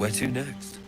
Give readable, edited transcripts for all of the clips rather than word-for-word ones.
Where to next?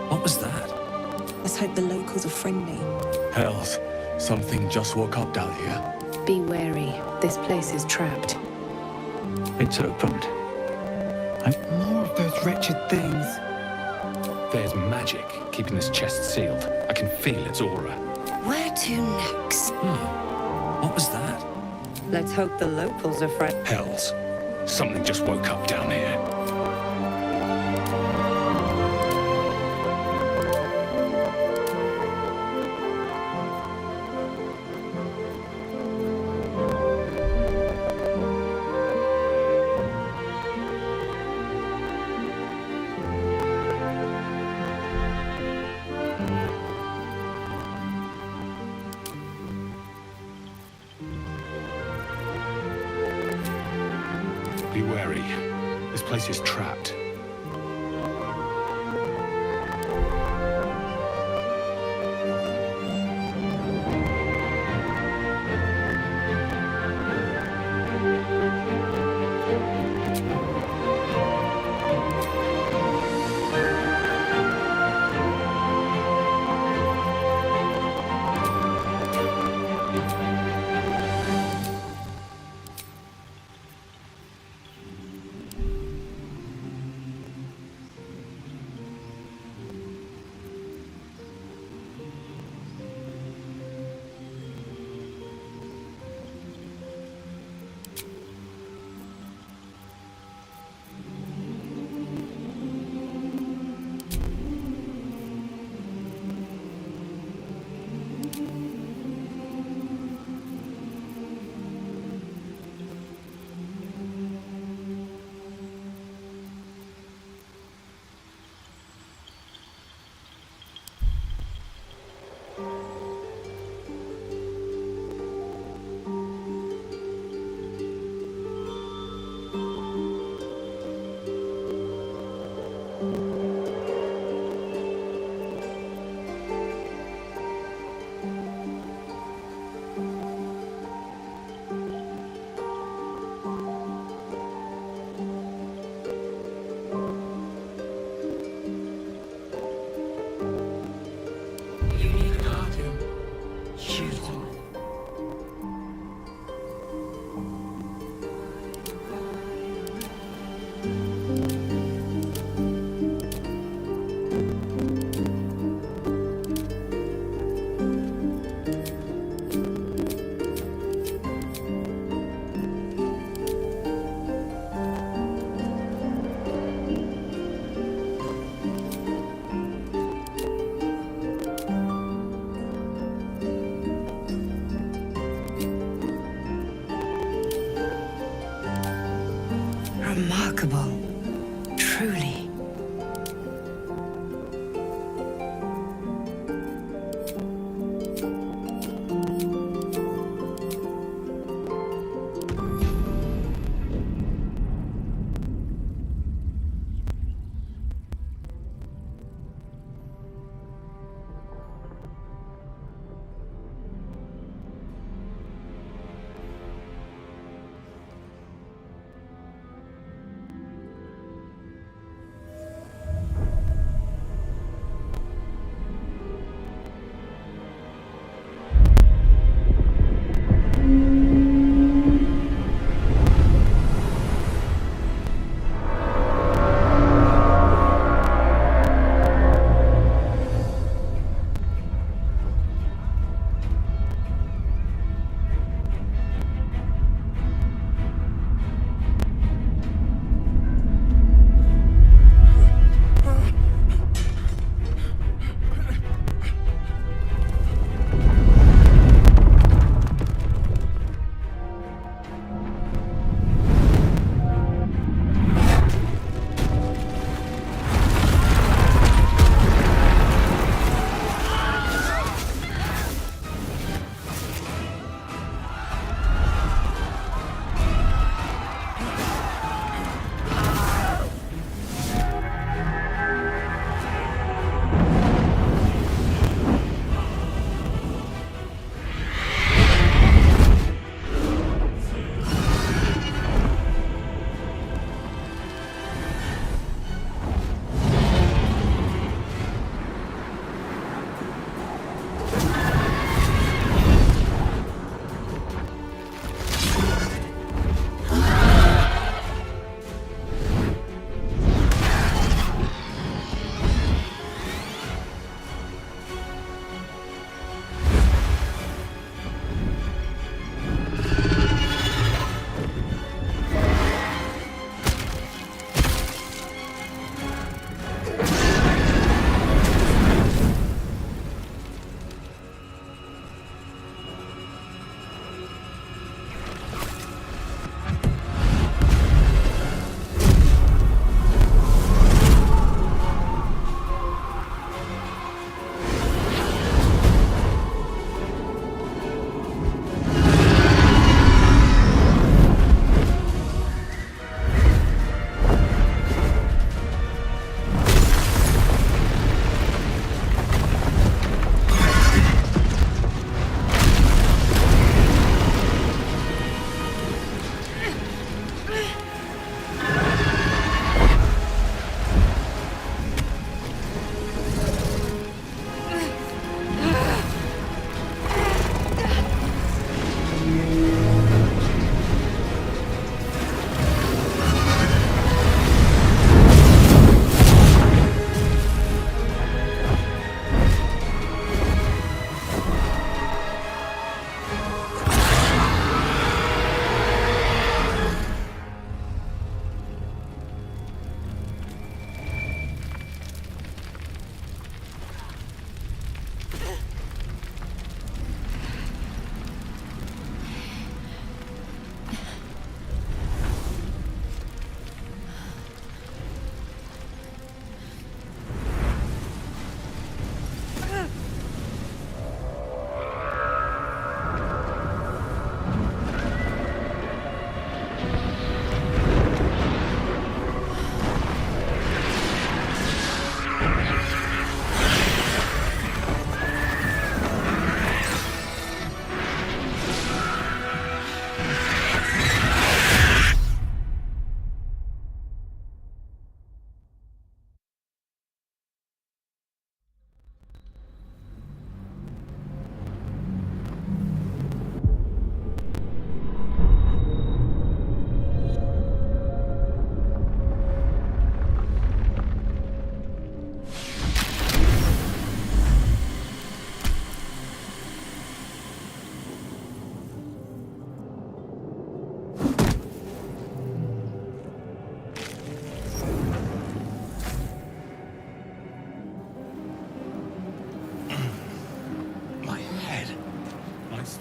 What was that? Let's hope the locals are friendly. Hells, something just woke up down here. Be wary. This place is trapped. It's opened. More of those wretched things. There's magic keeping this chest sealed. I can feel its aura. Where to next? What was that? Let's hope the locals are friendly. Hells, something just woke up down here. Be wary. This place is trapped.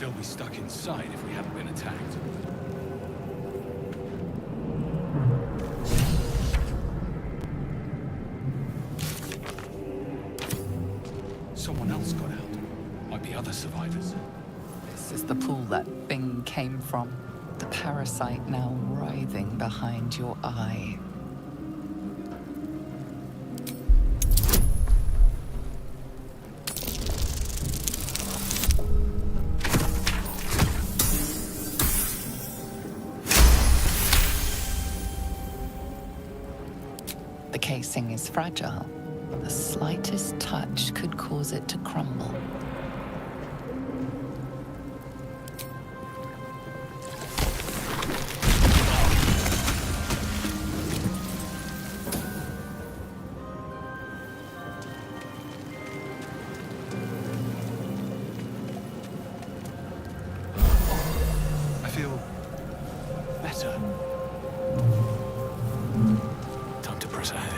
still be stuck inside if we hadn't been attacked. Someone else got out. Might be other survivors. This is the pool that thing came from. The parasite now writhing behind your eye. The casing is fragile. The slightest touch could cause it to crumble. I feel better. Time to press ahead.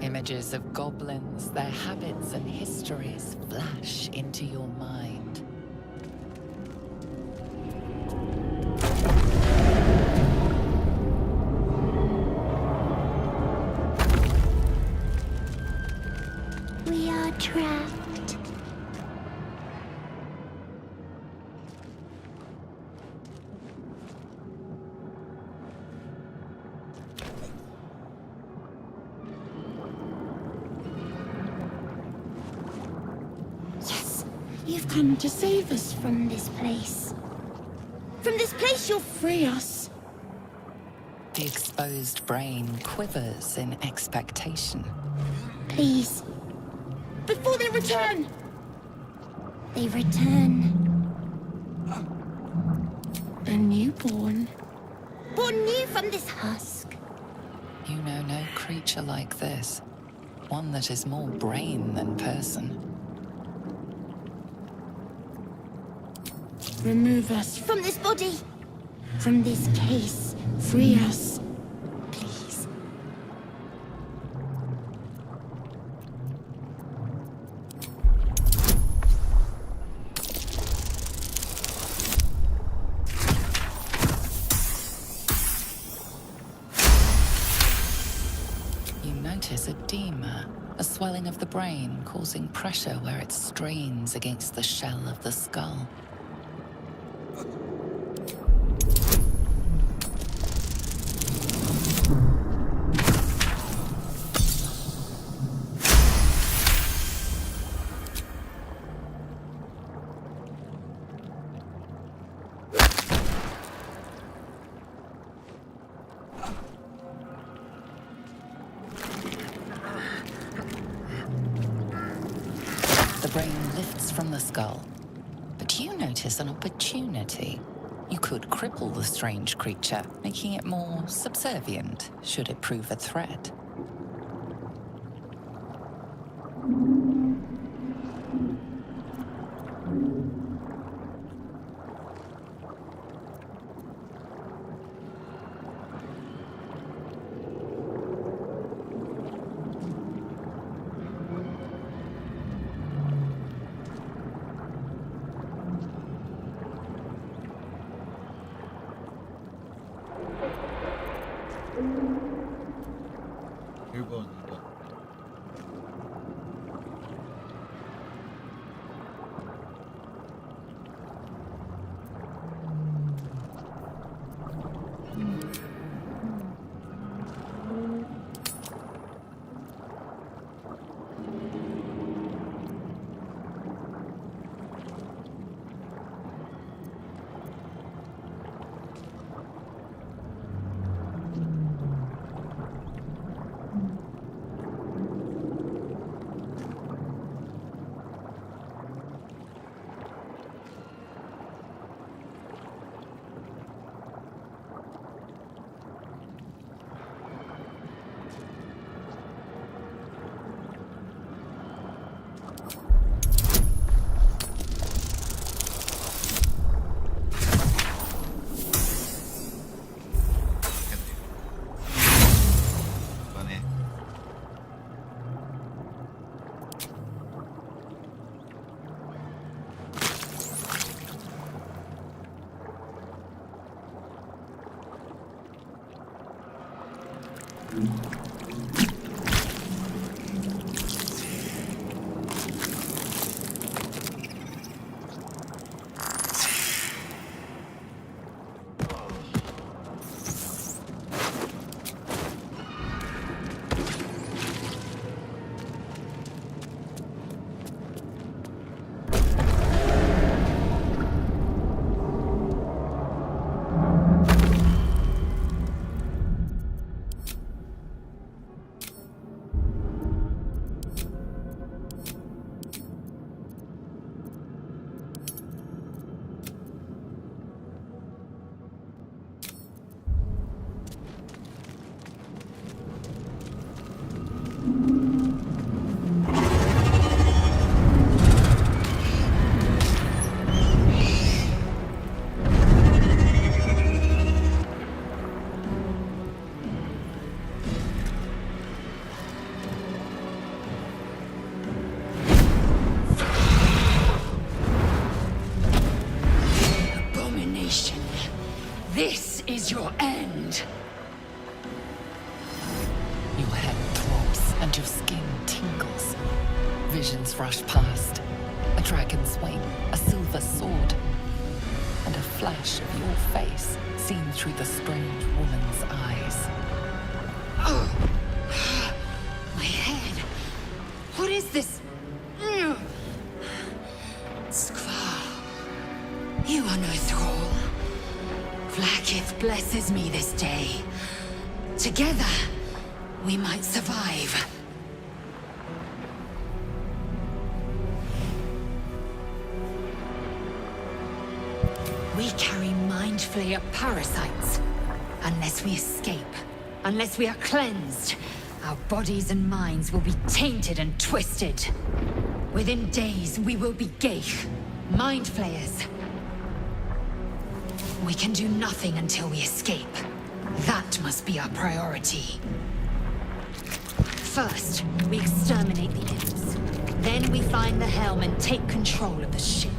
Images of goblins, their habits and histories flash into your mind. We are trapped. Yes, you've come to save us from this place. From this place, you'll free us. The exposed brain quivers in expectation. Please. Before they return! They return. A newborn. Born new from this husk. You know no creature like this. One that is more brain than person. Remove us from this body. From this case. Free us. Please. You notice edema, a swelling of the brain causing pressure where it strains against the shell of the skull. The brain lifts from the skull, but you notice an opportunity. You could cripple the strange creature, making it more subservient, should it prove a threat. This is your end. Your head throbs and your skin tingles. Visions rush past. A dragon's wing, a silver sword, and a flash of your face seen through the strange woman's eyes. Oh! My head! What is this? Skvar, you are no thrall. Vlaakith blesses me this day. Together, we might survive. We carry Mind Flayer parasites. Unless we escape, unless we are cleansed, our bodies and minds will be tainted and twisted. Within days, we will be Geich, Mind Flayers. We can do nothing until we escape. That must be our priority. First, we exterminate the imps. Then we find the helm and take control of the ship.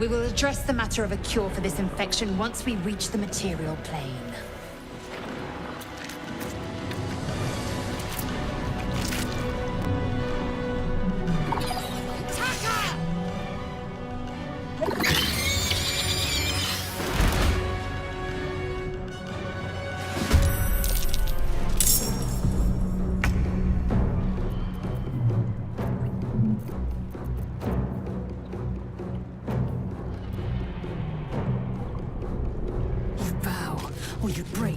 We will address the matter of a cure for this infection once we reach the material plane. Or you break.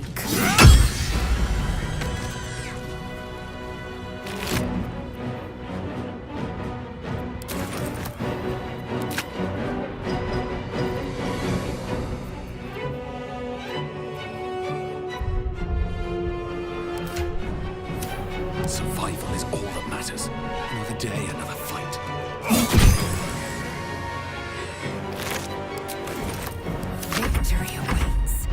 Survival is all that matters. Another day, another fight. Victory awaits.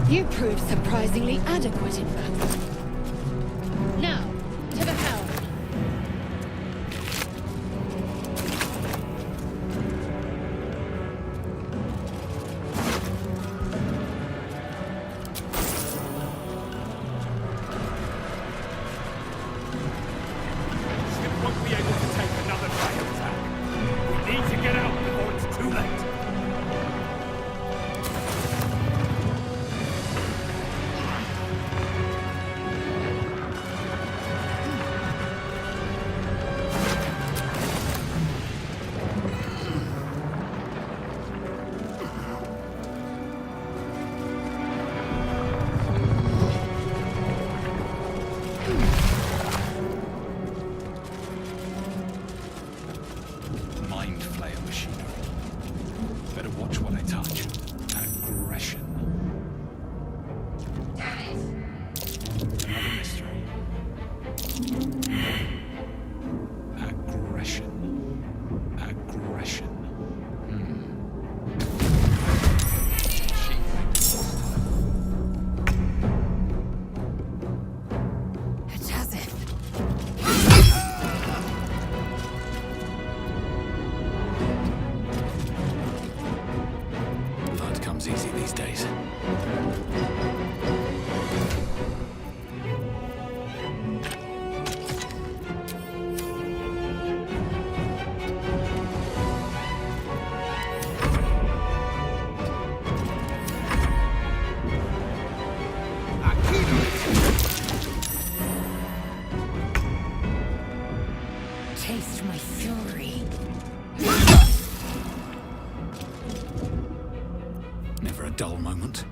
You proved surprisingly adequate in battle. Now, to the helm. Ship won't be able to take another dragon attack. We need to get out before it's too late. comes easy these days. Taste my fury. Never a dull moment.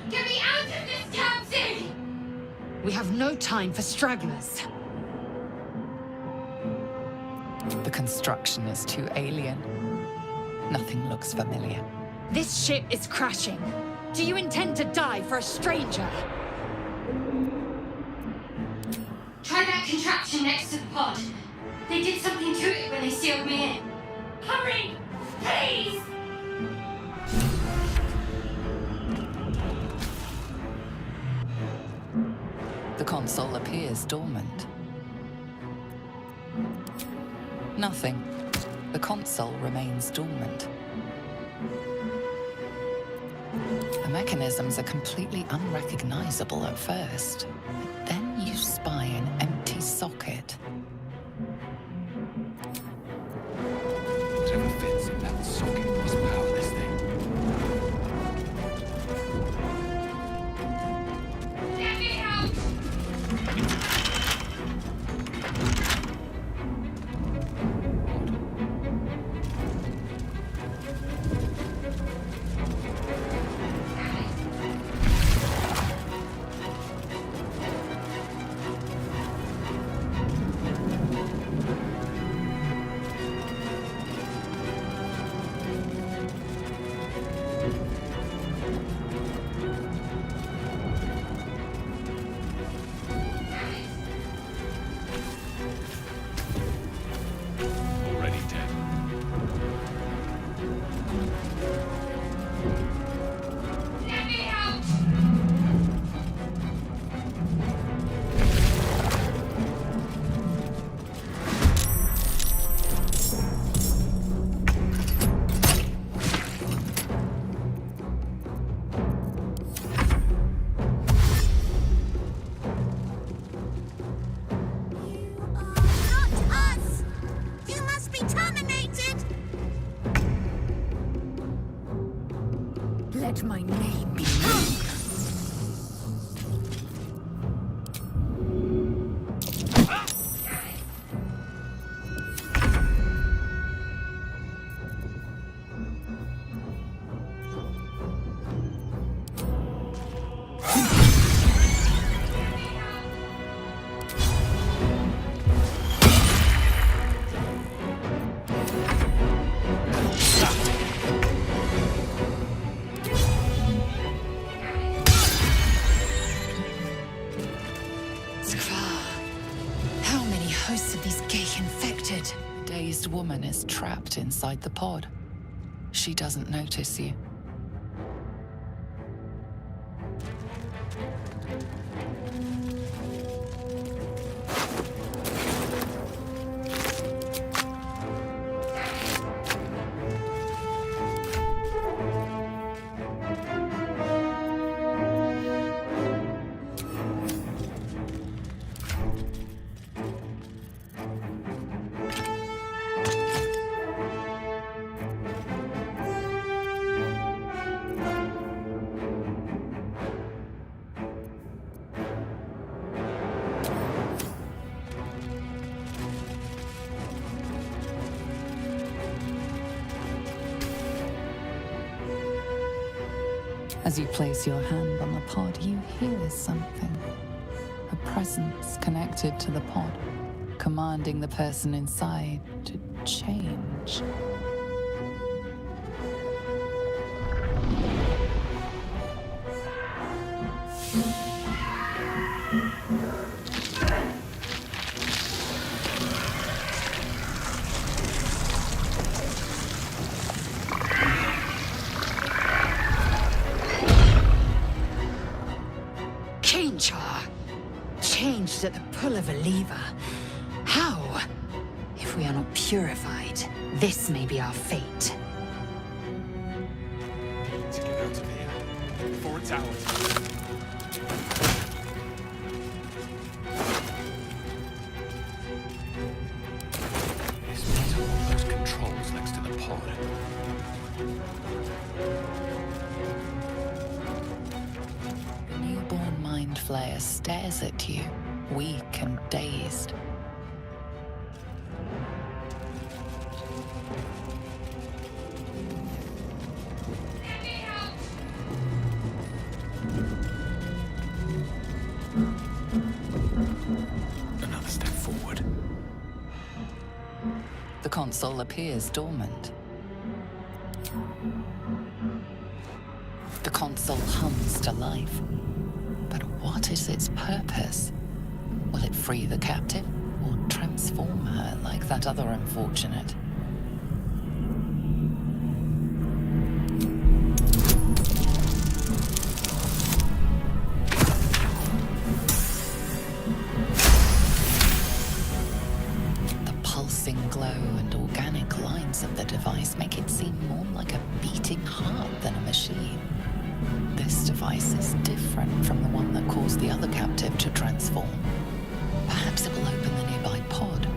Get me out of this damn thing! We have no time for stragglers. The construction is too alien. Nothing looks familiar. This ship is crashing. Do you intend to die for a stranger? Try that contraption next to the pod. They did something to it when they sealed me in. Hurry! Please! The console appears dormant. Nothing. The console remains dormant. The mechanisms are completely unrecognizable at first. But then you spy an empty socket. Whatever fits in that socket must power this thing. Let me out! Already dead. Let me out! Not us! You must be terminated! Let my name be known. How many hosts of these gay infected? A dazed woman is trapped inside the pod. She doesn't notice you. As you place your hand on the pod, you hear something. A presence connected to the pod, commanding the person inside to change. changed at the pull of a lever. How? If we are not purified, this may be our fate. To get out of here before it's ours. This means all those controls next to the pod. The newborn mind flayer stares at you, weak and dazed. Another step forward. The console appears dormant. The console hums to life. But what is its purpose? Will it free the captive or transform her like that other unfortunate? The pulsing glow and organic lines of the device make it seem more like a beating heart than a machine. This device is different from the one that caused the other captive to transform. Perhaps it will open the nearby pod.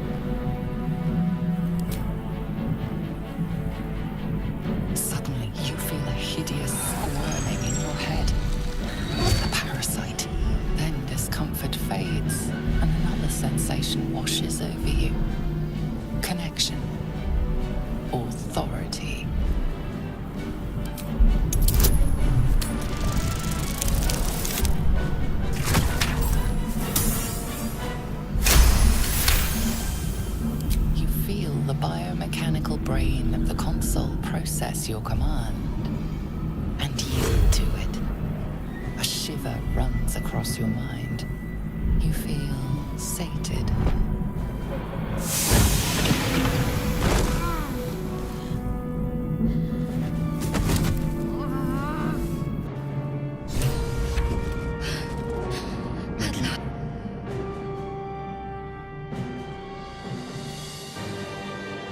Suddenly, you feel a hideous squirming in your head. A parasite. Then discomfort fades, and another sensation washes over you. Connection. Authority. You feel the biomechanical brain of the console process your command and yield to it. A shiver runs across your mind. You feel sated.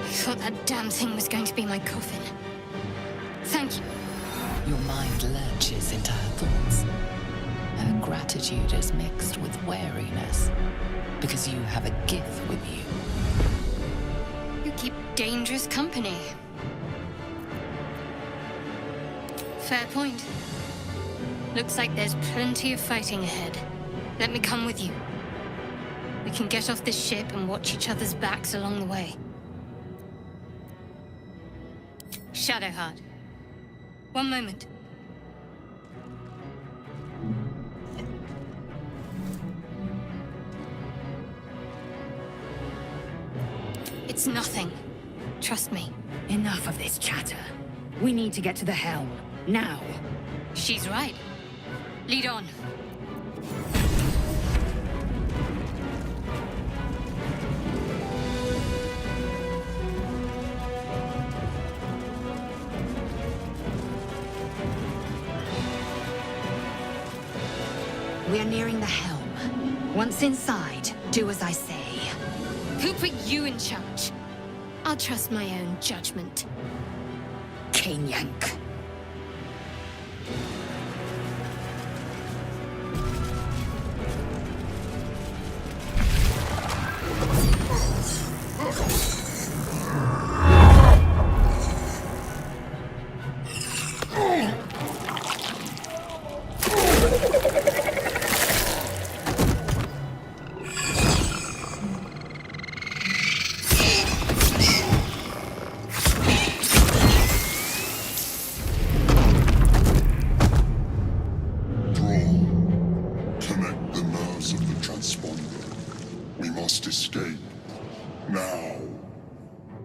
I thought that damn thing was going to be my coffin. Thank you. Your mind lurches into her thoughts. Her gratitude is mixed with wariness, because you have a gift with you. You keep dangerous company. Fair point. Looks like there's plenty of fighting ahead. Let me come with you. We can get off this ship and watch each other's backs along the way. Shadowheart. One moment. It's nothing. Trust me. Enough of this chatter. We need to get to the helm. Now. She's right. Lead on. We are nearing the helm. Once inside, do as I say. Who put you in charge? I'll trust my own judgment. Cane Yank.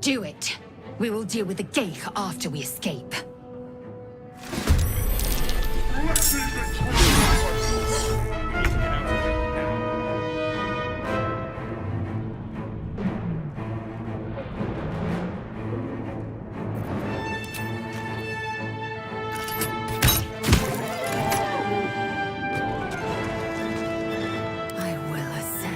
Do it. We will deal with the Geich after we escape. I will ascend.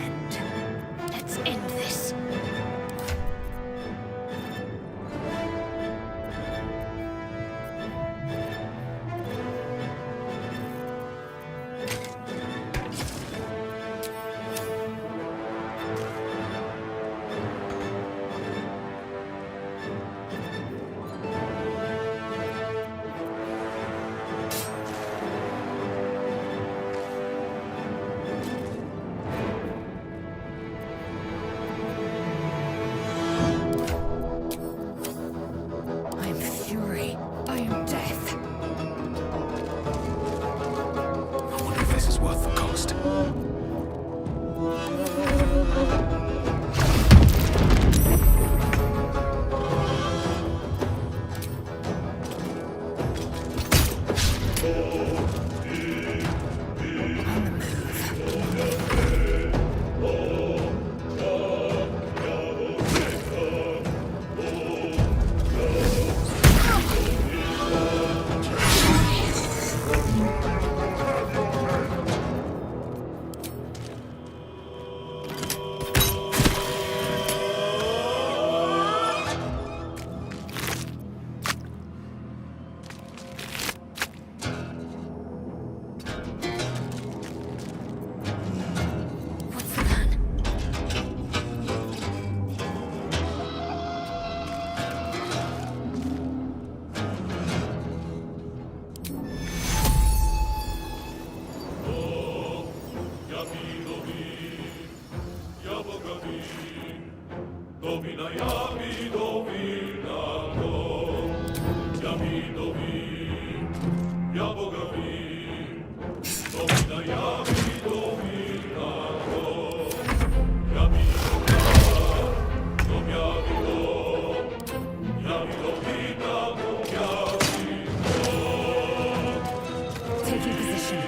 Taking position.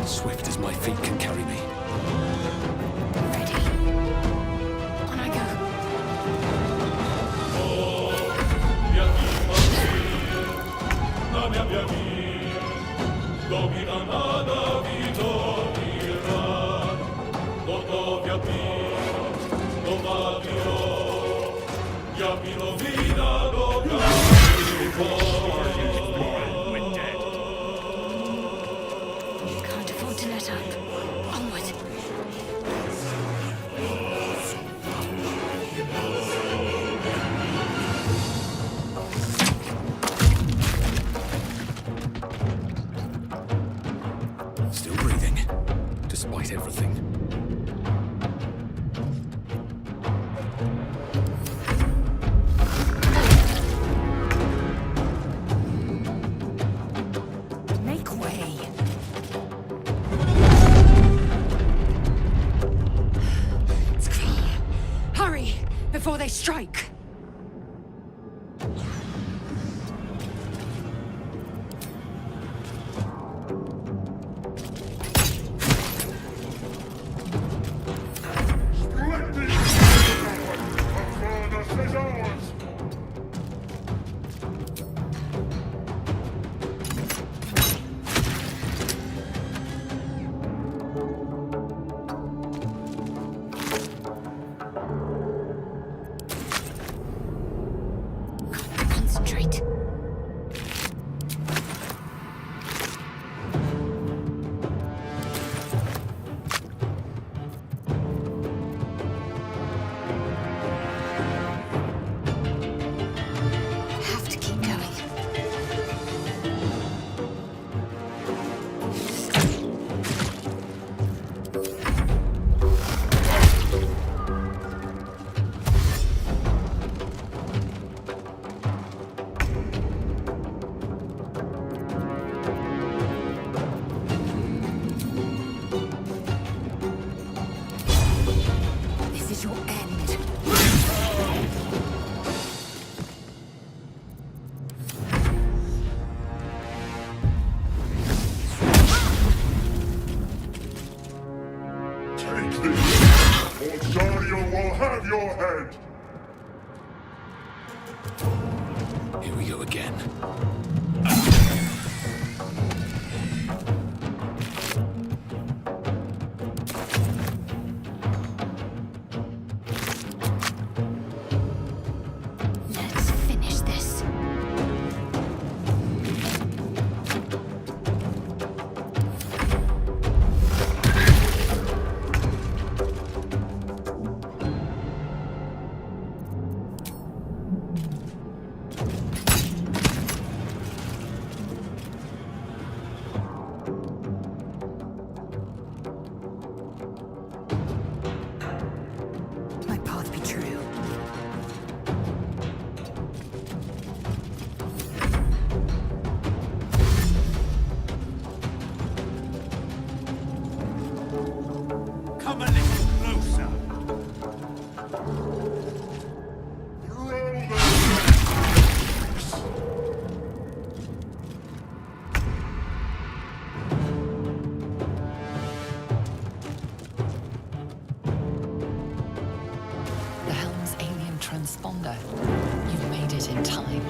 Swift as my feet can carry me. Ready. On I go. Can't afford to let up. Onward. Still breathing, despite everything. Make way. It's clear. Hurry before they strike. Concentrate. Have to keep going. This is your end. Take this, or Dario will have your head! Here we go again. Let's finish this. transponder. You've made it in time.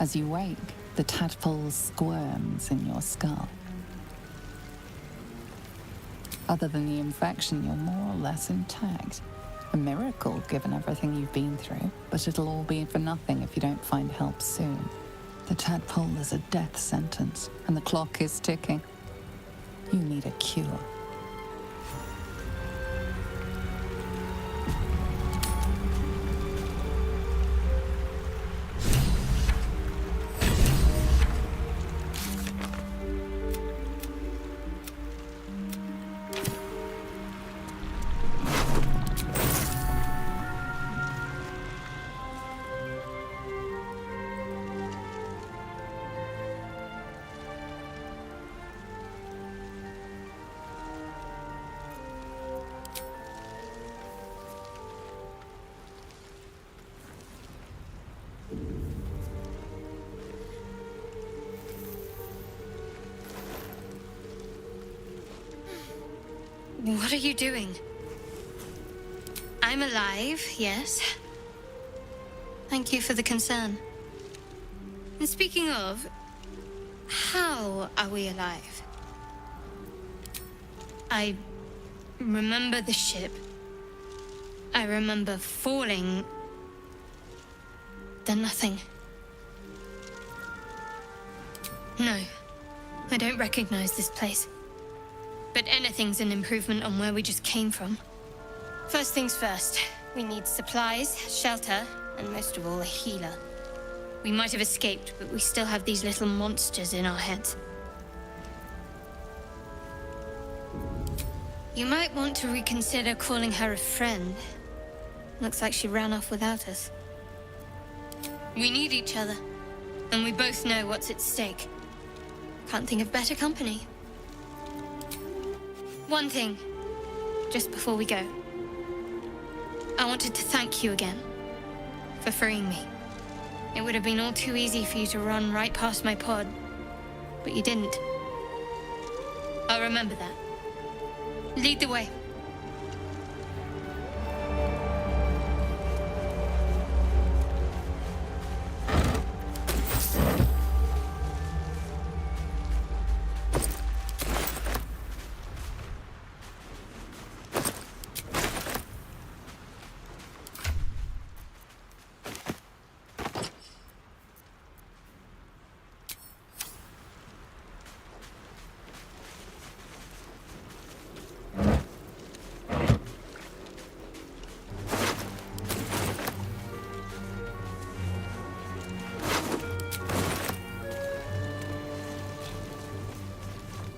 As you wake, the tadpole squirms in your skull. Other than the infection, you're more or less intact. A miracle, given everything you've been through, but it'll all be for nothing if you don't find help soon. The tadpole is a death sentence, and the clock is ticking. You need a cure. What are you doing? I'm alive, yes. Thank you for the concern. And speaking of, how are we alive? I remember the ship. I remember falling. Then nothing. No, I don't recognize this place. But anything's an improvement on where we just came from. First things first, we need supplies, shelter, and most of all, a healer. We might have escaped, but we still have these little monsters in our heads. You might want to reconsider calling her a friend. Looks like she ran off without us. We need each other, and we both know what's at stake. Can't think of better company. One thing, just before we go. I wanted to thank you again for freeing me. It would have been all too easy for you to run right past my pod, but you didn't. I'll remember that. Lead the way.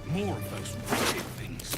More of those wretched things.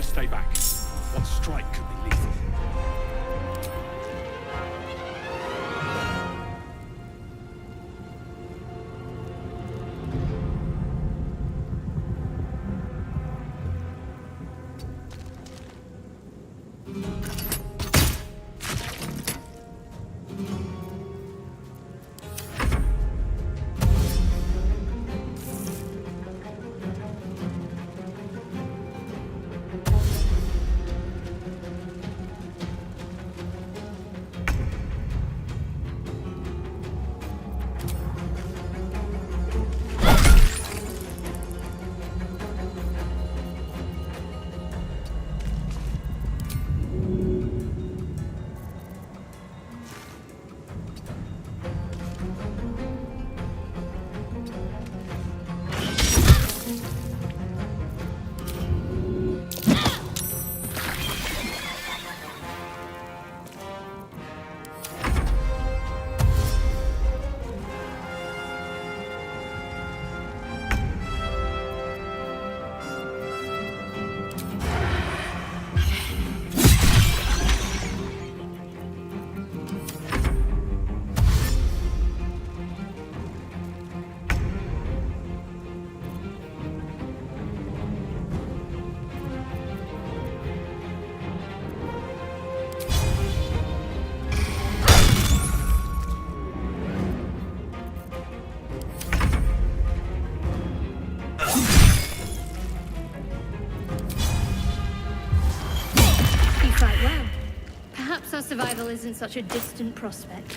Stay back. One strike could be lethal. Our survival isn't such a distant prospect.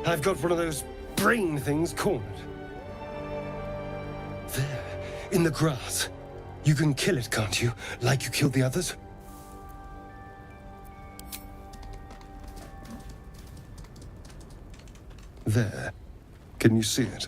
I've got one of those brain things cornered. There, in the grass. You can kill it, can't you? Like you killed the others? There. Can you see it?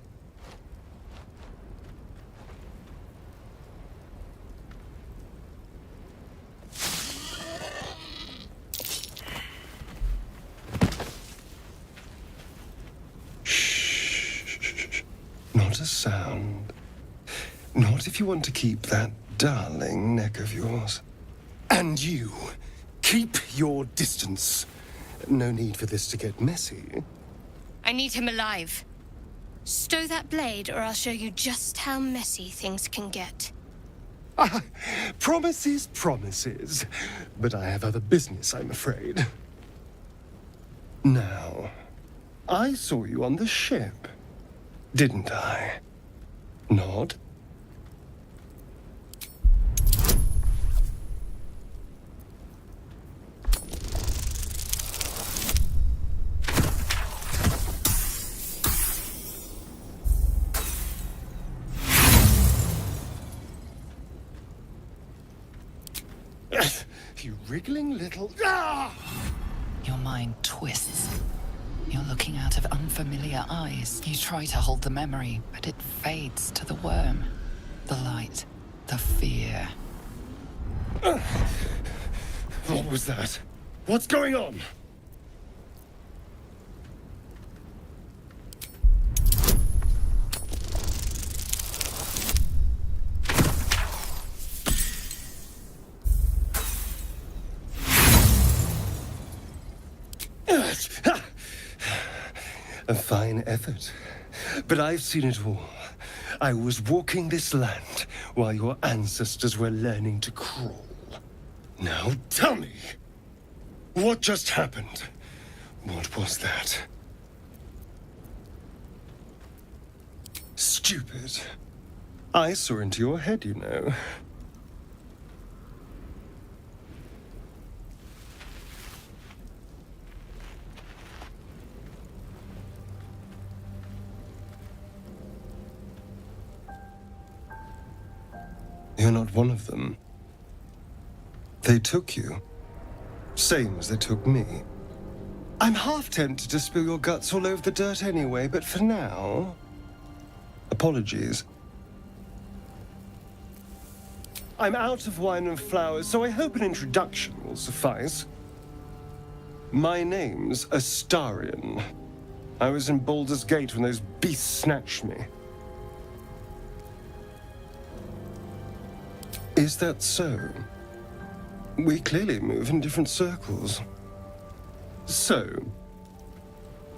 Shh. Not a sound. Not if you want to keep that darling neck of yours. And you, keep your distance. No need for this to get messy. I need him alive. Stow that blade, or I'll show you just how messy things can get. Promises, promises. But I have other business, I'm afraid. Now, I saw you on the ship, didn't I? Nod? You wriggling little... Ah! Your mind twists. You're looking out of unfamiliar eyes. You try to hold the memory, but it fades to the worm. The light. The fear. What was that? What's going on? A fine effort. But I've seen it all. I was walking this land while your ancestors were learning to crawl. Now tell me, what just happened? What was that? Stupid. I saw into your head, you know. You're not one of them. They took you. Same as they took me. I'm half tempted to spill your guts all over the dirt anyway, but for now... apologies. I'm out of wine and flowers, so I hope an introduction will suffice. My name's Astarion. I was in Baldur's Gate when those beasts snatched me. Is that so? We clearly move in different circles. So,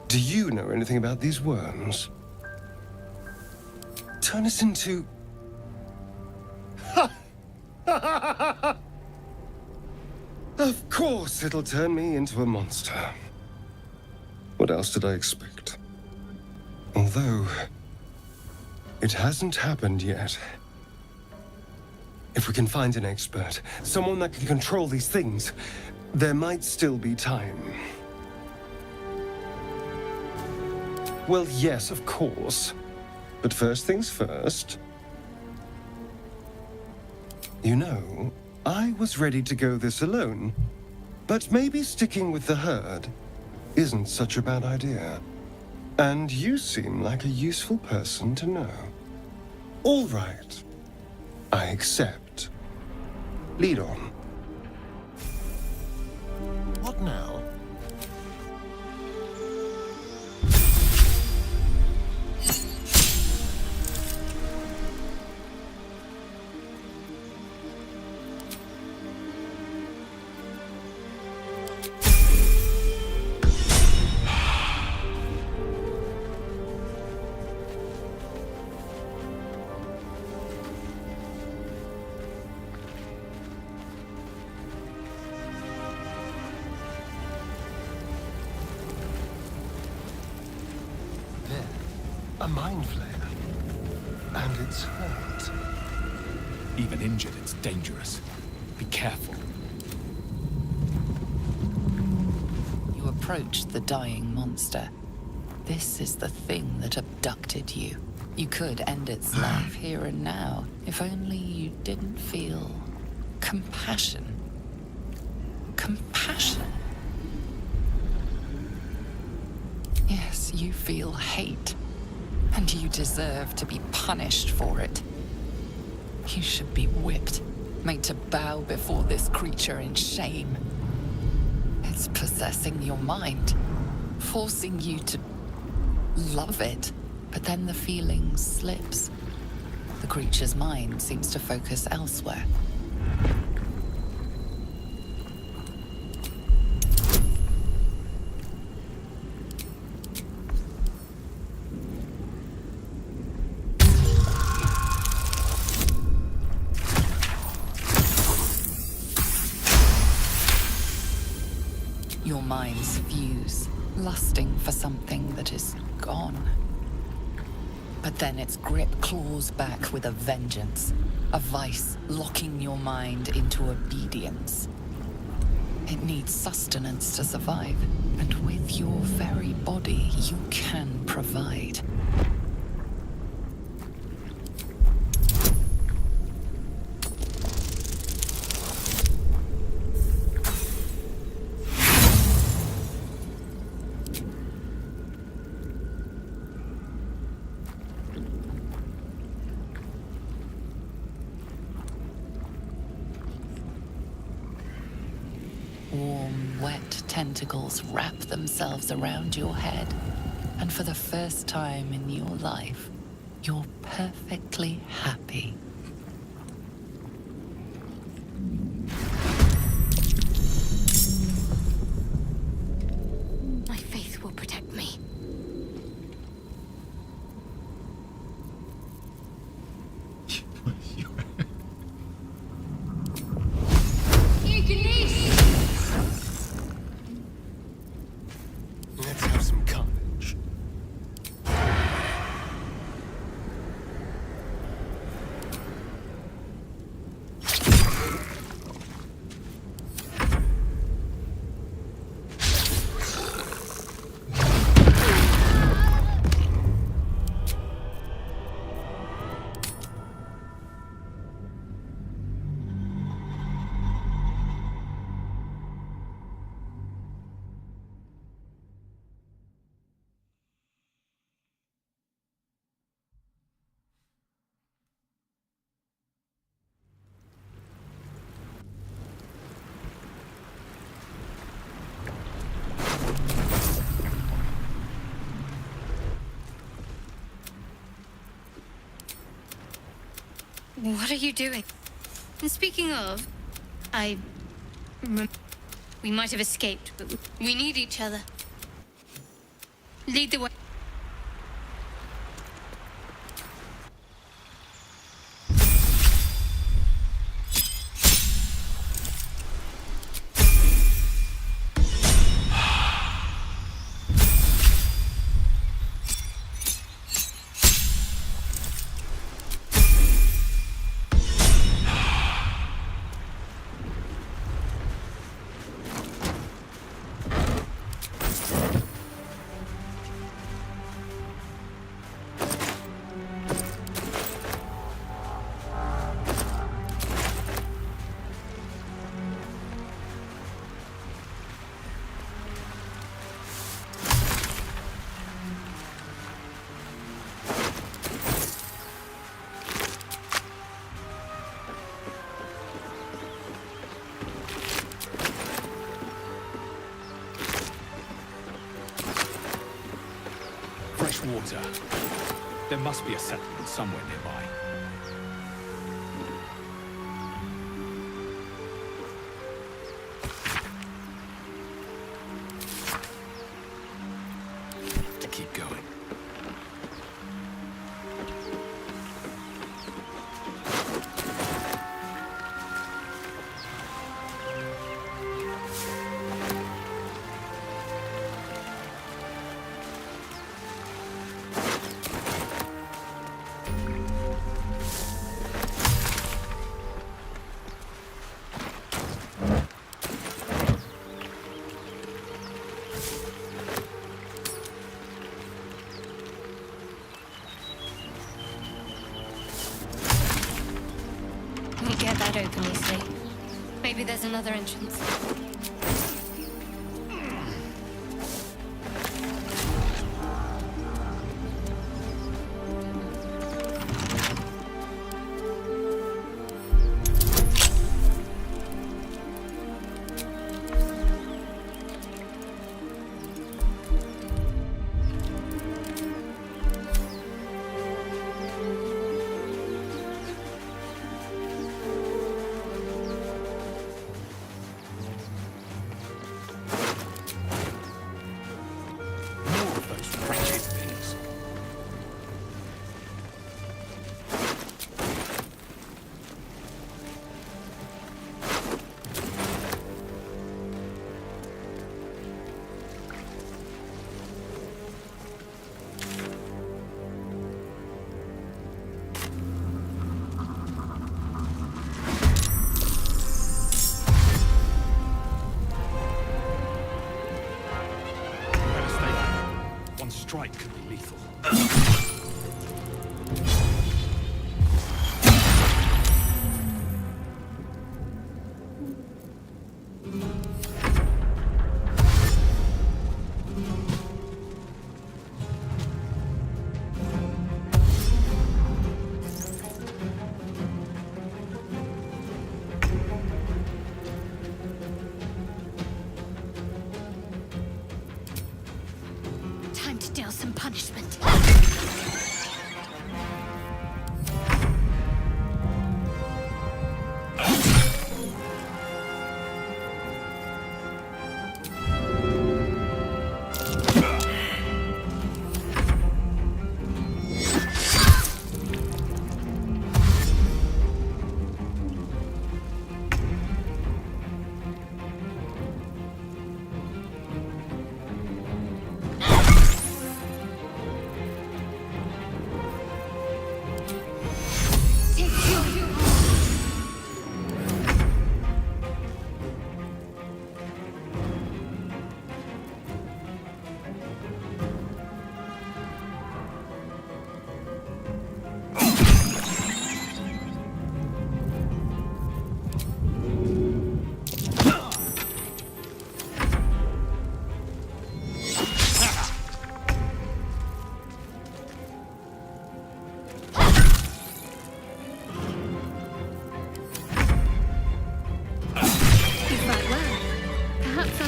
do you know anything about these worms? Turn us into... Of course it'll turn me into a monster. What else did I expect? Although, it hasn't happened yet. If we can find an expert, someone that can control these things, there might still be time. Well, yes, of course. But first things first. You know, I was ready to go this alone, but maybe sticking with the herd isn't such a bad idea. And you seem like a useful person to know. All right. I accept. Lead on. What now? A mind flare. And it's hurt. Even injured, it's dangerous. Be careful. You approach the dying monster. This is the thing that abducted you. You could end its life here and now, if only you didn't feel compassion. Compassion. Yes, you feel hate, and you deserve to be punished for it. You should be whipped, made to bow before this creature in shame. It's possessing your mind, forcing you to love it, but then the feeling slips. The creature's mind seems to focus elsewhere. Your minds fuse, lusting for something that is gone. But then its grip claws back with a vengeance, a vice locking your mind into obedience. It needs sustenance to survive, and with your very body, you can provide. Warm, wet tentacles wrap themselves around your head, and for the first time in your life, you're perfectly happy. My faith will protect me. Let's have some carnage. What are you doing? And speaking of, we might have escaped, but we need each other. Lead the way. Fresh water. There must be a settlement somewhere nearby. To keep going. there's another entrance. Strike could be lethal. Time to deal some punishment.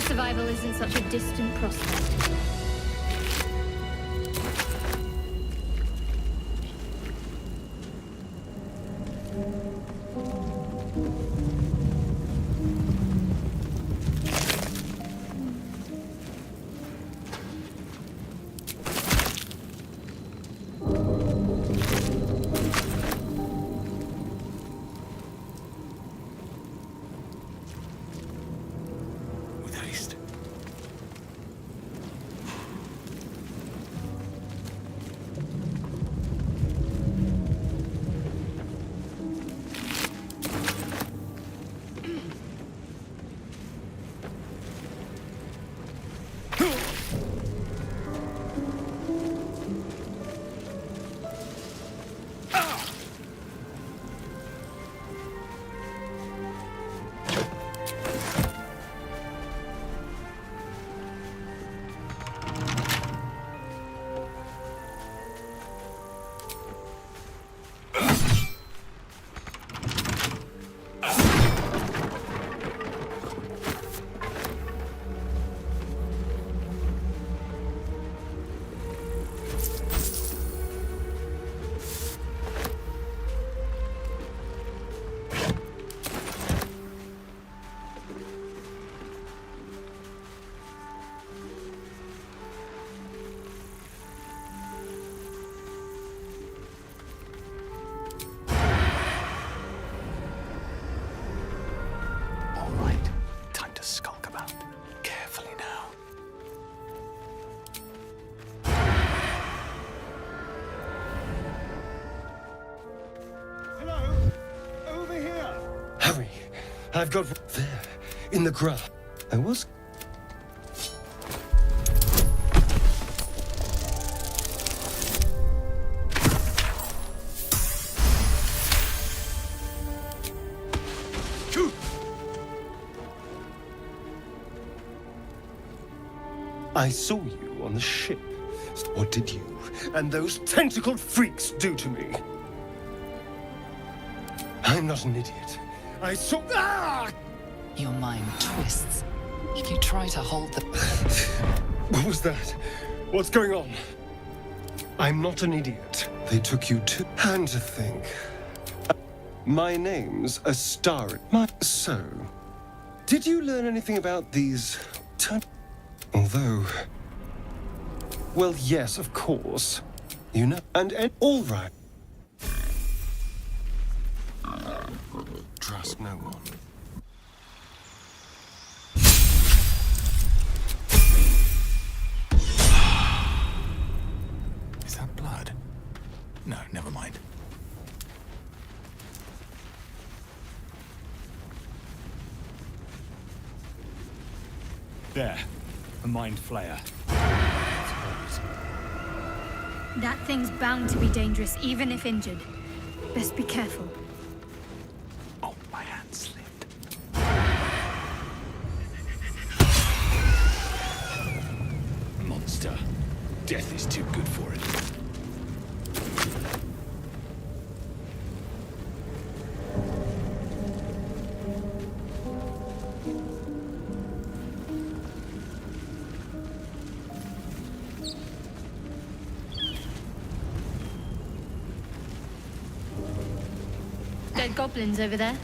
Survival isn't such a distant prospect. I've got there, in the grass. I was... I saw you on the ship. What did you and those tentacled freaks do to me? I'm not an idiot. I saw... Ah! Your mind twists. If you try to hold the... What was that? What's going on? I'm not an idiot. They took you to... And to think... My name's a star... So... Did you learn anything about these... Although... Well, yes, of course. You know... And all right. Trust no one. Is that blood? No, never mind. There. A mind flayer. That thing's bound to be dangerous, even if injured. Best be careful. Oh, my hand slipped. Monster. Death is too good for it. Dead goblins over there.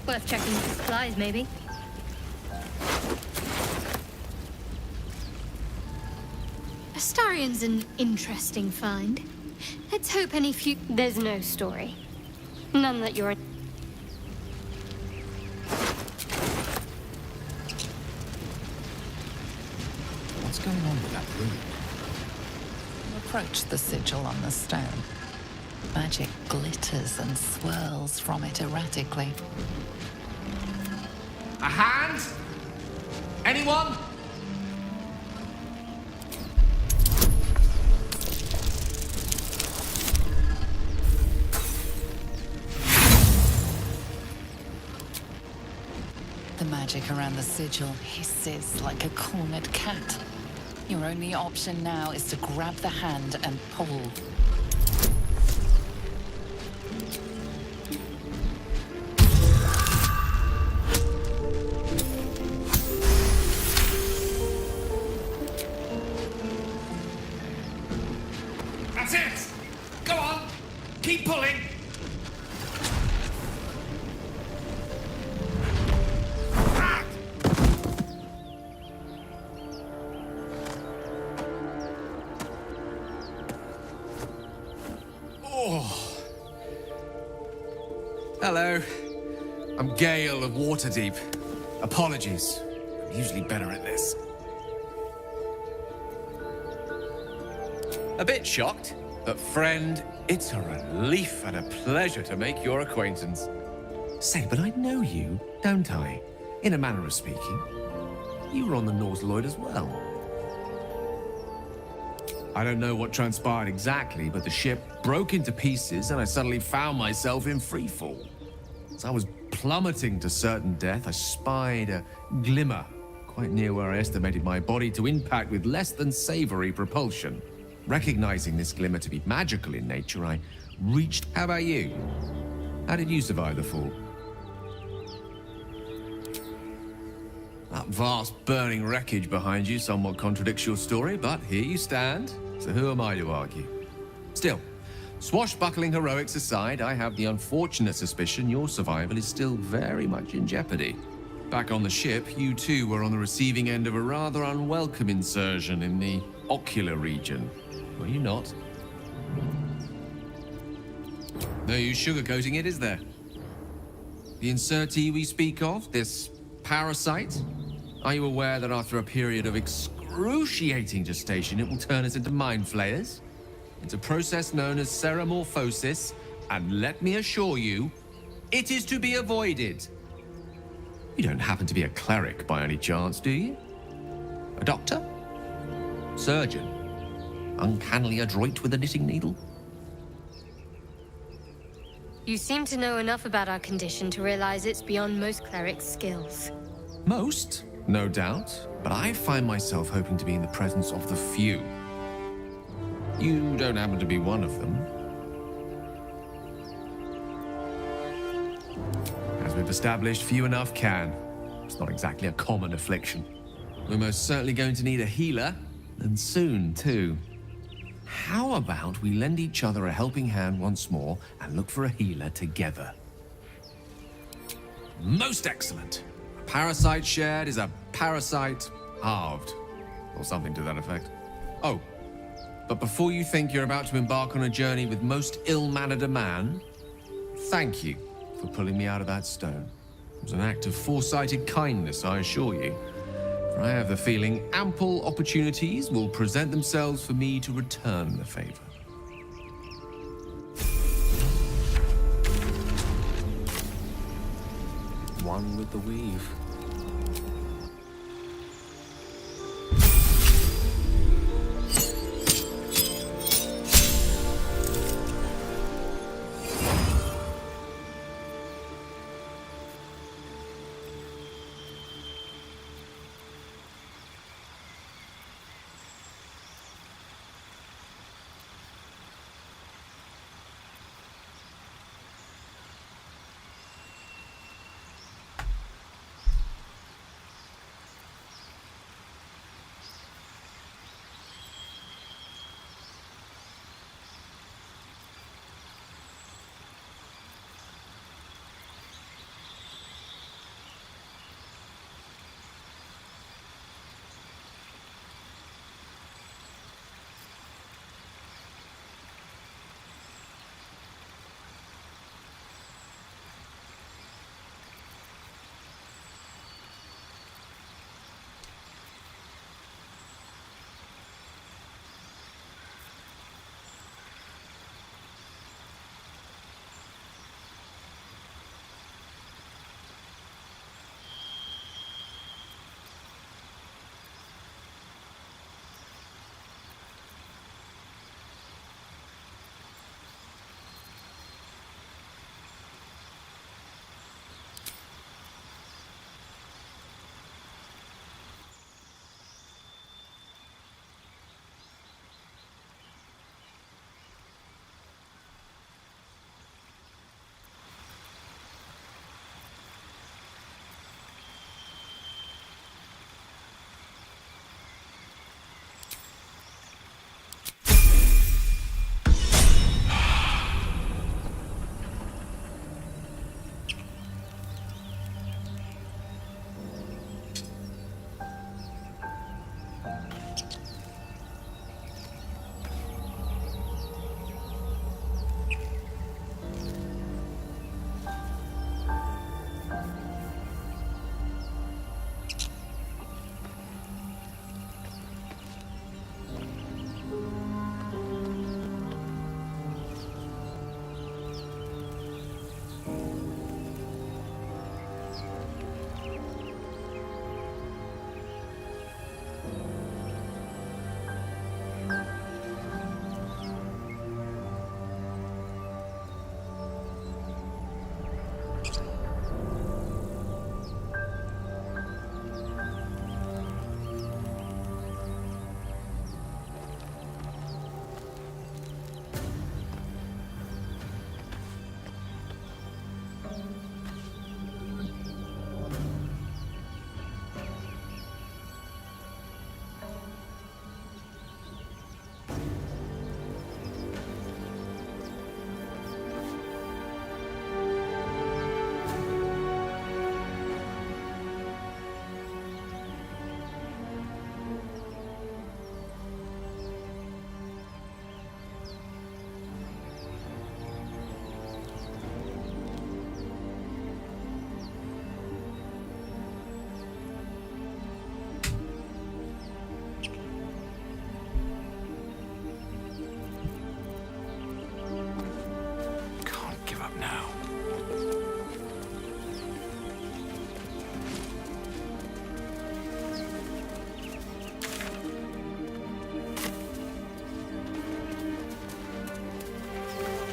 Worth checking for supplies, maybe. Astarion's an interesting find. Let's hope any few... There's no story. None that you're... What's going on with that room? Approach the sigil on the stone. Magic glitters and swirls from it erratically. A hand? Anyone? The magic around the sigil hisses like a cornered cat. Your only option now is to grab the hand and pull. That's it! Go on! Keep pulling! Hello. I'm Gale of Waterdeep. Apologies. I'm usually better at this. A bit shocked, but friend, it's a relief and a pleasure to make your acquaintance. Say, but I know you, don't I? In a manner of speaking. You were on the Nautiloid as well. I don't know what transpired exactly, but the ship broke into pieces and I suddenly found myself in freefall. As I was plummeting to certain death, I spied a glimmer quite near where I estimated my body to impact with less than savory propulsion. Recognizing this glimmer to be magical in nature, I reached... How about you? How did you survive the fall? That vast burning wreckage behind you somewhat contradicts your story, but here you stand. So who am I to argue? Still, swashbuckling heroics aside, I have the unfortunate suspicion your survival is still very much in jeopardy. Back on the ship, you too were on the receiving end of a rather unwelcome insertion in the ocular region. Were you not? No use sugarcoating it, is there? The insertee we speak of, this parasite, are you aware that after a period of excruciating gestation, it will turn us into mind flayers? It's a process known as ceramorphosis, and let me assure you, it is to be avoided. You don't happen to be a cleric by any chance, do you? A doctor? Surgeon? Uncannily adroit with a knitting needle? You seem to know enough about our condition to realize it's beyond most clerics' skills. Most? No doubt, but I find myself hoping to be in the presence of the few. You don't happen to be one of them. As we've established, few enough can. It's not exactly a common affliction. We're most certainly going to need a healer, and soon, too. How about we lend each other a helping hand once more and look for a healer together? Most excellent. A parasite shared is a parasite halved, or something to that effect. Oh, but before you think you're about to embark on a journey with most ill-mannered a man, thank you for pulling me out of that stone. It was an act of foresighted kindness, I assure you. For I have the feeling ample opportunities will present themselves for me to return the favor. One with the weave.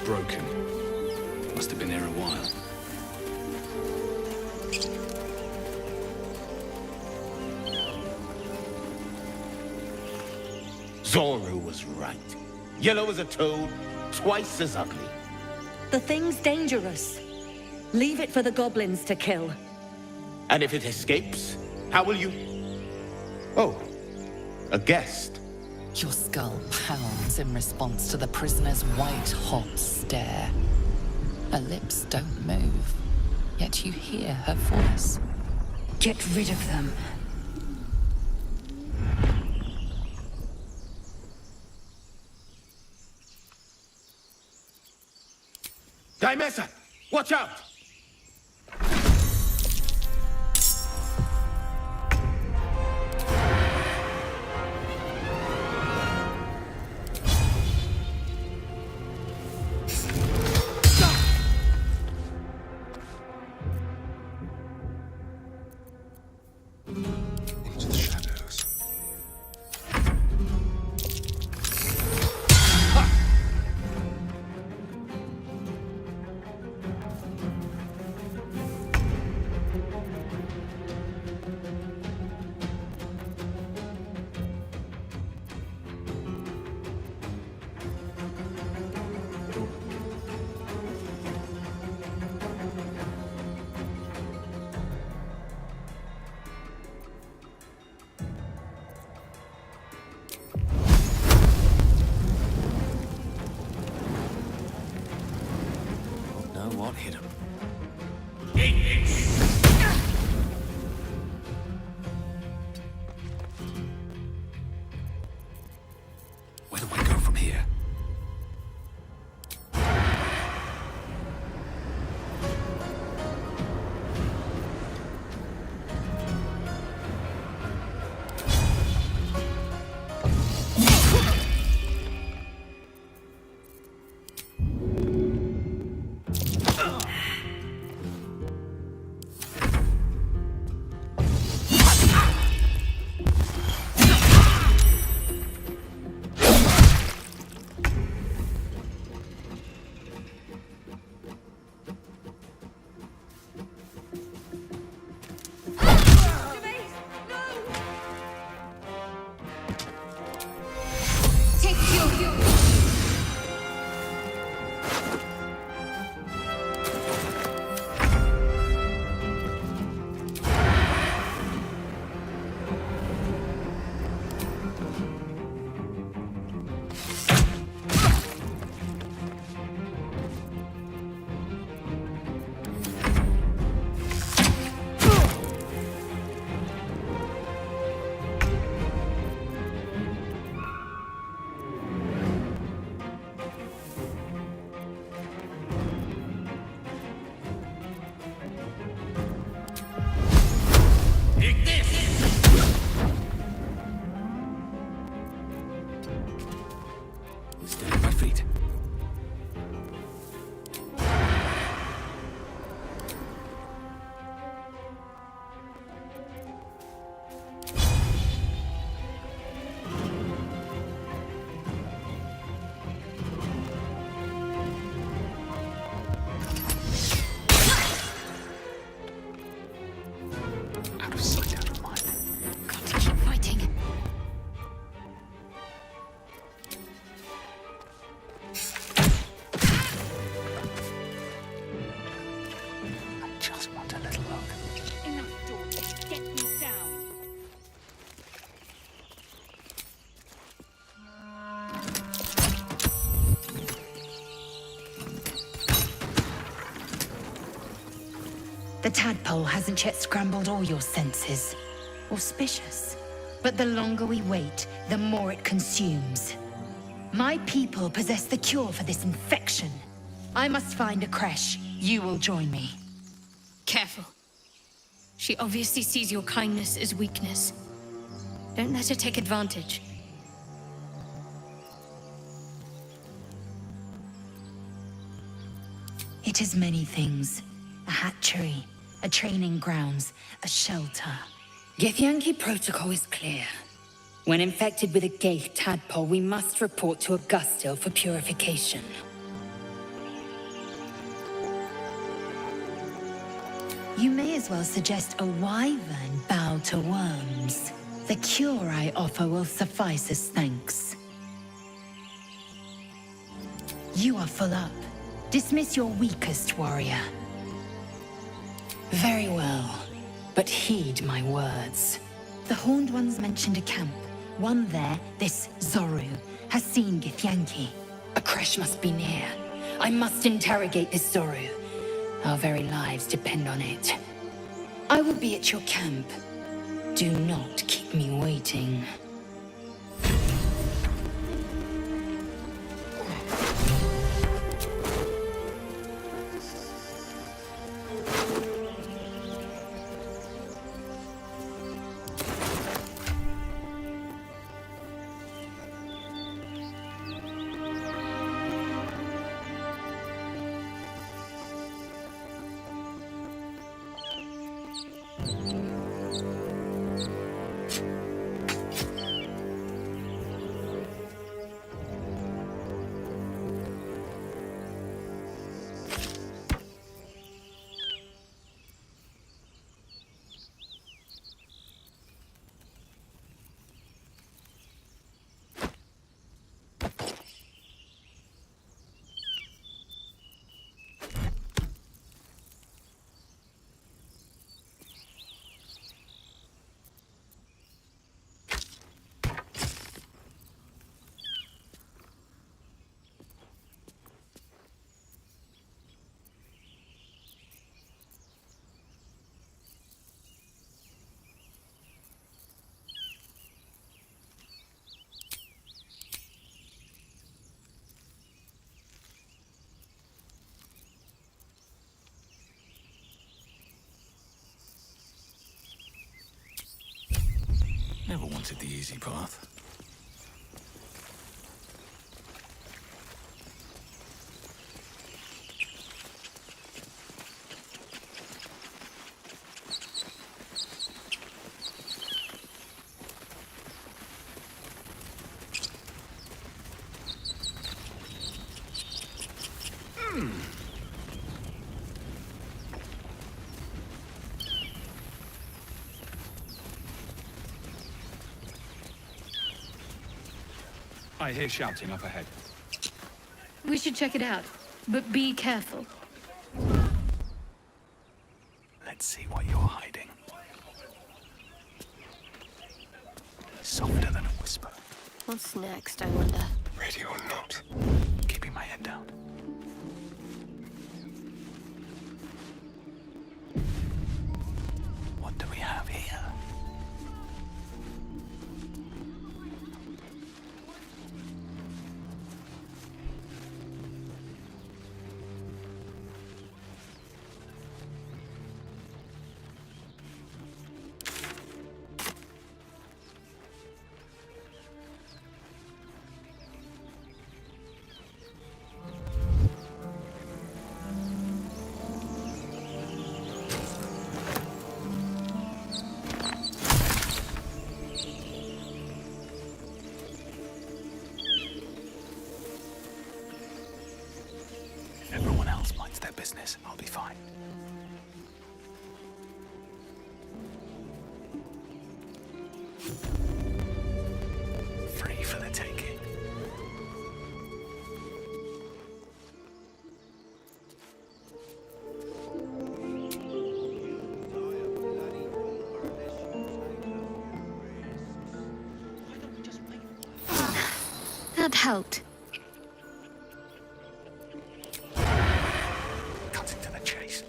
broken. Must have been here a while. Zoru was right. Yellow as a toad, twice as ugly. The thing's dangerous. Leave it for the goblins to kill. And if it escapes, how will you... Oh, a guest. Your skull pounds in response to the prisoner's white-hot stare. Her lips don't move, yet you hear her voice. Get rid of them. Dimesa, watch out! Into the shadows. Don't know what hit him. Where do I go from here? Stay on my feet. Out of sight, out of mind. Got to keep fighting. I just want a little look. Enough, Dawn. Get me down. The tadpole hasn't yet scrambled all your senses. Auspicious. But the longer we wait, the more it consumes. My people possess the cure for this infection. I must find a creche. You will join me. Careful. She obviously sees your kindness as weakness. Don't let her take advantage. It is many things. A hatchery, a training grounds, a shelter. Githyanki protocol is clear. When infected with a Ghaik tadpole, we must report to Augustil for purification. You may as well suggest a wyvern bow to worms. The cure I offer will suffice as thanks. You are full up. Dismiss your weakest warrior. Very well, but heed my words. The Horned Ones mentioned a camp. One there, this Zoru, has seen Githyanki. A crash must be near. I must interrogate this Zoru. Our very lives depend on it. I will be at your camp. Do not keep me waiting. Never wanted the easy path. I hear shouting up ahead. We should check it out, but be careful. Let's see what you're hiding. Softer than a whisper. What's next, I wonder? Ready or not, keeping my head down. What do we have here? Everyone else minds their business. I'll be fine. Free for the taking. That helped. Cutting to the chase.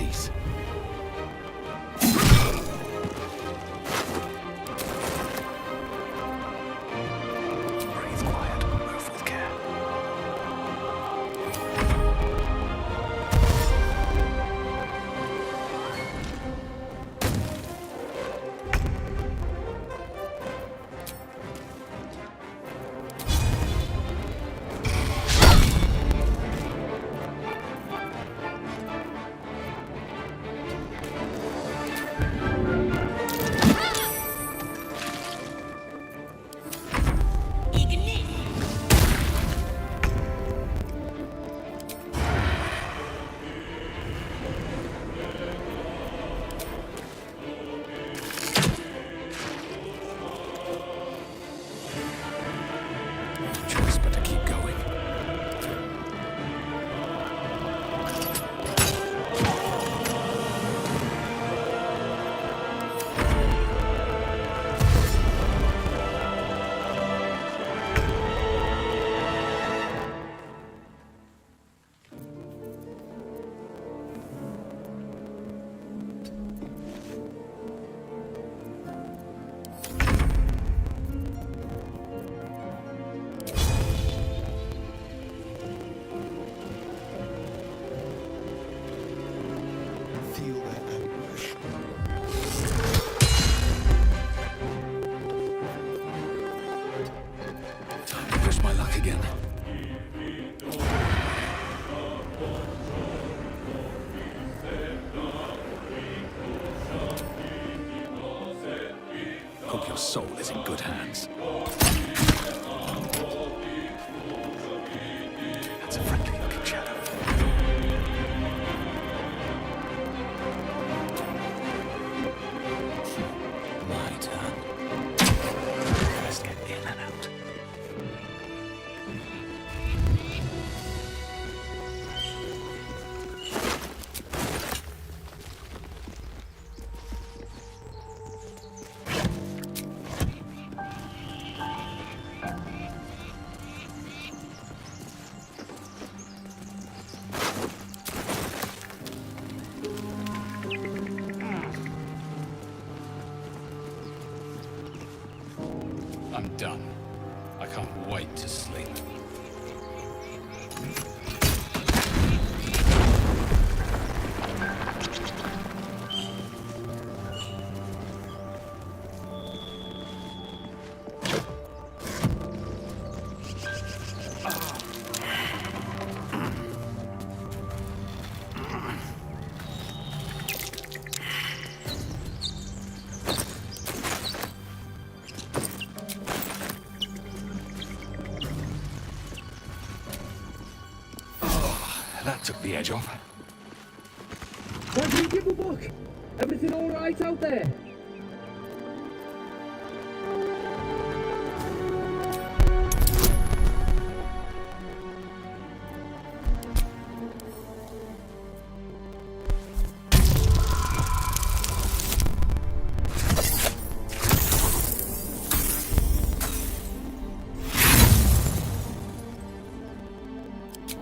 peace. Breathe quiet, move with care. Choice but to keep going. Feel that anguish. Time to push my luck again. Hope your soul is in good hands. That's a friendly looking shadow. My turn. Let's get in and out. I'm done. I can't wait to sleep. That took the edge off. Why do you give a book? Everything all right out there?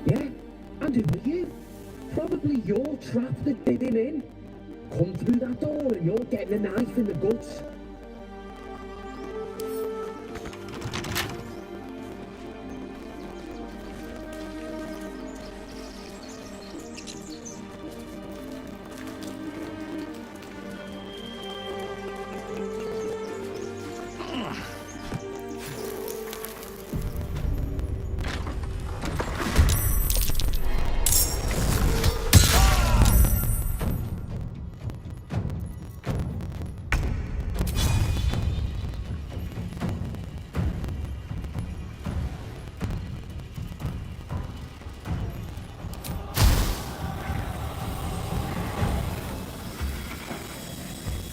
Yeah? And who are you? Probably your trap that did him in. Come through that door and you're getting a knife in the guts.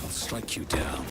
Strike you down.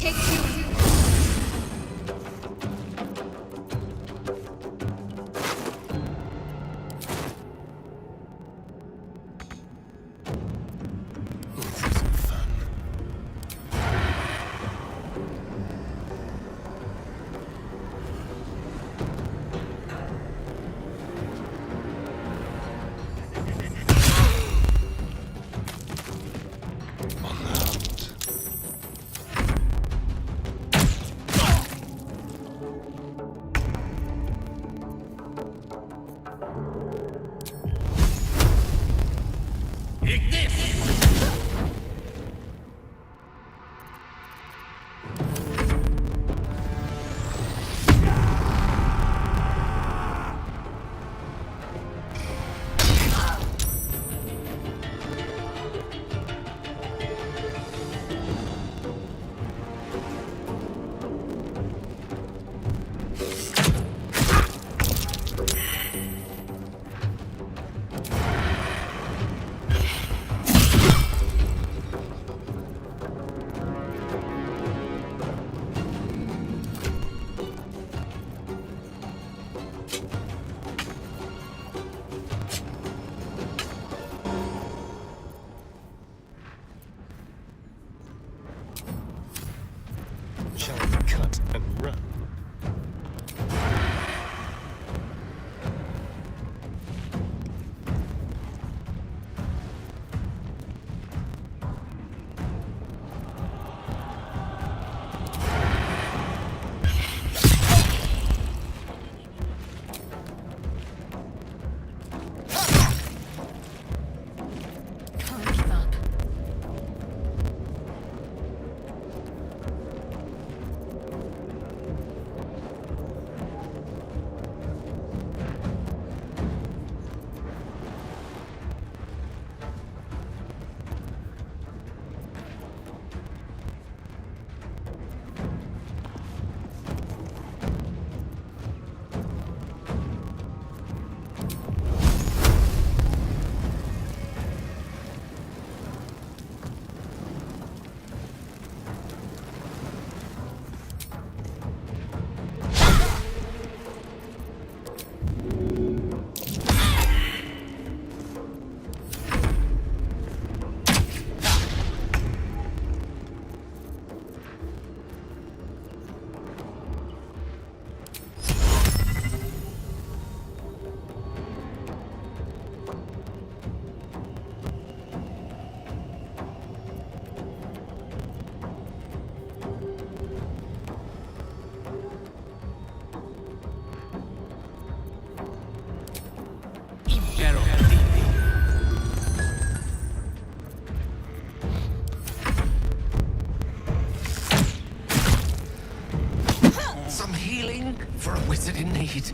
take you. Shall we cut and run? Can't give up. Some healing for a wizard in need.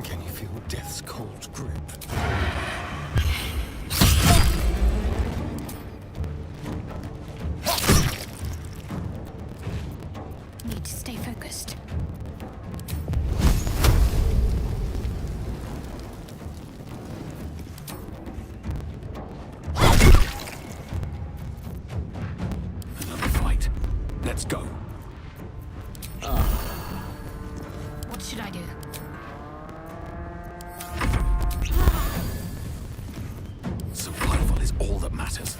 Can you feel death's cold grip? Need to stay focused. Another fight. Let's go. What should I do? Survival is all that matters.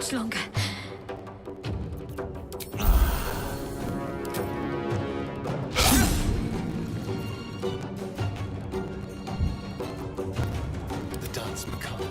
much longer. The dance macabre.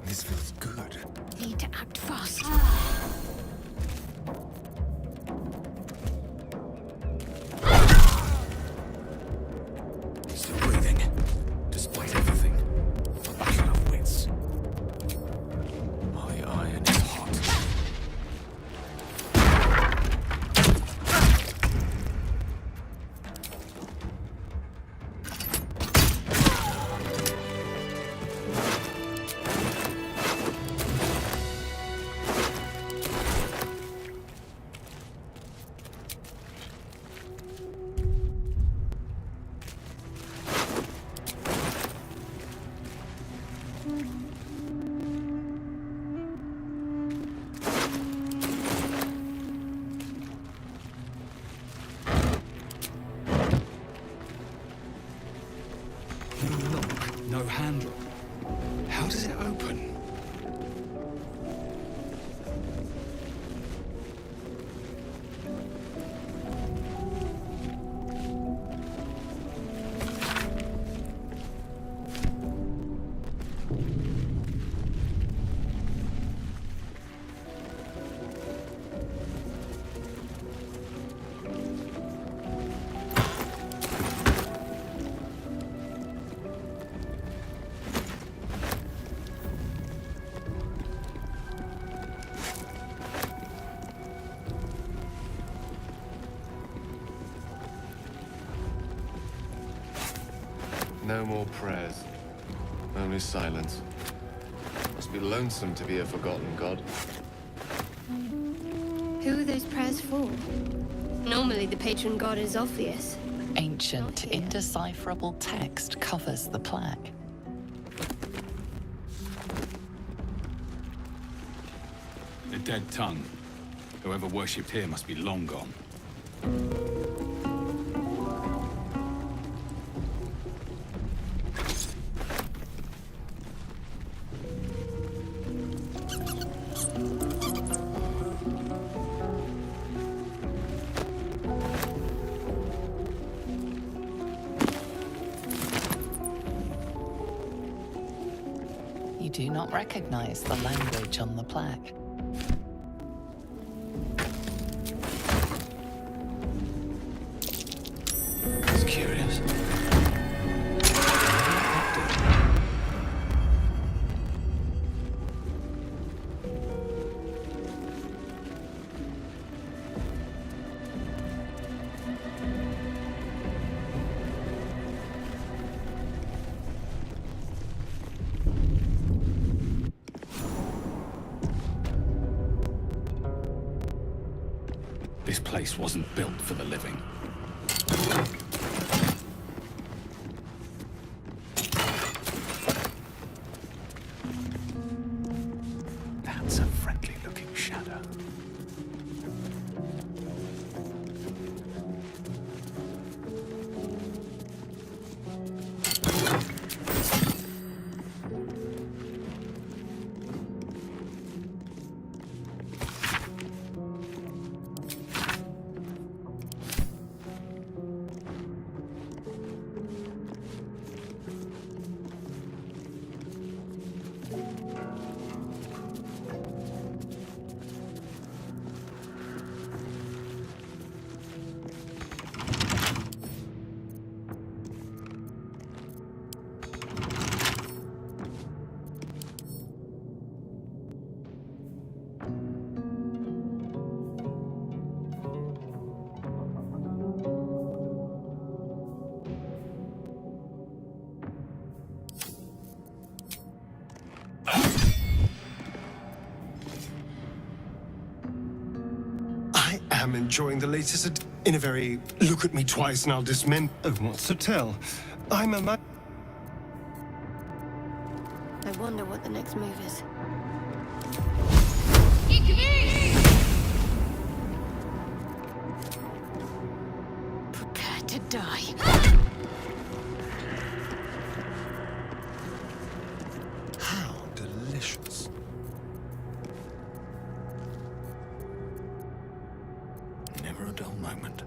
This feels good. Need to act fast. Still breathing. Despite everything. A battle of wits. My iron is hot. No lock, no handle. How does it open? No more prayers. Only silence. Must be lonesome to be a forgotten god. Who are those prayers for? Normally the patron god is obvious. Ancient, indecipherable text covers the plaque. A dead tongue. Whoever worshipped here must be long gone. You do not recognize the language on the plaque. It's curious. This place wasn't built for the living. That's a friendly-looking shadow. am enjoying the latest in a very look at me twice and I'll dismember. Oh, what's to tell? I'm a man. I wonder what the next move is. Prepare to die. How delicious. Never a dull moment.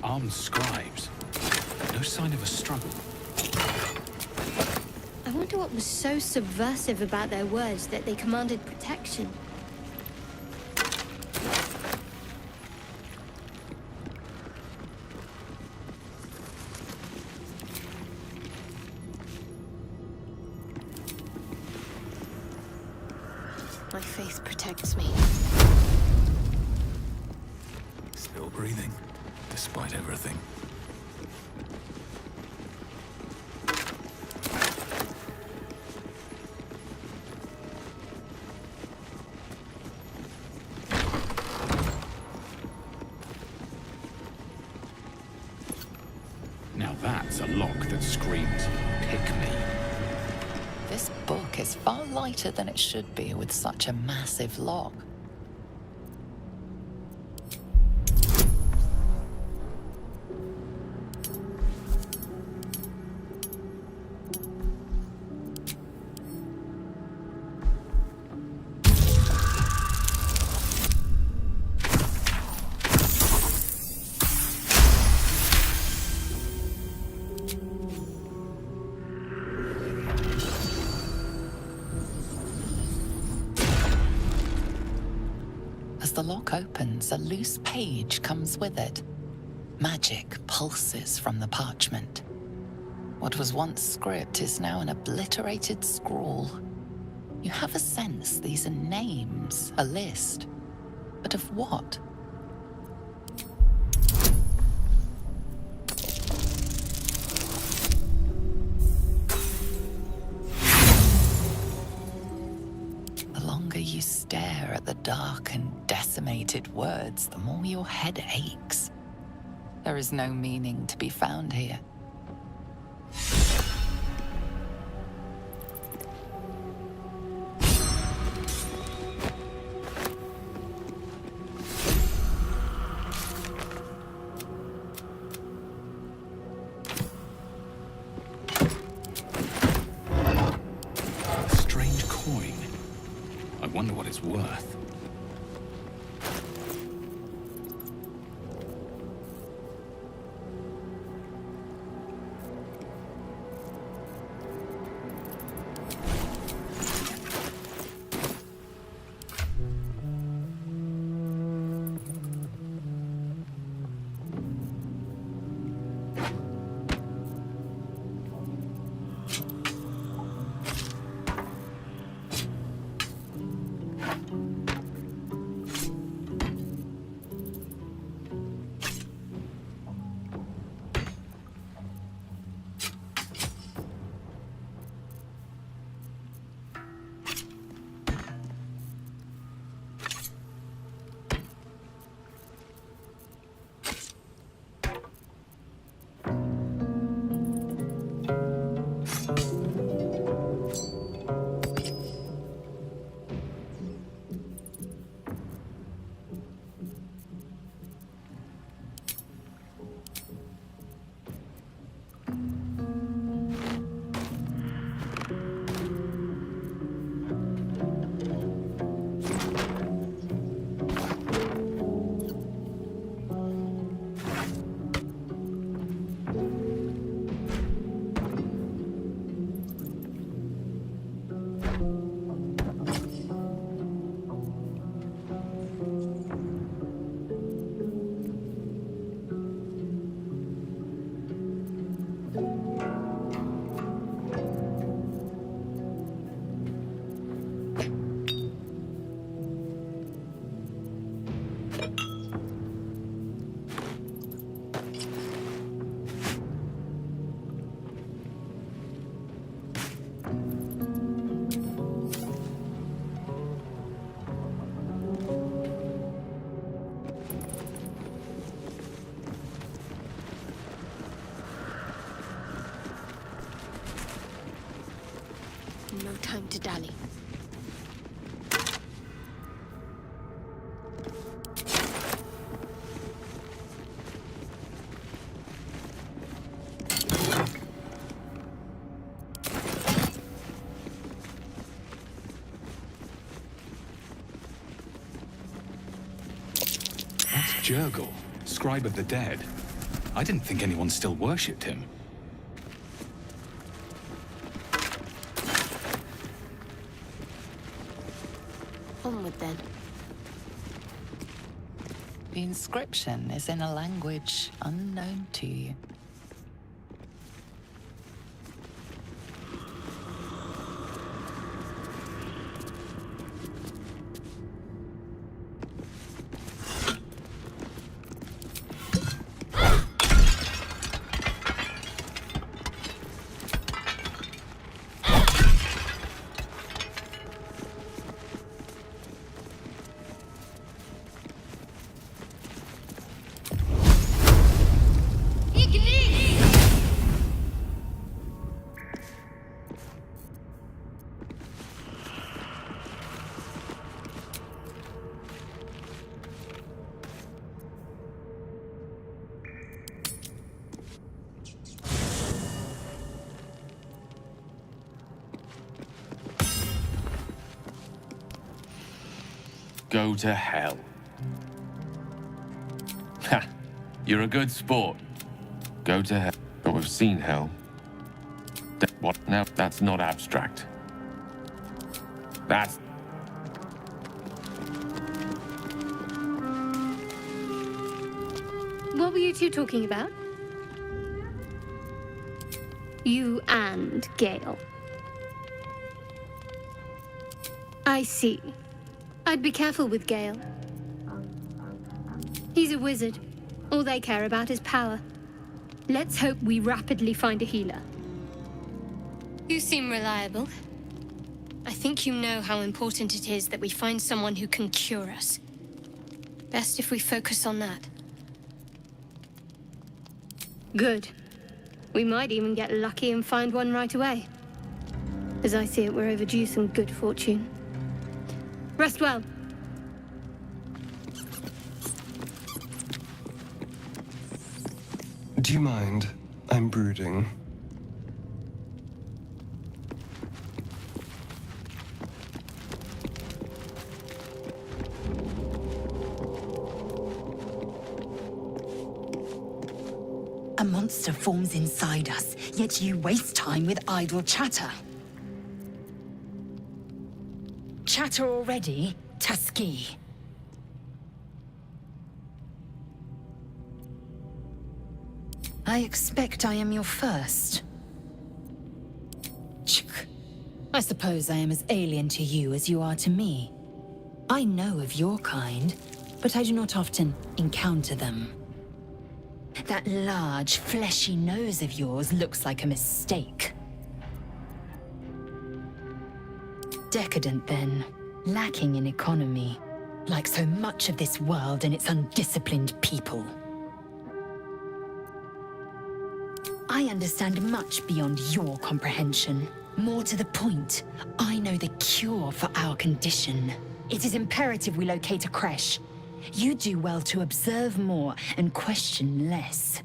Armed scribes. No sign of a struggle. I wonder what was so subversive about their words that they commanded protection. My faith protects me. Still breathing, despite everything. Now that's a lock that screams, pick me. This book is far lighter than it should be with such a massive lock. As the lock opens, a loose page comes with it. Magic pulses from the parchment. What was once script is now an obliterated scrawl. You have a sense these are names, a list. But of what? The longer you stare at the dark and decimated words, the more your head aches. There is no meaning to be found here. A strange coin. I wonder what it's worth. time to dally. That's Jurgle, scribe of the dead. I didn't think anyone still worshipped him. Onward then. The inscription is in a language unknown to you. Go to hell. Ha! You're a good sport. Go to hell. But we've seen hell. What? Now, that's not abstract. That's... What were you two talking about? You and Gale. I see. I'd be careful with Gale. He's a wizard. All they care about is power. Let's hope we rapidly find a healer. You seem reliable. I think you know how important it is that we find someone who can cure us. Best if we focus on that. Good. We might even get lucky and find one right away. As I see it, we're overdue some good fortune. Rest well. Do you mind? I'm brooding. A monster forms inside us, yet you waste time with idle chatter. Chatter already, Tuskegee? I expect I am your first. I suppose I am as alien to you as you are to me. I know of your kind, but I do not often encounter them. That large, fleshy nose of yours looks like a mistake. Decadent, then. Lacking in economy. Like so much of this world and its undisciplined people. I understand much beyond your comprehension. More to the point, I know the cure for our condition. It is imperative we locate a creche. You do well to observe more and question less.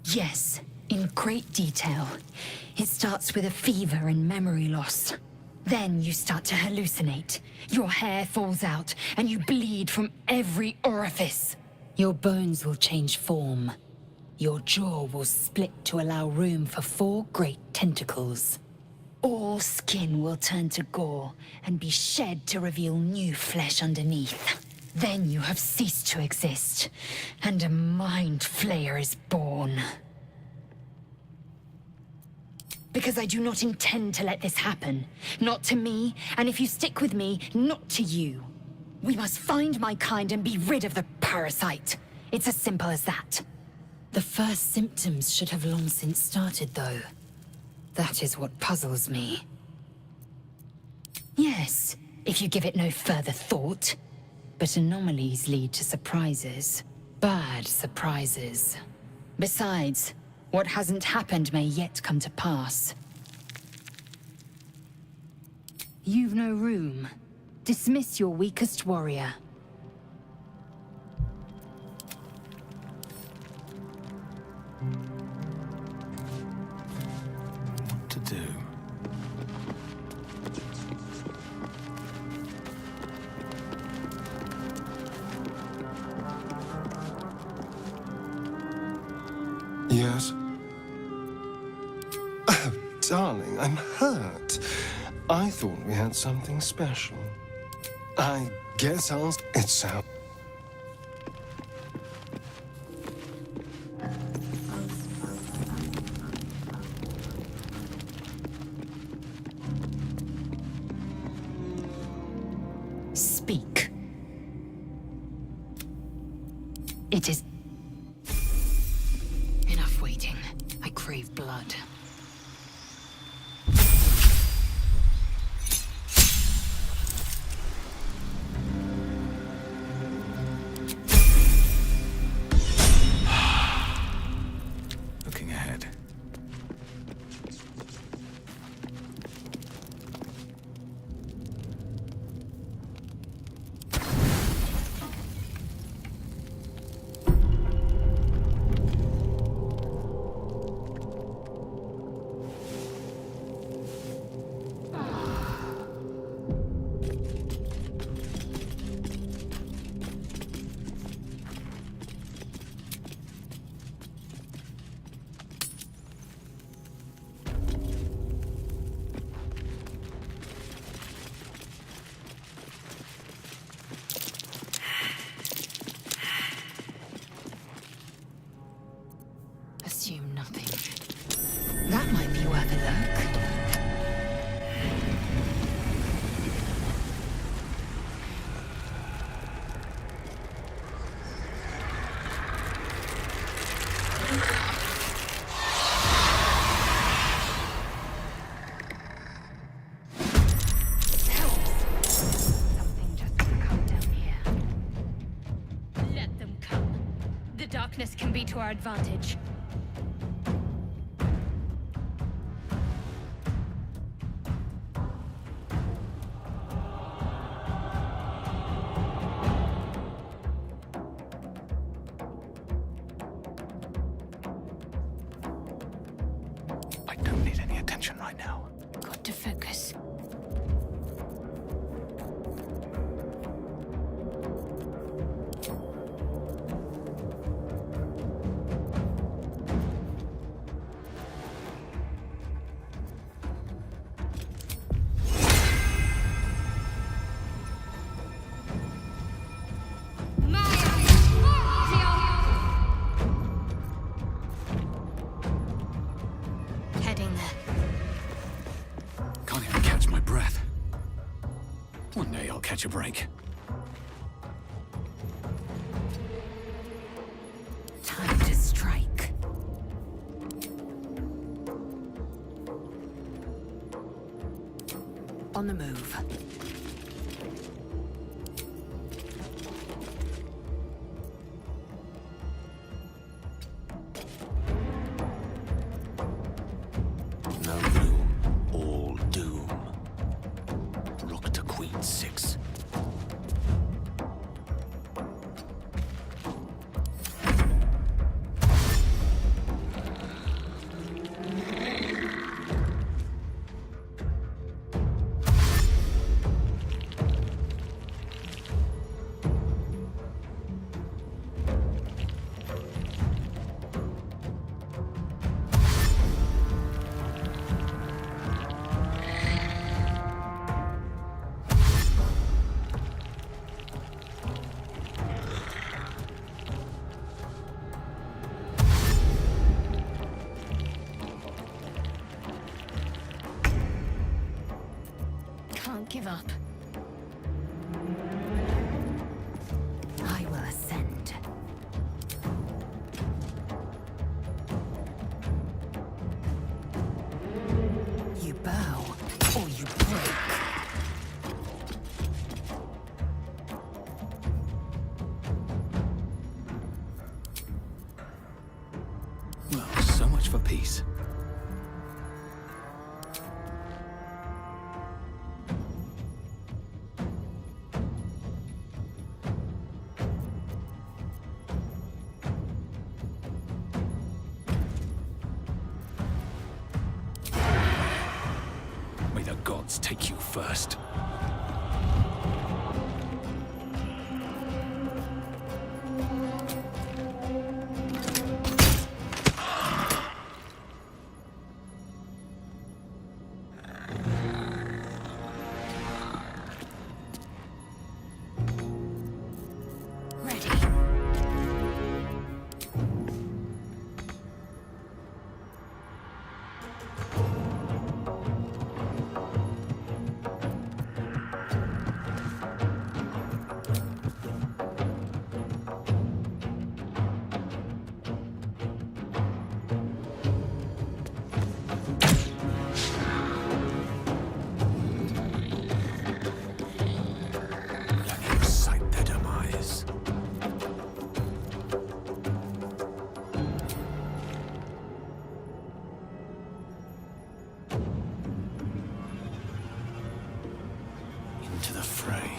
Yes, in great detail. It starts with a fever and memory loss. Then you start to hallucinate. Your hair falls out, and you bleed from every orifice. Your bones will change form. Your jaw will split to allow room for 4 great tentacles. All skin will turn to gore and be shed to reveal new flesh underneath. Then you have ceased to exist, and a mind flayer is born. Because I do not intend to let this happen. Not to me, and if you stick with me, not to you. We must find my kind and be rid of the parasite. It's as simple as that. The first symptoms should have long since started, though. That is what puzzles me. Yes, if you give it no further thought. But anomalies lead to surprises. Bad surprises. Besides, What hasn't happened may yet come to pass. You've no room. Dismiss your weakest warrior. What to do? Yes? Oh, darling, I'm hurt. I thought we had something special. I guess I'll... It's out. Speak. It is... Enough waiting. I crave blood. Looking ahead. Assume nothing. That might be worth a look. Something just come down here. Let them come. The darkness can be to our advantage. I don't need any attention right now. Got to focus. Heading there. Can't even catch my breath. One day I'll catch a break. Time to strike. On the move. No room, all doom. Rook to queen 6. Can't give up. I will ascend. You bow, or you break. Well, so much much for peace. May the gods take you first. Into the fray.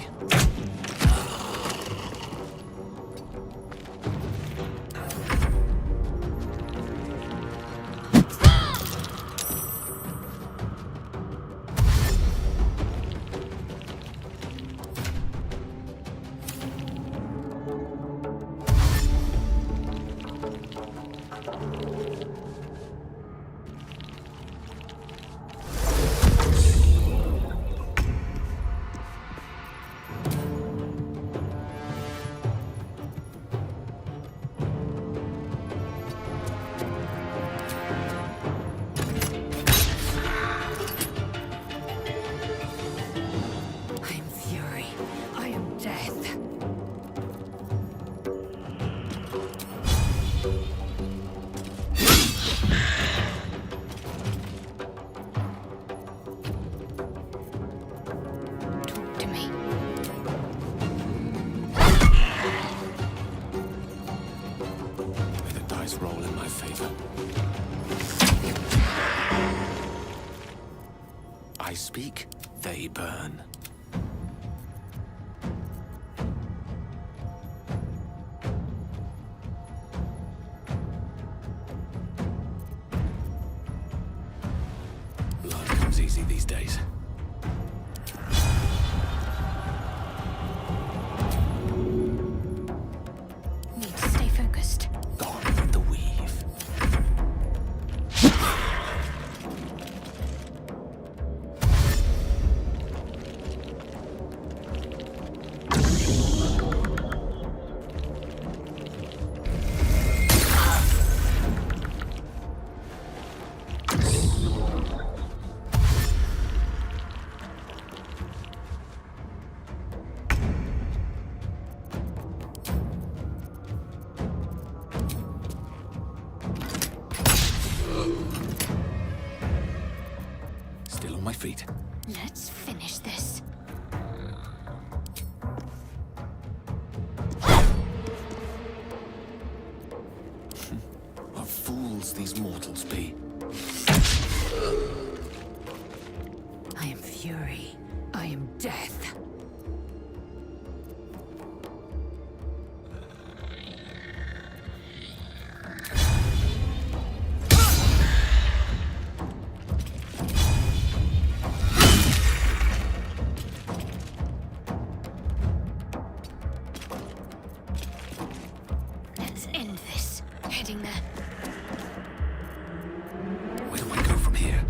Roll in my favor. I speak, they burn. Blood comes easy these days. Need to stay focused. Still on my feet. Let's finish this. What fools these mortals be. I am fury. I am death. Let's end this. Heading there. Where do I go from here?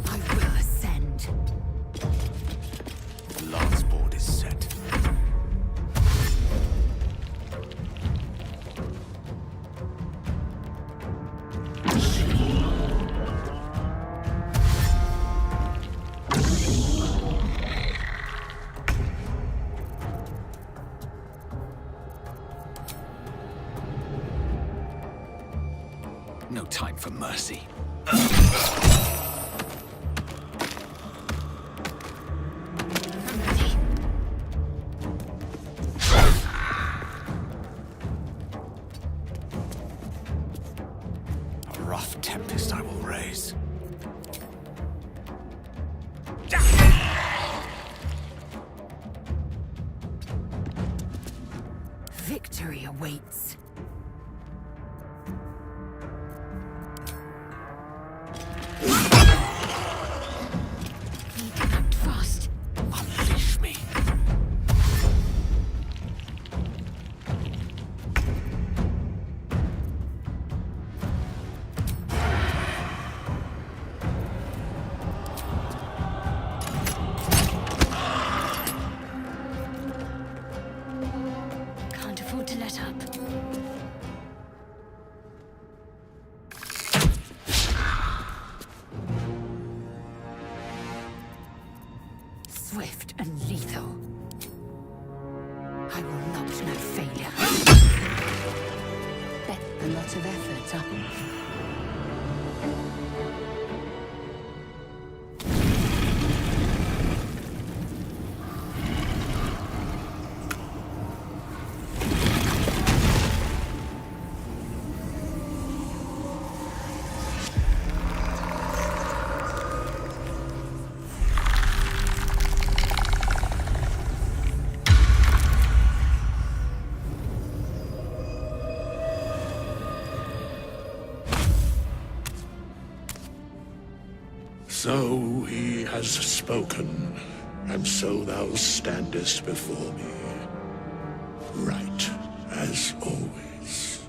I will ascend. The lance board is set. No time for mercy. rough tempest I will raise. Victory awaits. Act fast. Unleash me. Can't afford to let up. Swift and lethal. I will not know failure. Bet a lot of effort up. So he has spoken, and so thou standest before me, right as always.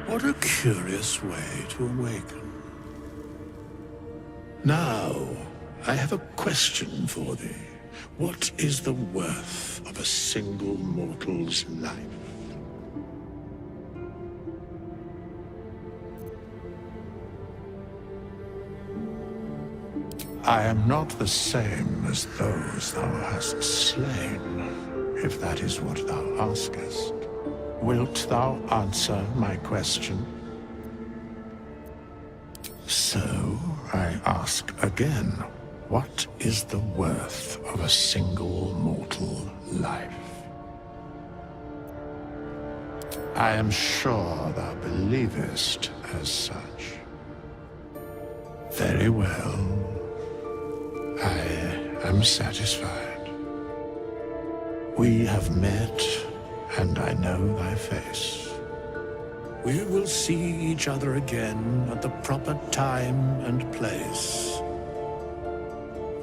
What a curious way to awaken. Now, I have a question for thee. What is the worth of a single mortal's life? I am not the same as those thou hast slain, if that is what thou askest. Wilt thou answer my question? So, I ask again, what is the worth of a single mortal life? I am sure thou believest as such. Very well. I am satisfied. We have met, and I know thy face. We will see each other again at the proper time and place.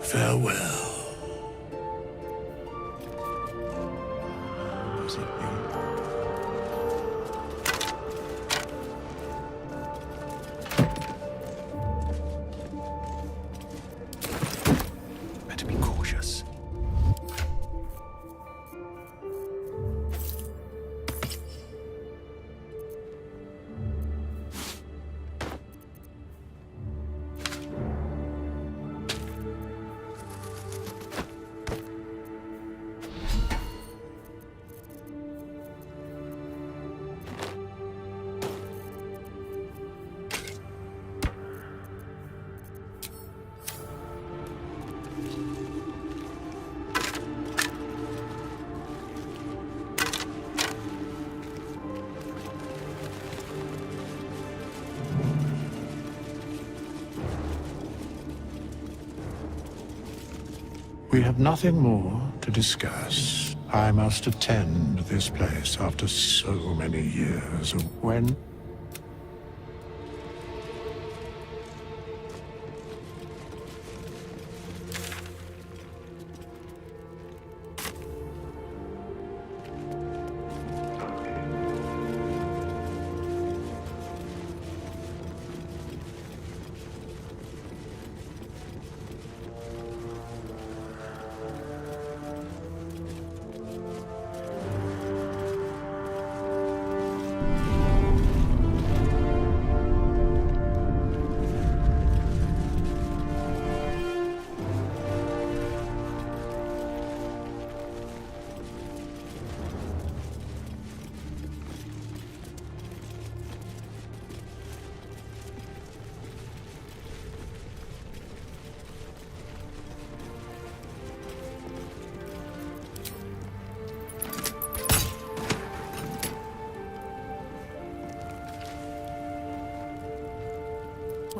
Farewell. Does it mean? Better be cautious. We have nothing more to discuss. I must attend this place after so many years. When?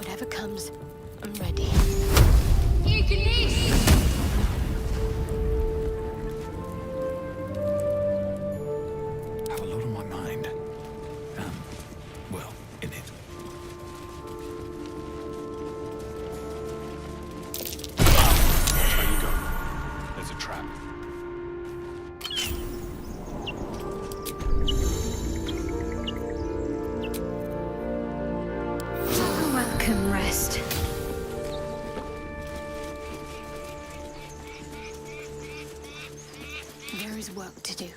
Whatever comes, I'm ready. Have a lot on my mind. Well, in it. There you go. There's a trap. Welcome, rest. There is work to do.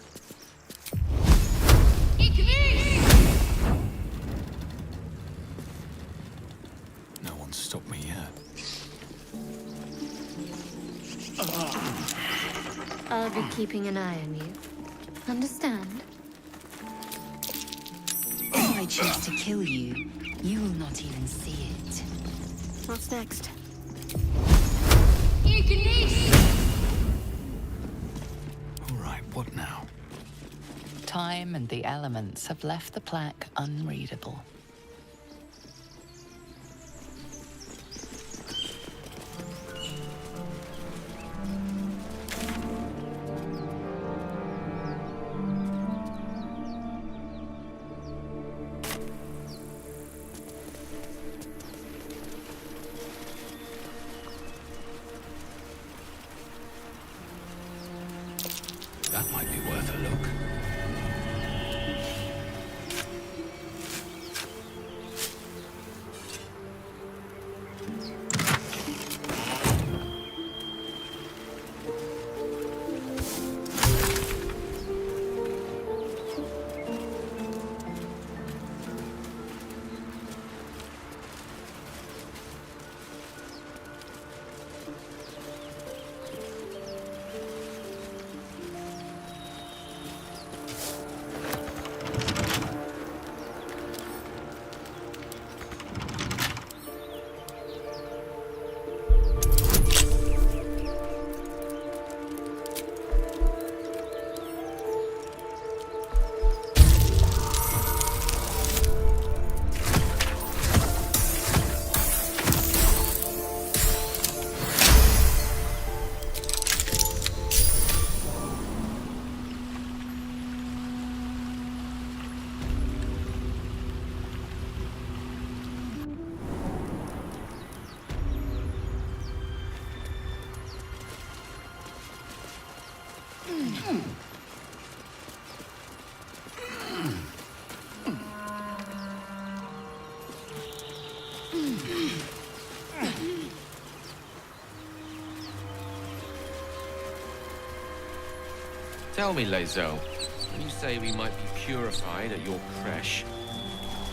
No one's stopped me yet. I'll be keeping an eye on you. Understand? If I choose to kill you, you will not even see it. What's next? All right, what now? Time and the elements have left the plaque unreadable. That might be worth a look. Tell me, Lae'zel, when you say we might be purified at your creche,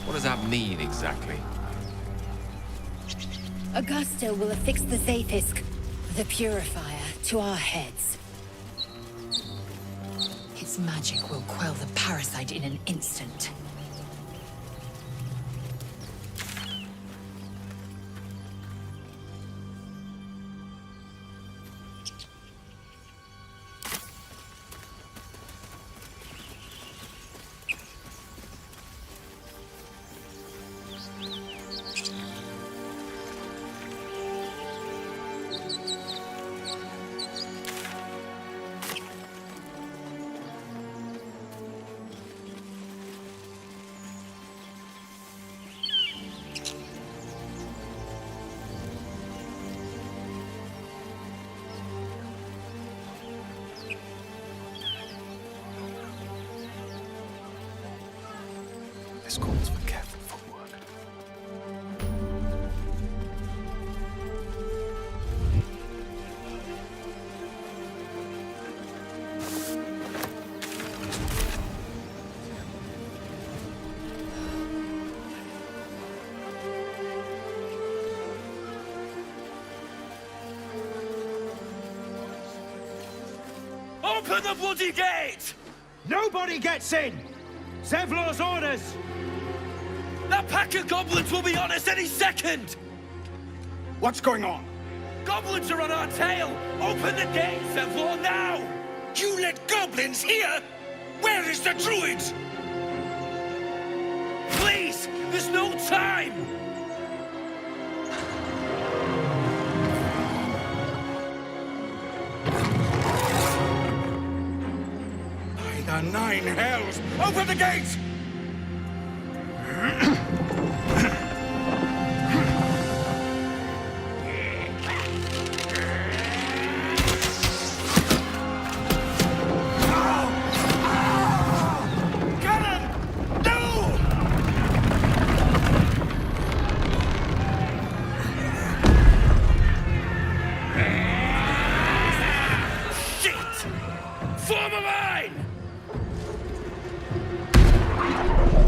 what does that mean exactly? Augusta will affix the Zafisk, the Purifier, to our heads. Its magic will quell the parasite in an instant. This calls for careful footwork. Open the bloody gate! Nobody gets in! Zevlor's orders! That pack of goblins will be on us any second! What's going on? Goblins are on our tail! Open the gate, Zevlor, now! You let goblins here? Where is the druid? Please! There's no time! nine hells! Open the gates!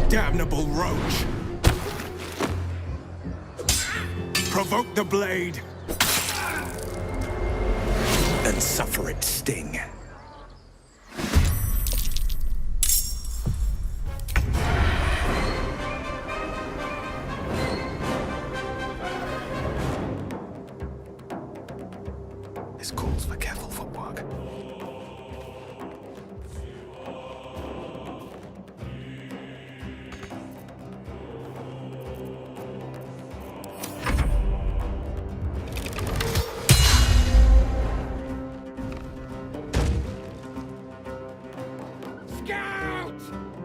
Damnable roach! Provoke the blade and suffer its sting. This calls for careful footwork.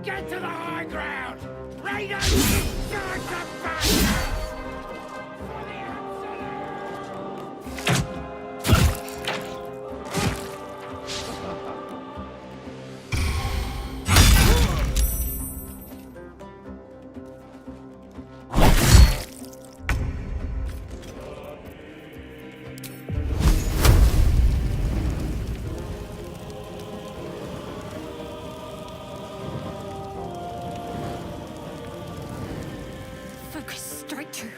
Get to the high ground! Raiders! Charge the bastards! For the Focus straight through.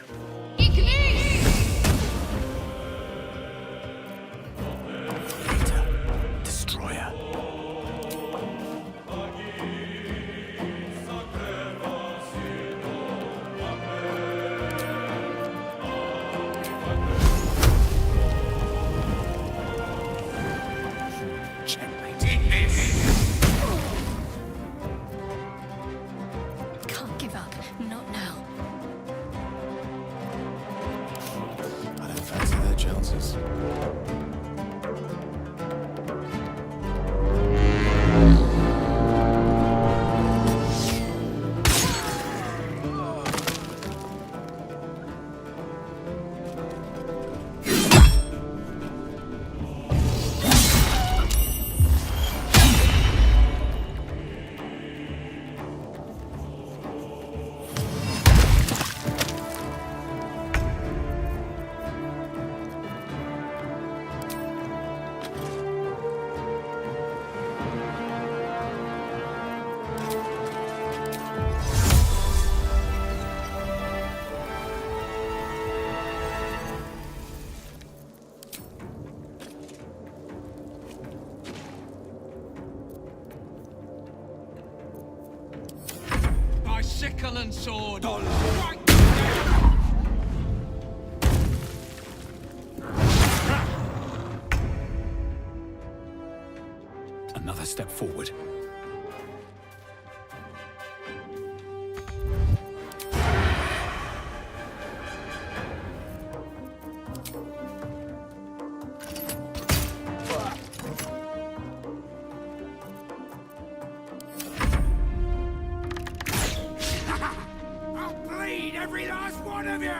Destroyer. Can't give up. Not now. I don't fancy their chances. By sickle and sword! Another step forward. I'll bleed every last one of you!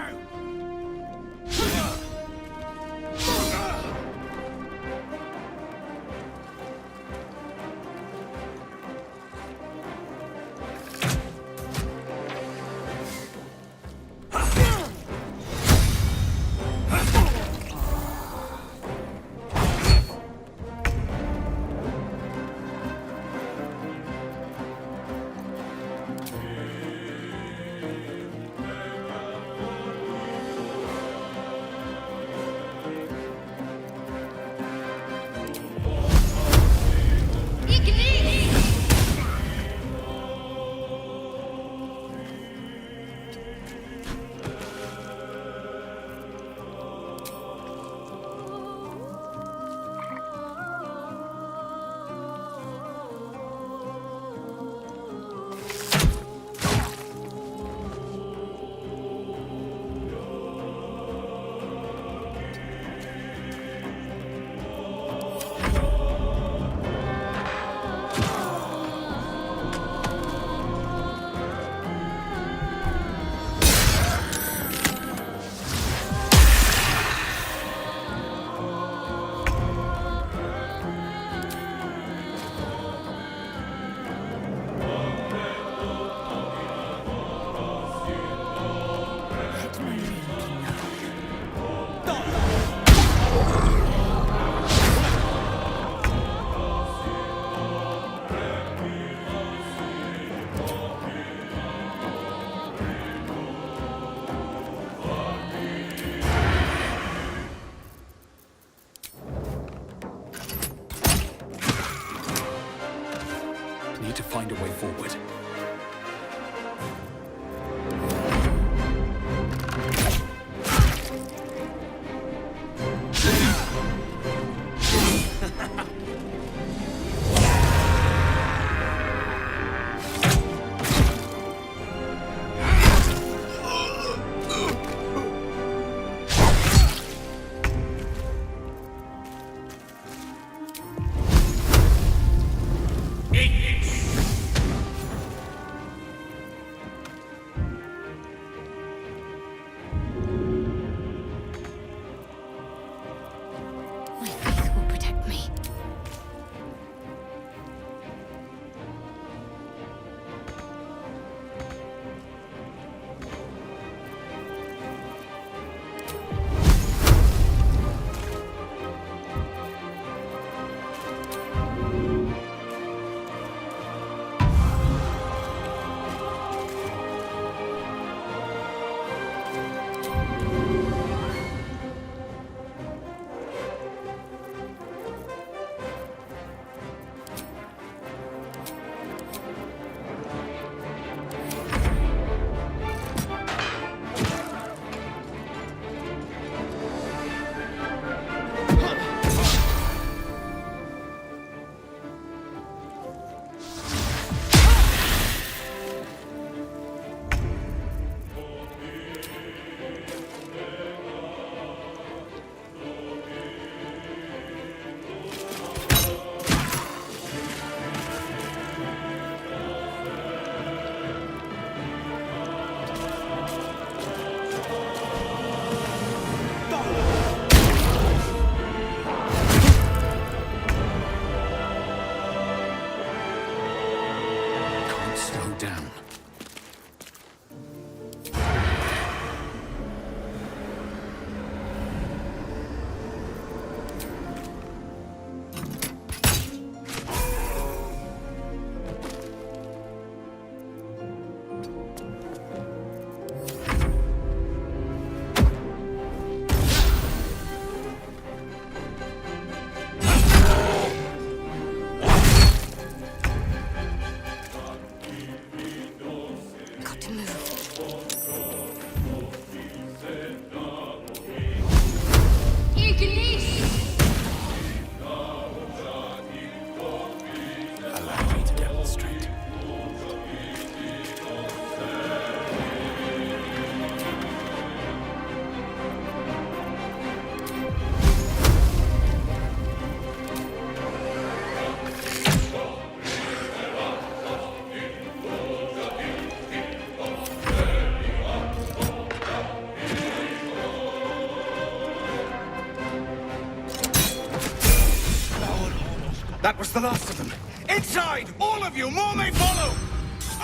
the last of them. Inside! All of you! More may follow!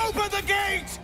Open the gate!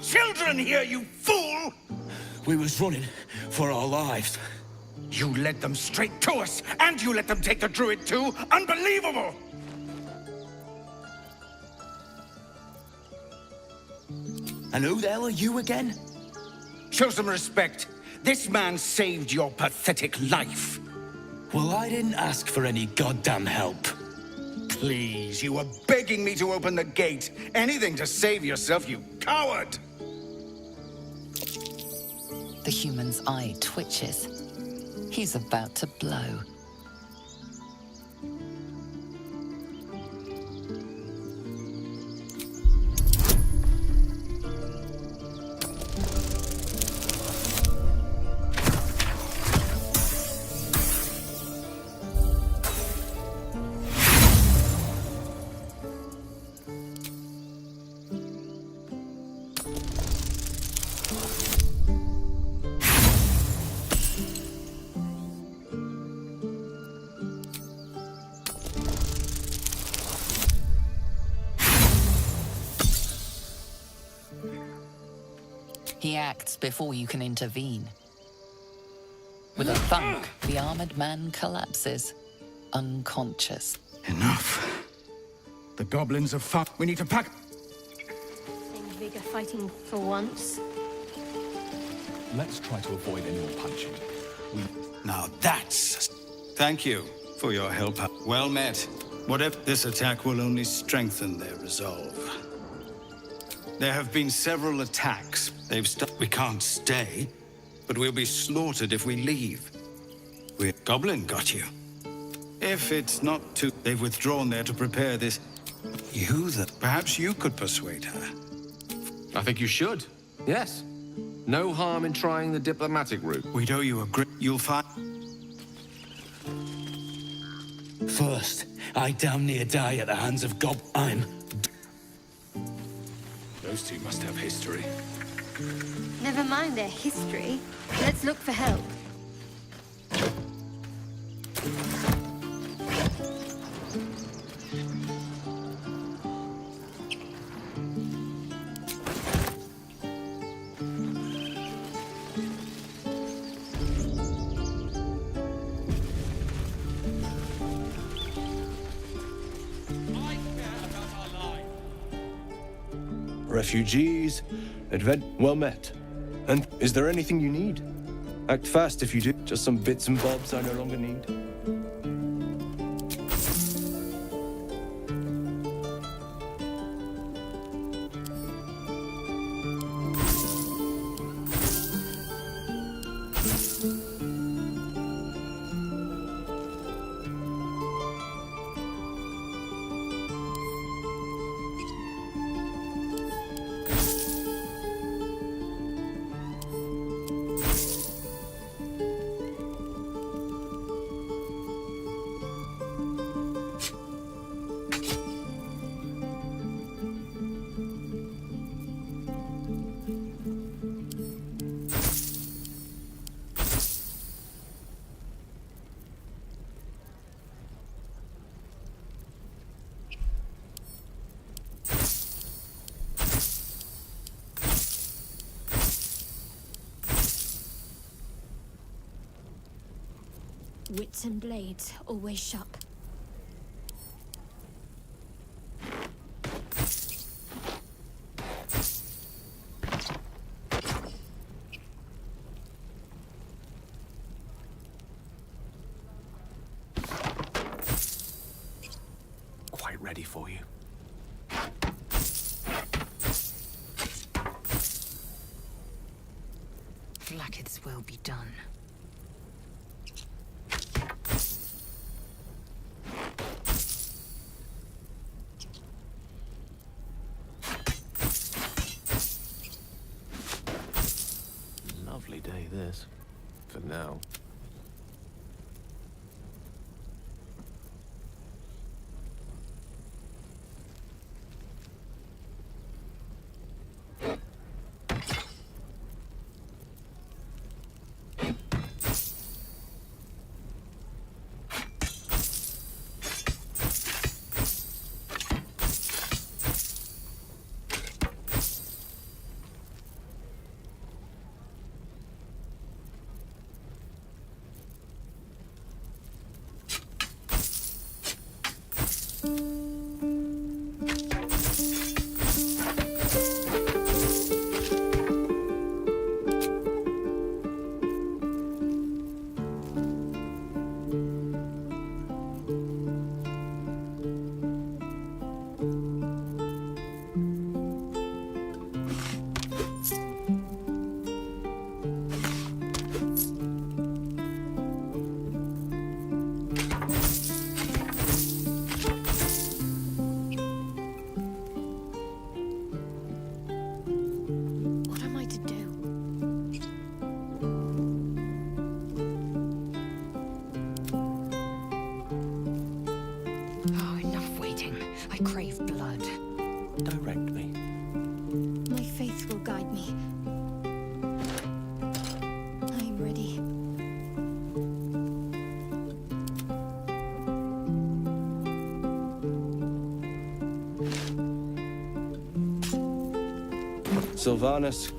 Children here, you fool! We was running for our lives. You led them straight to us, and you let them take the druid too? Unbelievable! And who the hell are you again? Show some respect. This man saved your pathetic life. Well, I didn't ask for any goddamn help. Please, you were begging me to open the gate. Anything to save yourself, you coward! The human's eye twitches. He's about to blow. He acts before you can intervene. With a thunk, the armored man collapses, unconscious. Enough. The goblins have found. We need to pack. Any bigger fighting for once. Let's try to avoid any more punching. Now that's... Thank you for your help. Well met. Whatever, this attack will only strengthen their resolve. There have been several attacks. We can't stay, but we'll be slaughtered if we leave. Goblin got you. If it's not too... They've withdrawn there to prepare this. Perhaps you could persuade her. I think you should. Yes. No harm in trying the diplomatic route. We'd owe you a grip. You'll find... First, I damn near die at the hands of Those two must have history. Never mind their history. Let's look for help. refugees, well met. And is there anything you need? Act fast if you do. Just some bits and bobs I no longer need. Wits and blades, always sharp. Quite ready for you. Blackets will be done. Lovely day, this. For now. Sylvanus.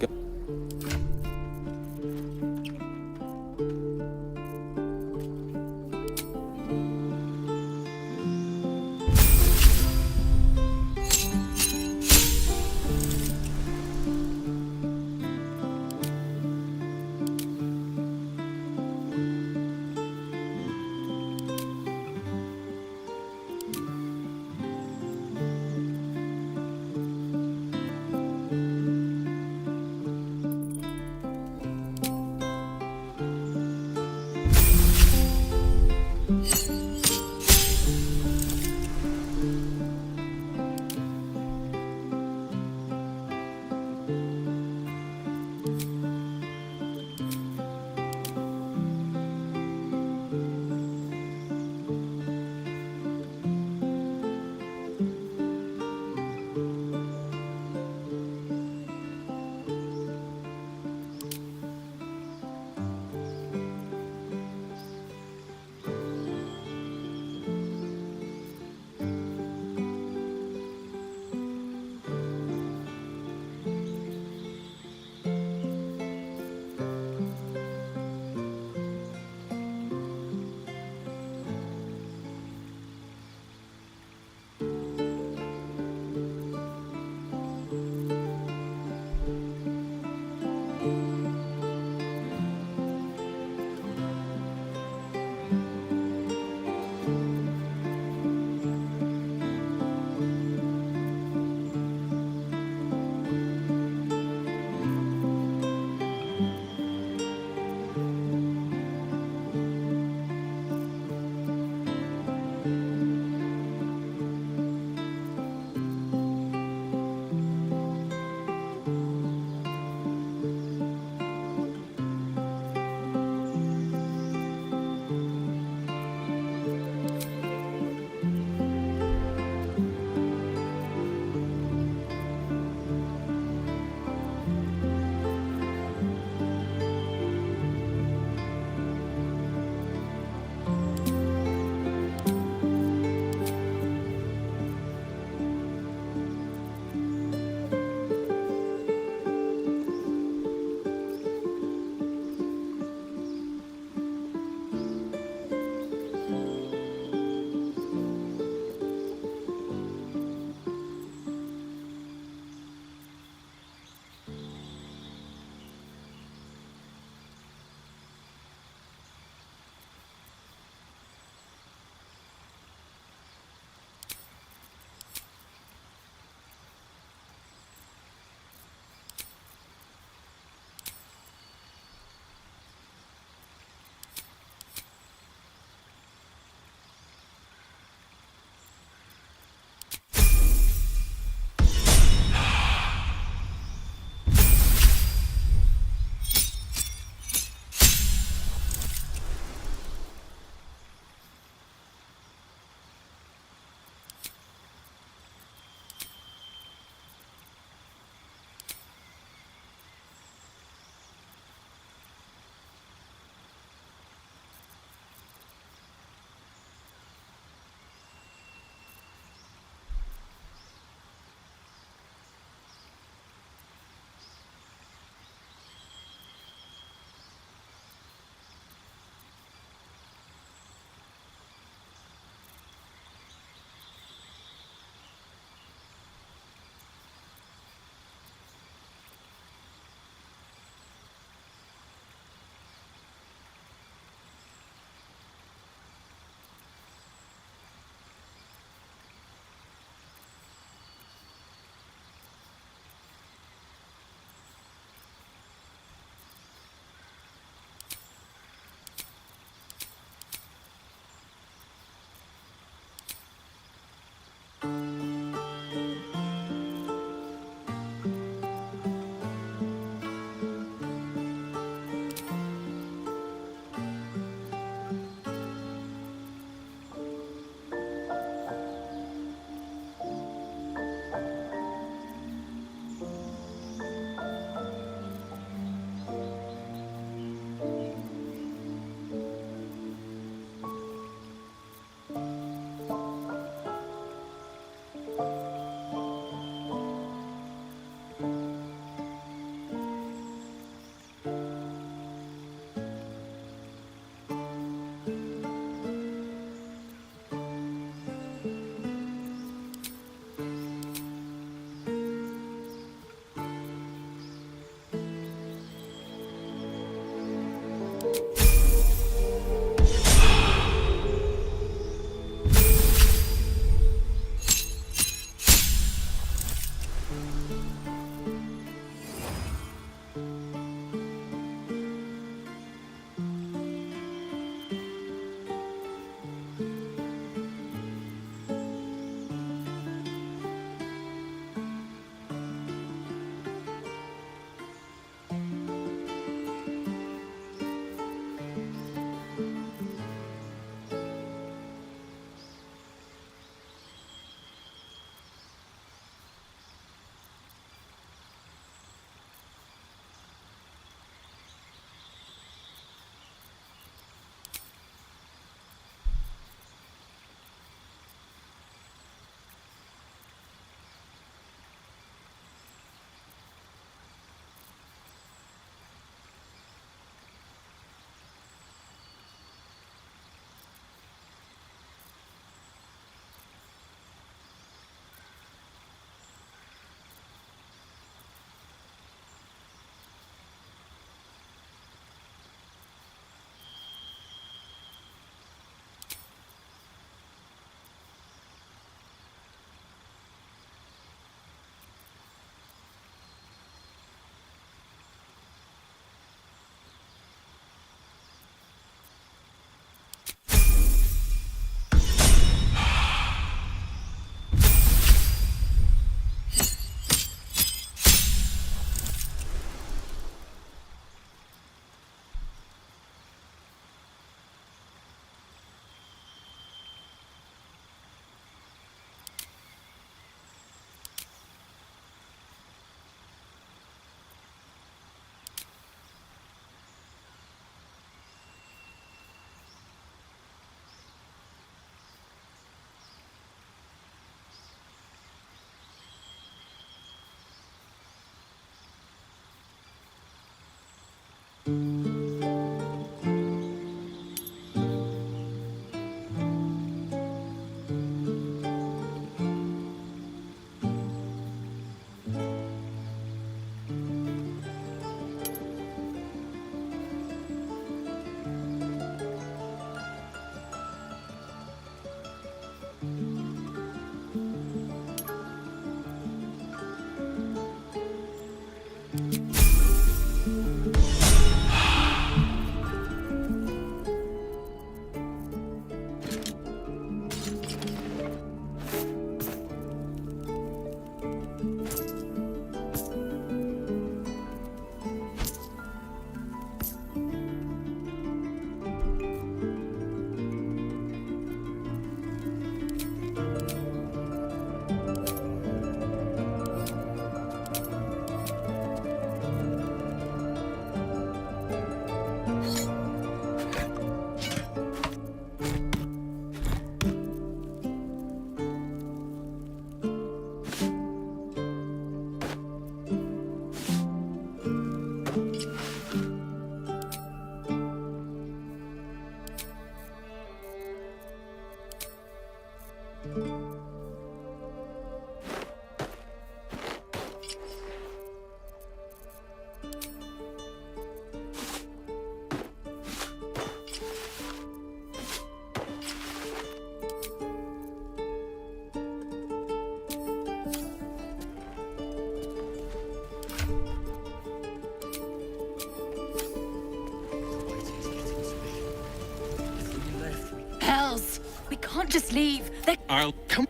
Hells! We can't just leave. They're... I'll come.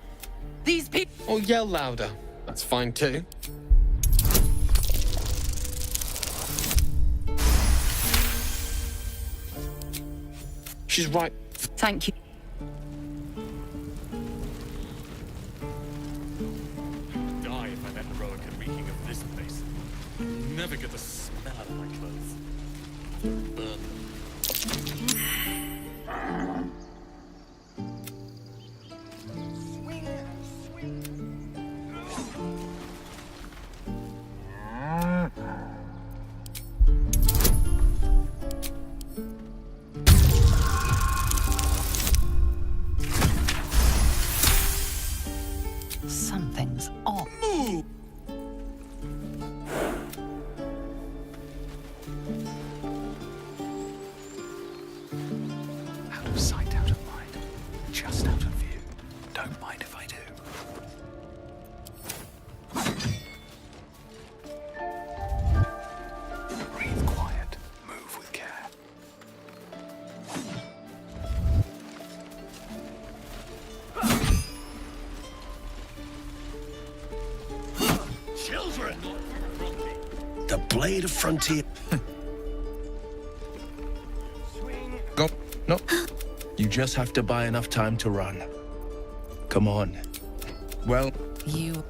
These people... Or yell louder. That's fine too. She's right. Thank you. Die if I'm at heroic and reeking of this place. Never get the smell out of my clothes. Burn Something's off. Out of sight, out of mind. Just out of view. Don't mind if I do. Breathe quiet. Move with care. Children! The blade of frontier. Go. No. You just have to buy enough time to run. Come on. Well... You...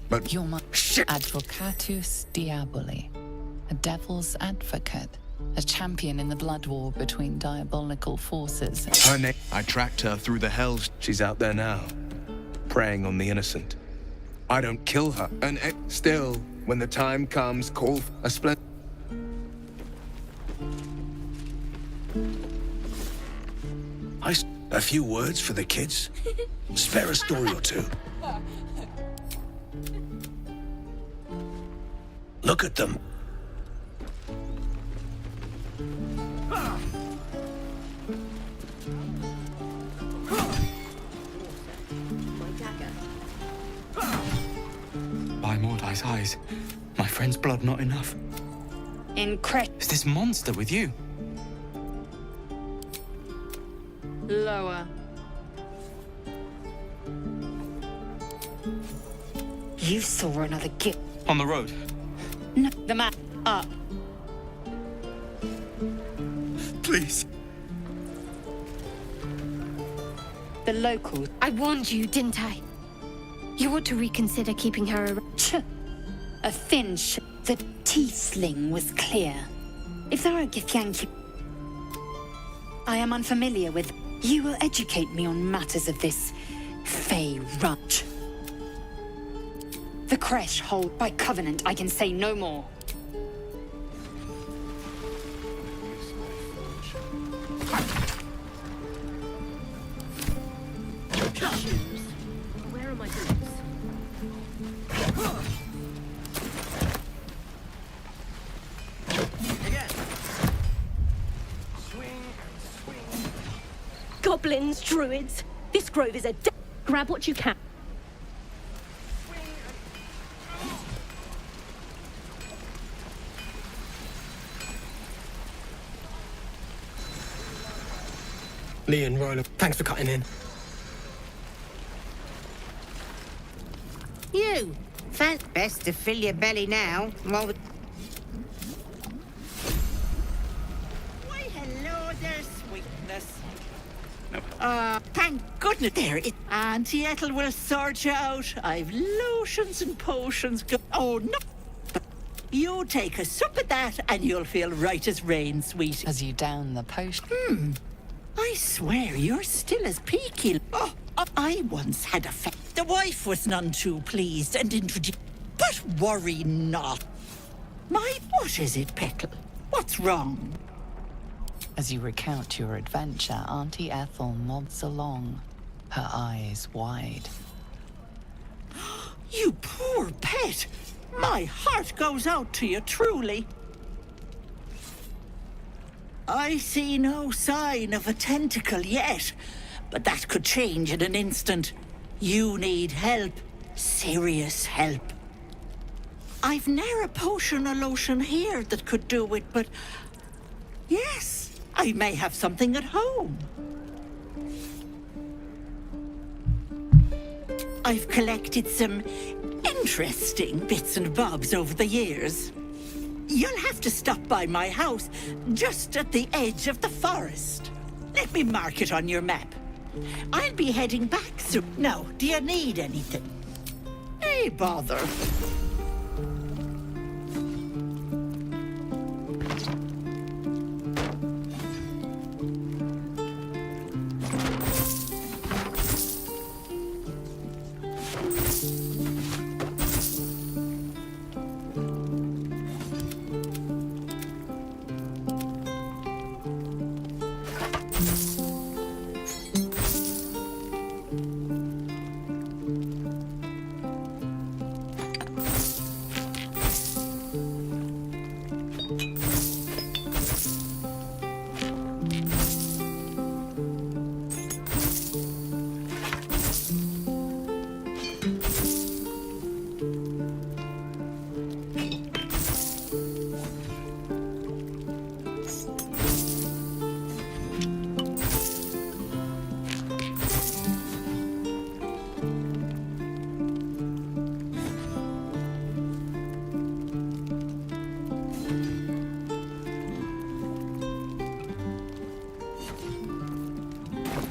But... You're my... Advocatus Diaboli. A devil's advocate. A champion in the blood war between diabolical forces. Her name... I tracked her through the hells. She's out there now. Preying on the innocent. I don't kill her. And still, when the time comes, call a split. A few words for the kids? Spare a story or two. Look at them. By Mordai's eyes, my friend's blood not enough. Incredible. Is this monster with you? Lower. You saw another gift. On the road. No, the map. Up. Please. The locals. I warned you, didn't I? You ought to reconsider keeping her around. A thin The teeth sling was clear. If there are Githyanki... I am unfamiliar with... You will educate me on matters of this... Fey rut. The creche hold by covenant, I can say no more. Where are my boots? Goblins, druids. This grove is a grab what you can. Lee and Roland, thanks for cutting in. You! Best to fill your belly now, while the... Why, hello there, sweetness. Thank goodness there it... Auntie Ethel will sort you out. I've lotions and potions. Oh, no! You take a sup of that and you'll feel right as rain, sweet. As you down the potion. I swear you're still as peaky. Oh, I once had a The wife was none too pleased and introduced... But worry not. What is it, Petal? What's wrong? As you recount your adventure, Auntie Ethel nods along, her eyes wide. You poor pet! My heart goes out to you, truly. I see no sign of a tentacle yet, but that could change in an instant. You need help. Serious help. I've ne'er a potion or lotion here that could do it, but... Yes, I may have something at home. I've collected some interesting bits and bobs over the years. You'll have to stop by my house, just at the edge of the forest. Let me mark it on your map. I'll be heading back soon. Now, do you need anything? Hey, bother.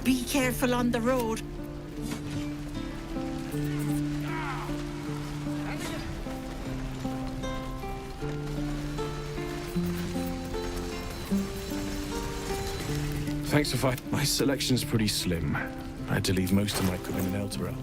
Be careful on the road. Thanks for fighting. My selection's pretty slim. I had to leave most of my equipment in Elturel.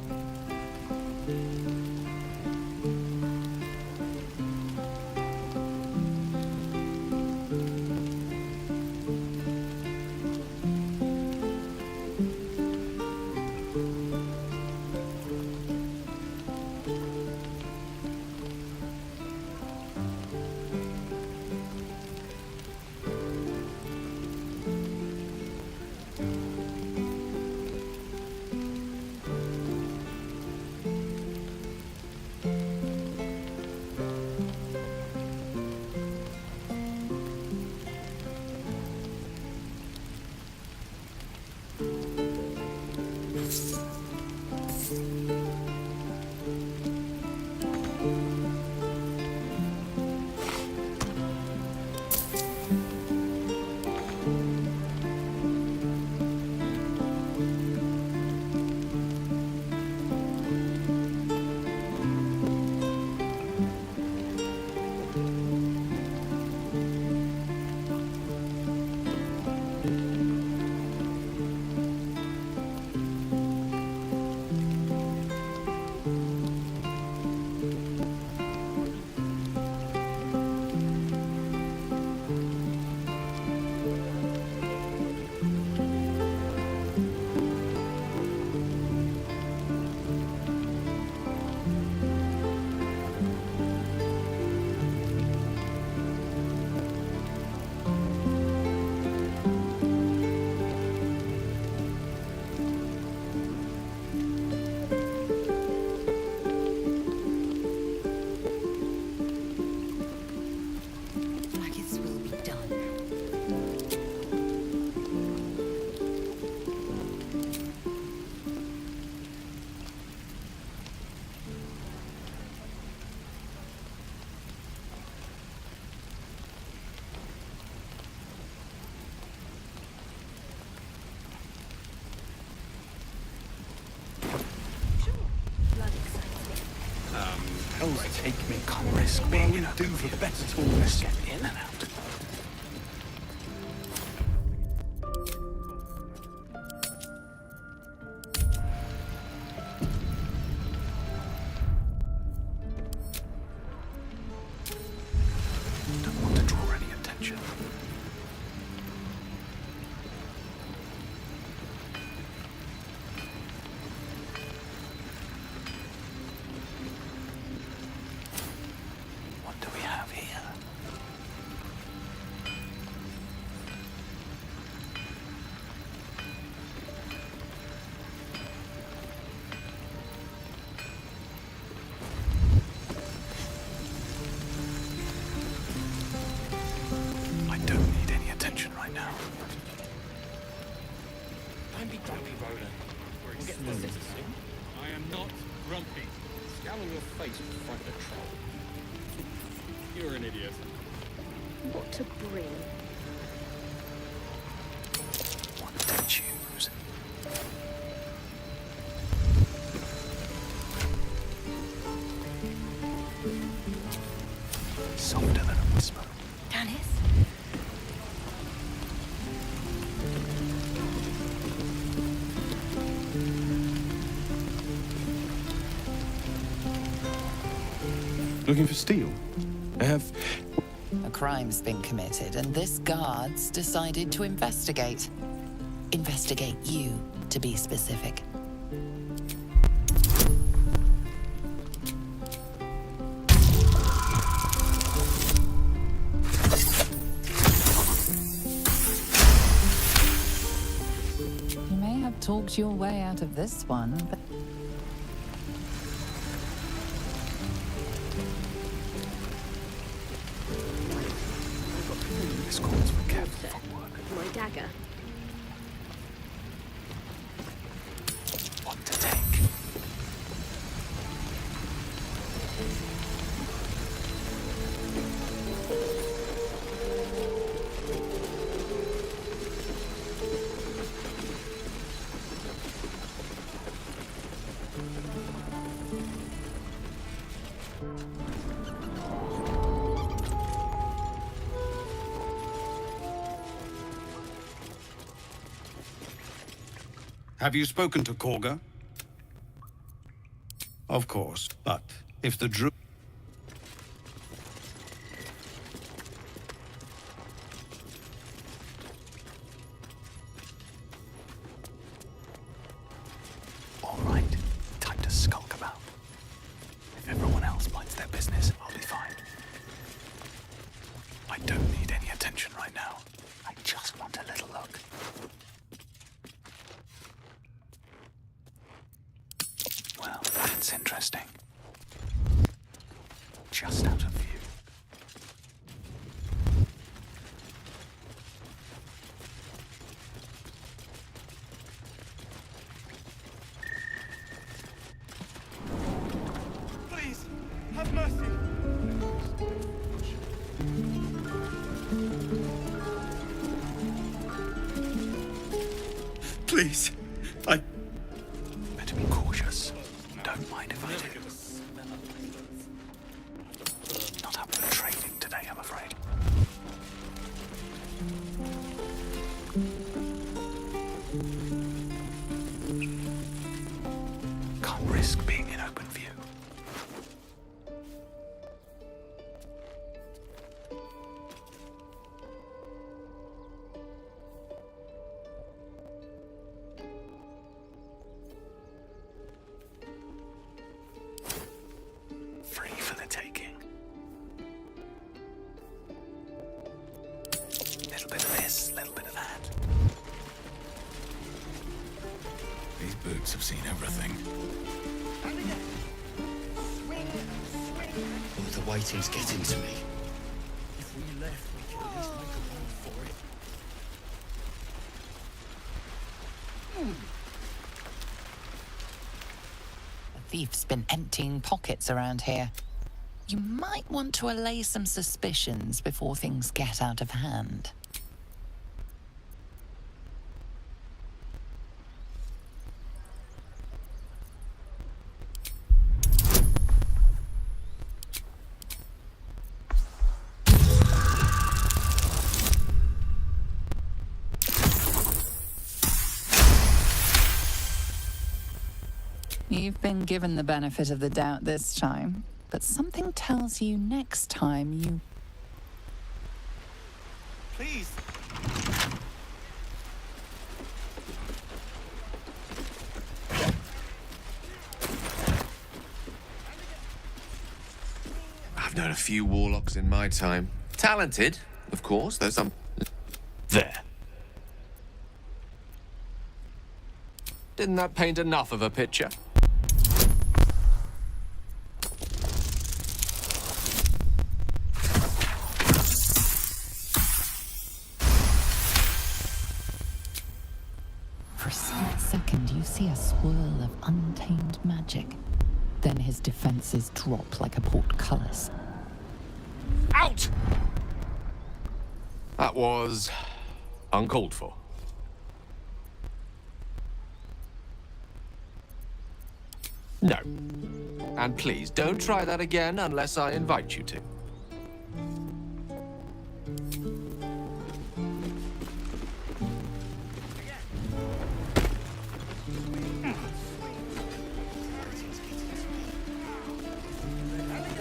Hell's take me, can't risk being in a do for better tools. Get in and out. Don't want to draw any attention. What do we have here? I don't need any attention right now. Don't be grumpy, Roland. We'll get to the city soon. I am not grumpy. Scowl on your face will frighten a troll. You're an idiot. What to bring? What to choose? Softer than a whisper. Dennis? Looking for steel? I have... A crime's been committed, and this guard's decided to investigate. Investigate you, to be specific. You may have talked your way out of this one, but... This calls for careful footwork. My dagger. What to take? Have you spoken to Korga? Of course, but if the Drew... All right, time to skulk about. If everyone else minds their business, I'll be fine. I don't need any attention right now. I just want a little look. Well, that's interesting. Just out of view. Please, have mercy. Please, I... Better be cautious. Don't mind if I do. Not up for trading today, I'm afraid. Can't risk being in open view. Free for the taking. Little bit of this, little bit of that. These boots have seen everything. Oh, the waiting's getting to me. If we left, we could at least make a run for it. The thief's been emptying pockets around here. You might want to allay some suspicions before things get out of hand. You've been given the benefit of the doubt this time, but something tells you next time you... Please. I've known a few warlocks in my time. Talented, of course, though some... There. Didn't that paint enough of a picture? For a split second, you see a swirl of untamed magic. Then his defenses drop like a portcullis. Out! That was uncalled for. No. And please, don't try that again unless I invite you to.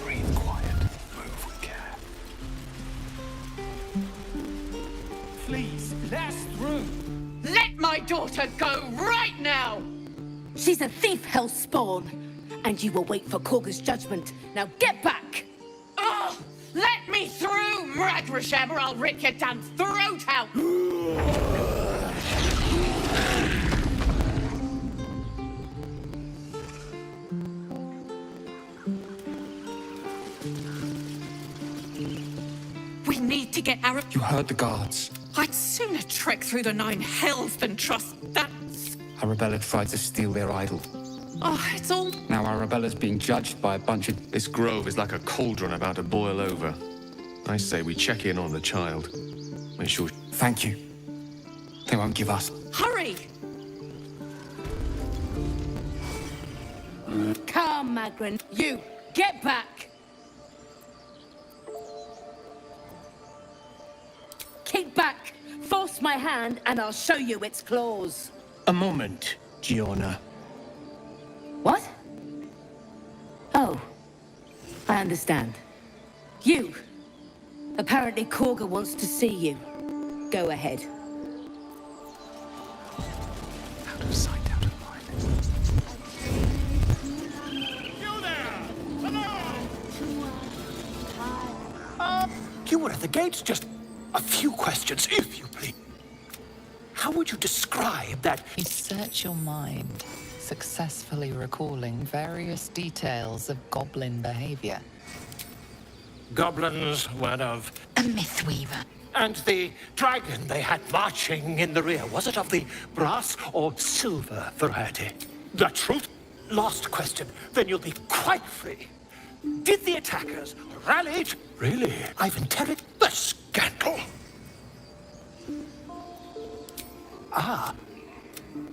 Breathe quiet. Move with care. Please, let us through. Let my daughter go right now! She's a thief, hellspawn, and you will wait for Korga's judgment. Now get back! Oh, let me through, Mragrasham, or I'll rip your damn throat out! We need to get our... You heard the guards. I'd sooner trek through the 9 hells than trust that... Arabella tried to steal their idol. Oh, it's all... Now Arabella's being judged by a bunch of... This grove is like a cauldron about to boil over. I say we check in on the child. Make sure... Thank you. They won't give us. Hurry! Come, Magrin. You, get back! Keep back! Force my hand and I'll show you its claws. A moment, Giona. What? Oh, I understand. You. Apparently Korga wants to see you. Go ahead. Out of sight, out of mind. You were at the gates just a few questions, if you please. How would you describe that? You search your mind, successfully recalling various details of goblin behavior. Goblins were of... A myth weaver. And the dragon they had marching in the rear, was it of the brass or silver variety? The truth? Last question, then you'll be quite free. Did the attackers rally? Really? I've interrogated the scandal. Ah.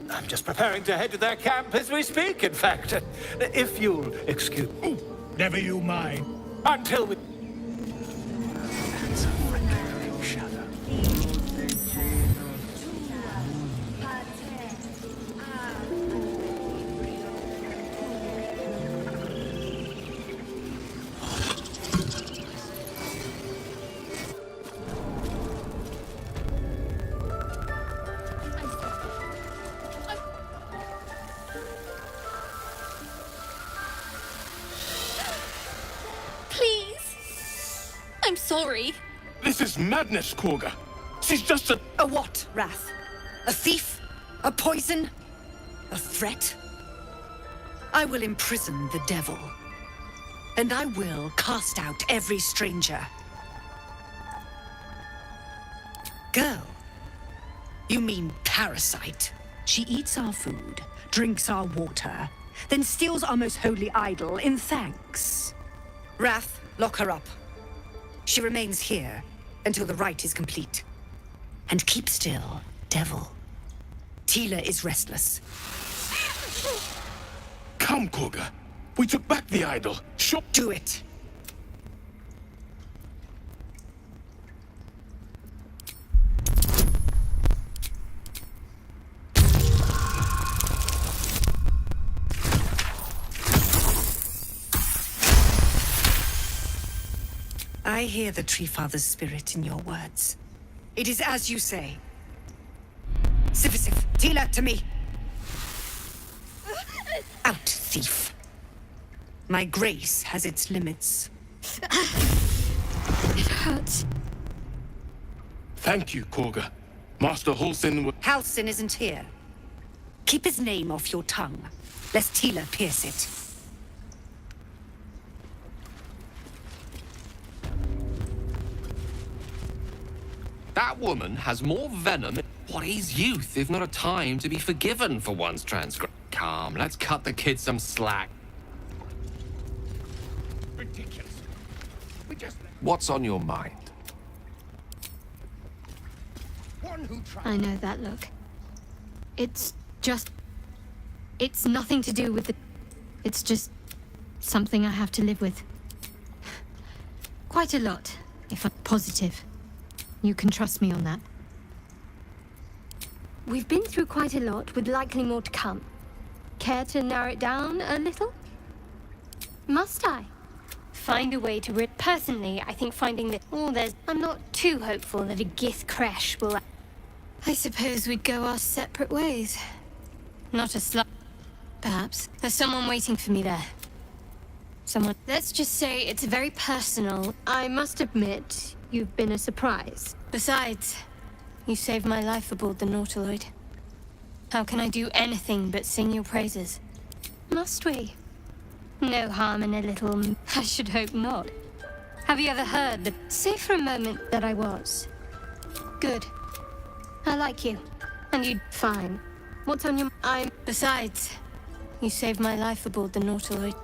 I'm just preparing to head to their camp as we speak, in fact. If you'll excuse... Never you mind. Until we... That's a flickering shadow. I'm sorry. This is madness, Korga. She's just a... A what, Wrath? A thief? A poison? A threat? I will imprison the devil. And I will cast out every stranger. Girl? You mean parasite? She eats our food, drinks our water, then steals our most holy idol in thanks. Wrath, lock her up. She remains here until the rite is complete. And keep still, devil. Tila is restless. Come, Korga. We took back the idol. Sure. Do it. I hear the Tree Father's spirit in your words. It is as you say. Sifisif, Tila, to me. Out, thief. My grace has its limits. It hurts. Thank you, Korga. Master Halsin... Halsin isn't here. Keep his name off your tongue, lest Tila pierce it. That woman has more venom. What is youth, if not a time to be forgiven for one's transgression? Calm, let's cut the kid some slack. Ridiculous. We just... What's on your mind? I know that look. It's just... It's nothing to do with the... It's just something I have to live with. Quite a lot, if I'm positive. You can trust me on that. We've been through quite a lot, with likely more to come. Care to narrow it down a little? Must I? Find a way to rid... Personally, I think finding the... Oh, there's... I'm not too hopeful that a Gith crash will... I suppose we'd go our separate ways. Not a slut. Perhaps. There's someone waiting for me there. Someone... Let's just say it's very personal. I must admit, you've been a surprise. Besides, you saved my life aboard the Nautiloid. How can I do anything but sing your praises? Must we? No harm in a little... I should hope not. Have you ever heard that... Say for a moment that I was. Good. I like you. And you... Fine. What's on your... I'm... Besides, you saved my life aboard the Nautiloid.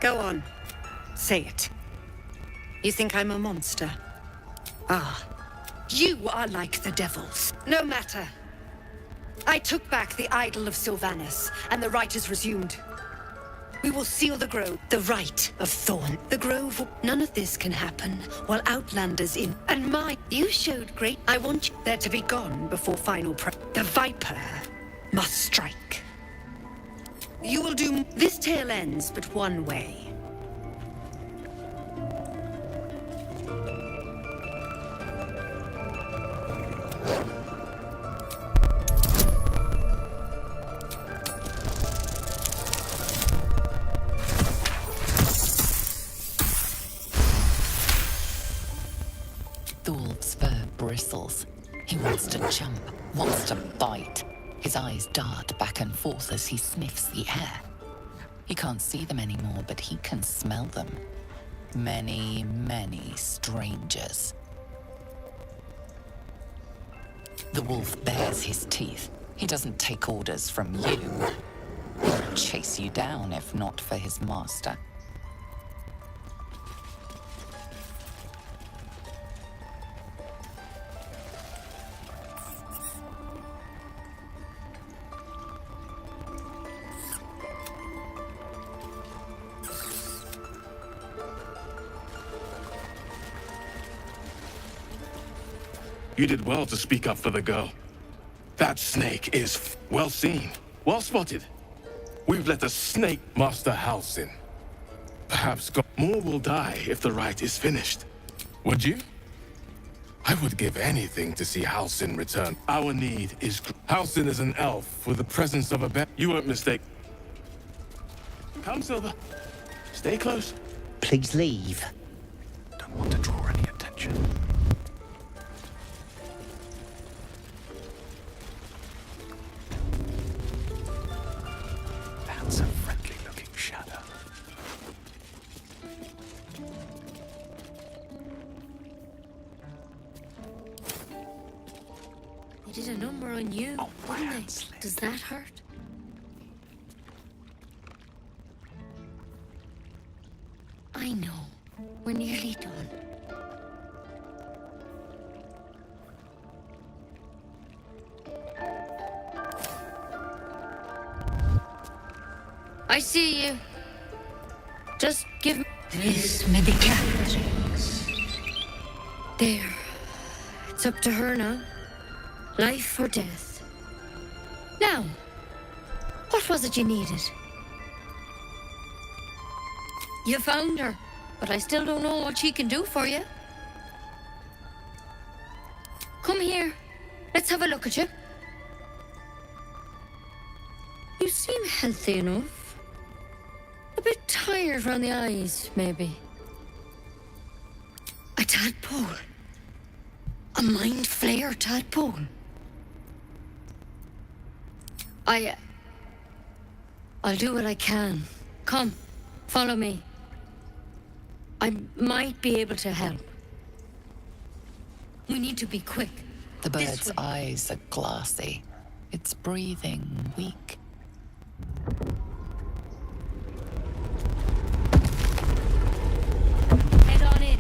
Go on. Say it. You think I'm a monster? Ah. You are like the devils. No matter. I took back the idol of Sylvanus, and the rite is resumed. We will seal the grove, the rite of Thorn. The grove, none of this can happen while Outlander's in. And you showed great... I want you there to be gone before final The Viper must strike. You will do... This tale ends but one way. Thor's fur bristles. He wants to jump, wants to bite. His eyes dart back and forth as he sniffs the air. He can't see them anymore, but he can smell them. Many, many strangers. The wolf bares his teeth. He doesn't take orders from you. He would chase you down if not for his master. You did well to speak up for the girl. That snake is well seen, well spotted. We've let the snake master house in. Perhaps more will die if the rite is finished. Would you? I would give anything to see Halsin return. Our need is... Halsin is an elf with the presence of a bear. You weren't mistaken. Come, Silver. Stay close. Please leave. Don't want to draw any attention. That's a friendly-looking shadow. They did a number on you, didn't they? Does that hurt? I know. We're nearly done. I see you. Just give me... This medicatrix. There. It's up to her now. Life or death. Now, what was it you needed? You found her, but I still don't know what she can do for you. Come here. Let's have a look at you. You seem healthy enough. A bit tired around the eyes, maybe. A tadpole. A mind flayer tadpole. I'll do what I can. Come, follow me. I might be able to help. We need to be quick. The bird's eyes are glassy. Its breathing weak. Head on in.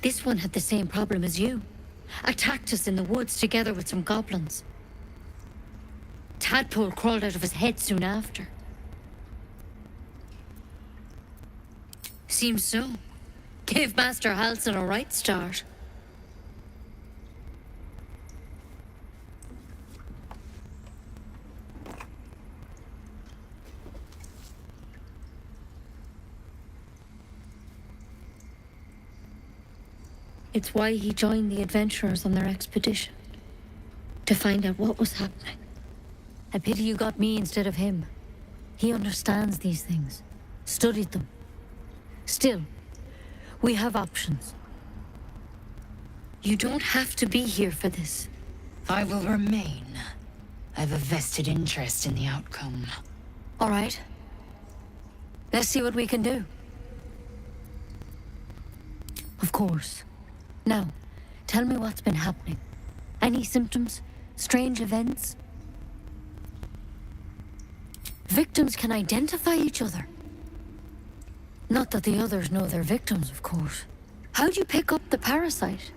This one had the same problem as you. Attacked us in the woods together with some goblins. Tadpole crawled out of his head soon after. Seems so. Gave Master Halsin a right start. It's why he joined the adventurers on their expedition. To find out what was happening. A pity you got me instead of him. He understands these things. Studied them. Still, we have options. You don't have to be here for this. I will remain. I have a vested interest in the outcome. All right. Let's see what we can do. Of course. Now, tell me what's been happening. Any symptoms? Strange events? Victims can identify each other. Not that the others know they're victims, of course. How'd you pick up the parasite?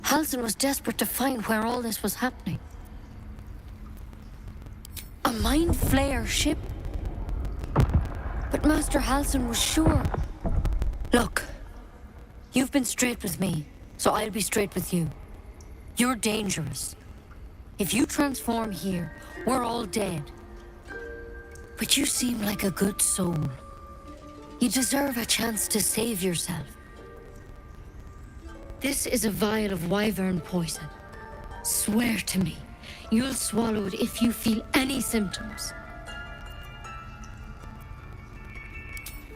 Halsin was desperate to find where all this was happening. A mind flayer ship? But Master Halsin was sure. Look, you've been straight with me, so I'll be straight with you. You're dangerous. If you transform here, we're all dead. But you seem like a good soul. You deserve a chance to save yourself. This is a vial of wyvern poison. Swear to me, you'll swallow it if you feel any symptoms.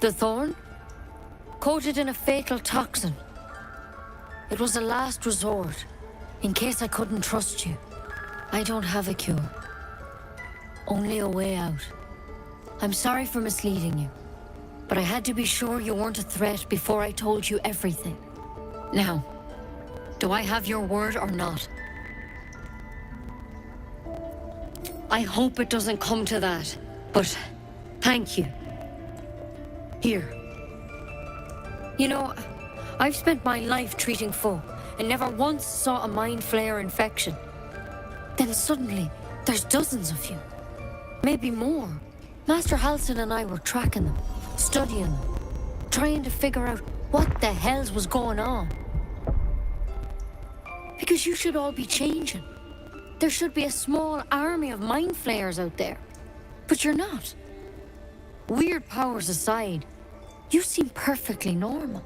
The thorn? Coated in a fatal toxin. It was a last resort, in case I couldn't trust you. I don't have a cure. Only a way out. I'm sorry for misleading you, but I had to be sure you weren't a threat before I told you everything. Now, do I have your word or not? I hope it doesn't come to that, but thank you. Here. You know, I've spent my life treating folk and never once saw a mind flayer infection. Then suddenly, there's dozens of you. Maybe more. Master Halsin and I were tracking them, studying them, trying to figure out what the hells was going on. Because you should all be changing. There should be a small army of mind flayers out there. But you're not. Weird powers aside, you seem perfectly normal.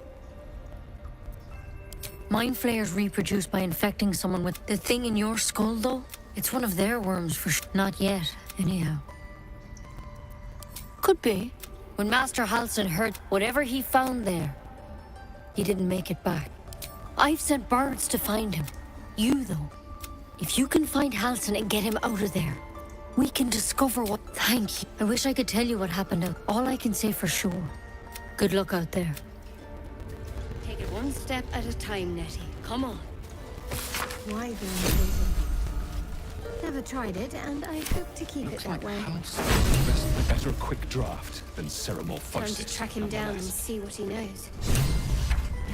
Mind flayers reproduce by infecting someone with the thing in your skull, though. It's one of their worms for not yet, anyhow. Could be. When Master Halsin heard whatever he found there, he didn't make it back. I've sent birds to find him. You, though. If you can find Halsin and get him out of there, we can discover what... Thank you. I wish I could tell you what happened out. All I can say for sure. Good luck out there. Take it one step at a time, Nettie. Come on. Wyvern poison. Never tried it, and I hope to keep it that way. Better a quick draft than ceremonophosis. Time to track him down and see what he knows.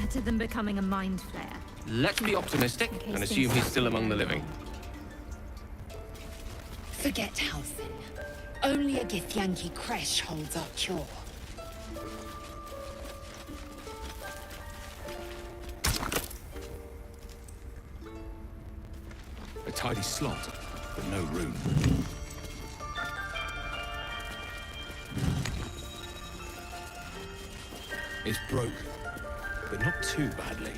Better than becoming a mind flayer. Let's be optimistic and assume he's still among the living. Forget Halsin. Only a Githyanki Kresh holds our cure. A tidy slot, but no room. It's broken, but not too badly.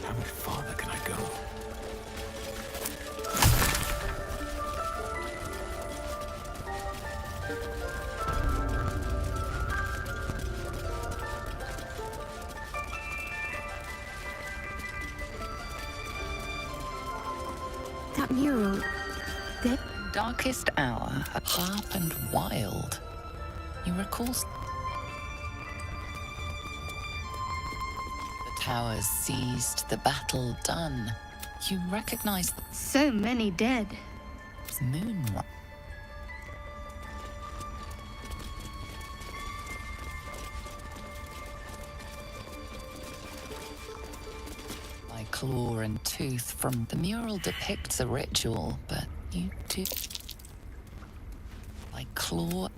How much farther can I go? That mural, darkest hour, sharp and wild. You recall the towers seized, the battle done. You recognize So many dead. Moonrise. By claw and tooth from the mural depicts a ritual, but you do. By claw.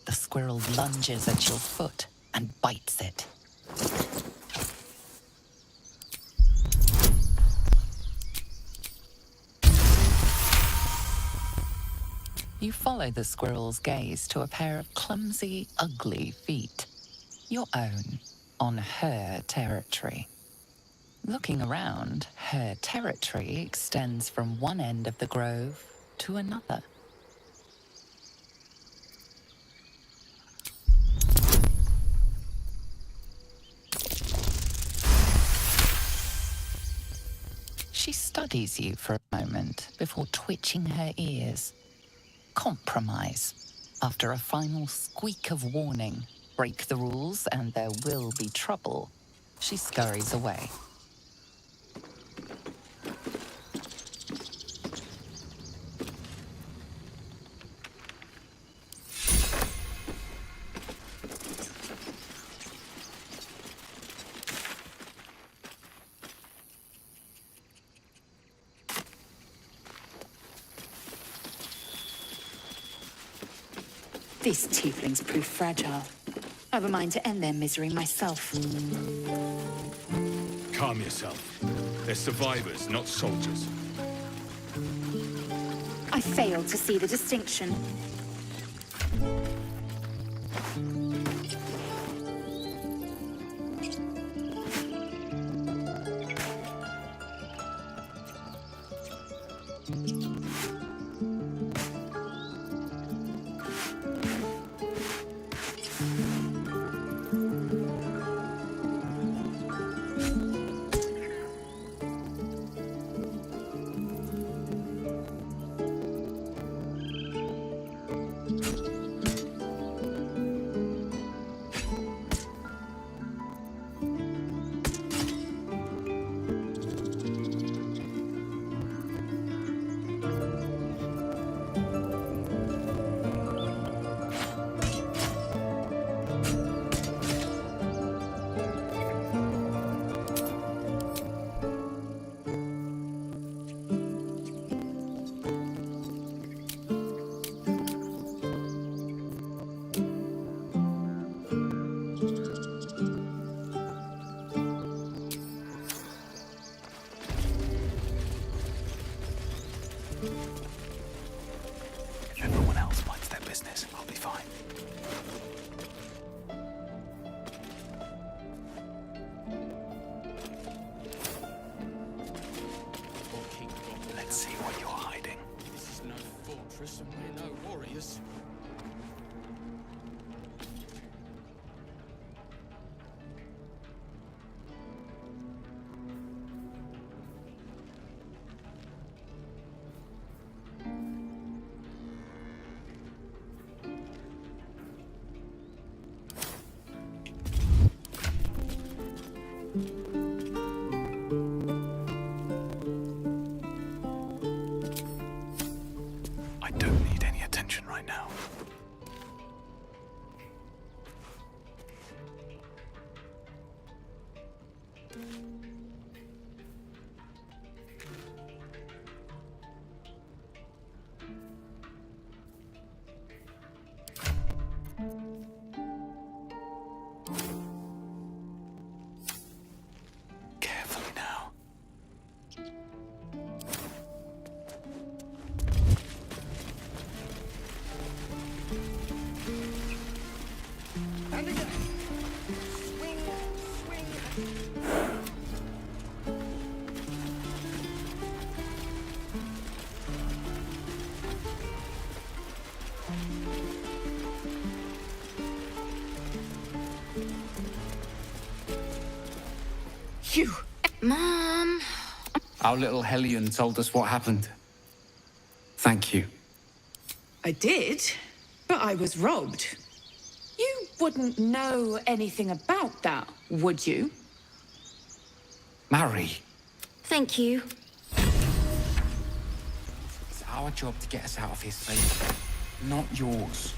The squirrel lunges at your foot and bites it. You follow the squirrel's gaze to a pair of clumsy, ugly feet. Your own, on her territory. Looking around, her territory extends from one end of the grove to another. She studies you for a moment before twitching her ears. Compromise. After a final squeak of warning, break the rules and there will be trouble, she scurries away. These tieflings prove fragile. I've a mind to end their misery myself. Calm yourself. They're survivors, not soldiers. I fail to see the distinction. If everyone else minds their business, I'll be fine. Let's see what you're hiding. This is no fortress and we're no warriors. I don't need any attention right now. Carefully now. And again. Swing, swing. You. Mom. Our little Hellion told us what happened. Thank you. I did, but I was robbed. You wouldn't know anything about that, would you? Mary, Thank you. it's our job to get us out of here safe, not yours.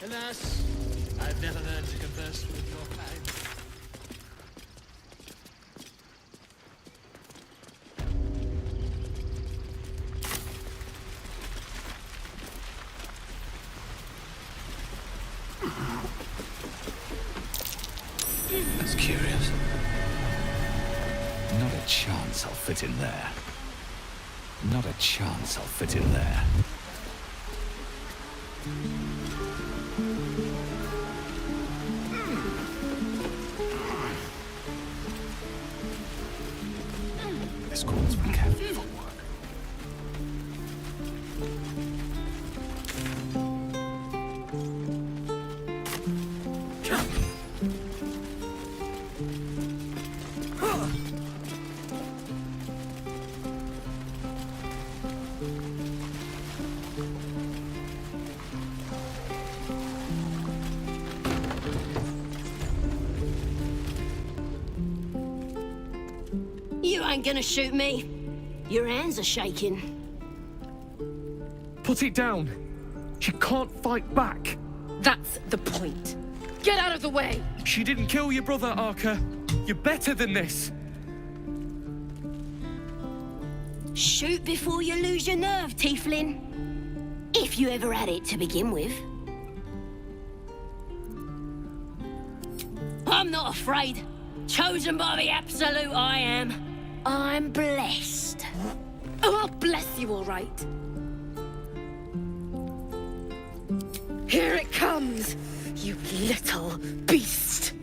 Alas, I've never learned to converse with your kind. That's curious. Not a chance I'll fit in there. Not a chance I'll fit in there. This calls for careful footwork. You ain't gonna shoot me. Your hands are shaking. Put it down. She can't fight back. That's the point. Get out of the way! She didn't kill your brother, Arca. You're better than this. Shoot before you lose your nerve, Tiefling. If you ever had it to begin with. I'm not afraid. Chosen by the Absolute, I am. I'm blessed. Oh, I'll bless you, all right. Here it comes, you little beast.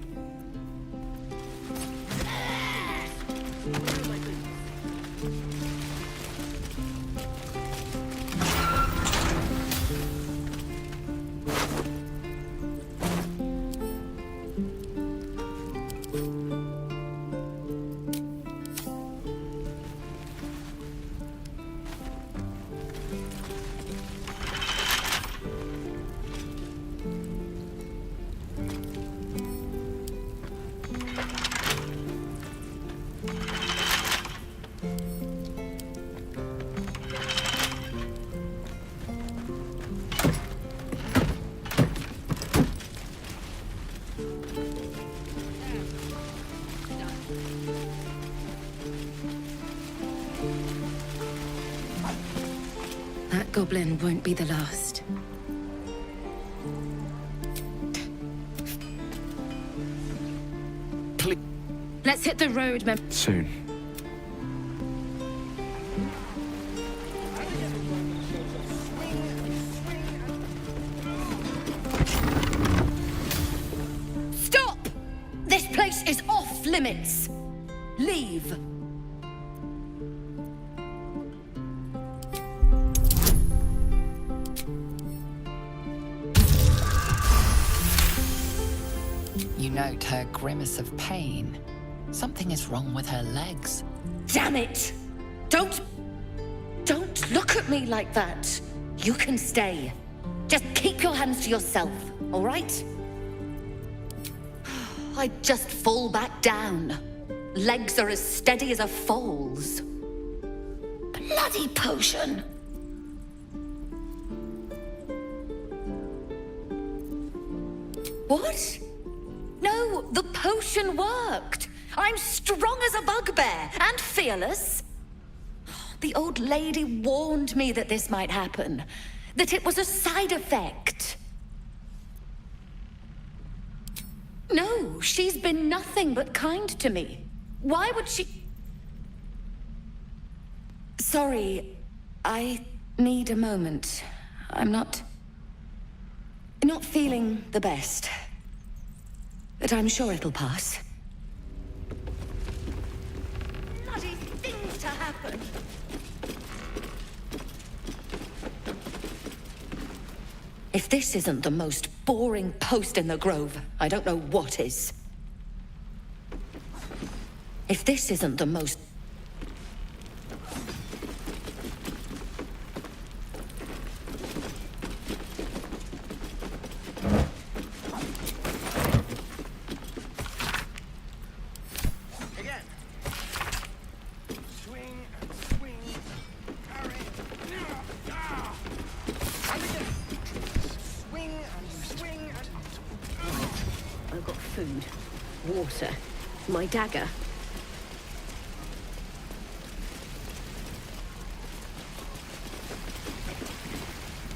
That goblin won't be the last. Please. Let's hit the road, Soon. Stop! This place is off limits. Leave. You note her grimace of pain. Something is wrong with her legs. Damn it! Don't look at me like that. You can stay. Just keep your hands to yourself, all right? I just fall back down. Legs are as steady as a foal's. Bloody potion! What? No, the potion worked. I'm strong as a bugbear and fearless. The old lady warned me that this might happen, that it was a side effect. No, she's been nothing but kind to me. Why would she... Sorry, I need a moment. I'm not feeling the best. But I'm sure it'll pass. Bloody things to happen! If this isn't the most boring post in the Grove, I don't know what is. If this isn't the most... I've got food, water, my dagger.